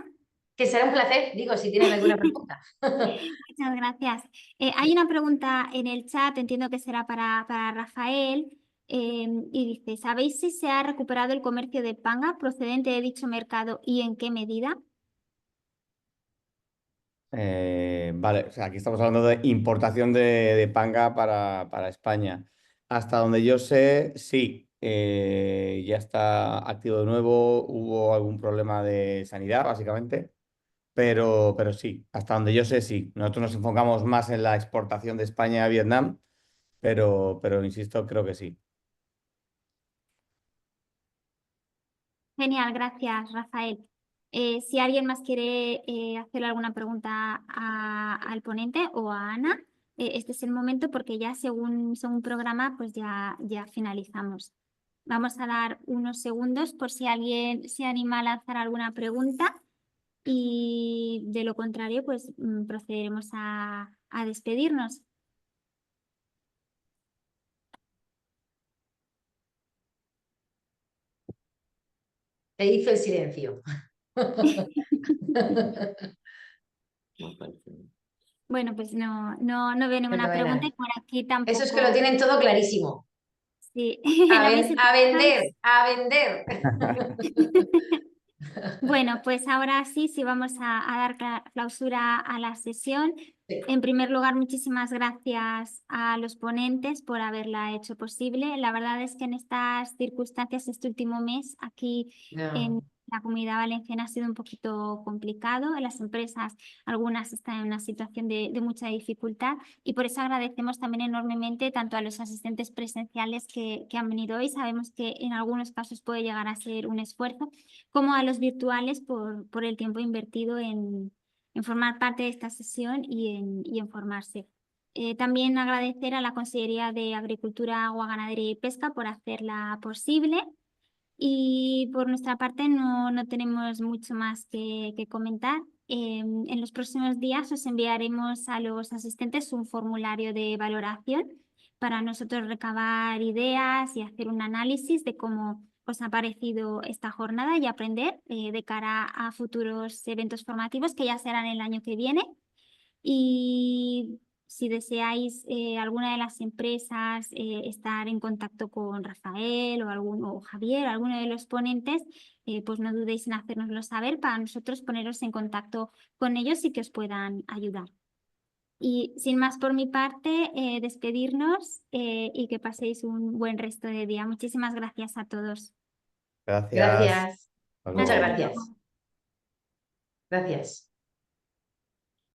Que será un placer, digo, si tienes alguna pregunta. Muchas gracias. Hay una pregunta en el chat, entiendo que será para Rafael, y dice, ¿sabéis si se ha recuperado el comercio de panga procedente de dicho mercado y en qué medida? Vale, o sea, aquí estamos hablando de importación de panga para España. Hasta donde yo sé, sí, ya está activo de nuevo. Hubo algún problema de sanidad, básicamente, pero sí, hasta donde yo sé, sí. Nosotros nos enfocamos más en la exportación de España a Vietnam, pero insisto, creo que sí. Genial, gracias, Rafael. Si alguien más quiere hacerle alguna pregunta al ponente o a Ana, este es el momento porque ya según programa, pues ya finalizamos. Vamos a dar unos segundos por si alguien se anima a lanzar alguna pregunta y de lo contrario, pues procederemos a despedirnos. Te hizo el silencio. Bueno, pues no veo ninguna pregunta y Fenomenal. por aquí Eso es que lo tampoco. tienen todo clarísimo. Sí, A, lo habéis a vender, escuchado. a vender. Bueno, pues ahora sí vamos a dar clausura a la sesión. Sí. En primer lugar, muchísimas gracias a los ponentes por haberla hecho posible. La verdad es que en estas circunstancias, este último mes aquí en la Comunidad Valenciana ha sido un poquito complicado. Las empresas, algunas están en una situación de mucha dificultad y por eso agradecemos también enormemente tanto a los asistentes presenciales que han venido hoy. Sabemos que en algunos casos puede llegar a ser un esfuerzo, como a los virtuales por el tiempo invertido en formar parte de esta sesión y en formarse. También agradecer a la Consellería de Agricultura, Agua, Ganadería y Pesca por hacerla posible. Y por nuestra parte no tenemos mucho más que comentar. En los próximos días os enviaremos a los asistentes un formulario de valoración para nosotros recabar ideas y hacer un análisis de cómo os ha parecido esta jornada y aprender de cara a futuros eventos formativos que ya serán el año que viene. Y si deseáis alguna de las empresas estar en contacto con Rafael o Javier, alguno de los ponentes, pues no dudéis en hacérnoslo saber para nosotros poneros en contacto con ellos y que os puedan ayudar. Y sin más por mi parte, despedirnos y que paséis un buen resto de día. Muchísimas gracias a todos. Gracias. Gracias. Hasta Muchas luego. gracias. Gracias.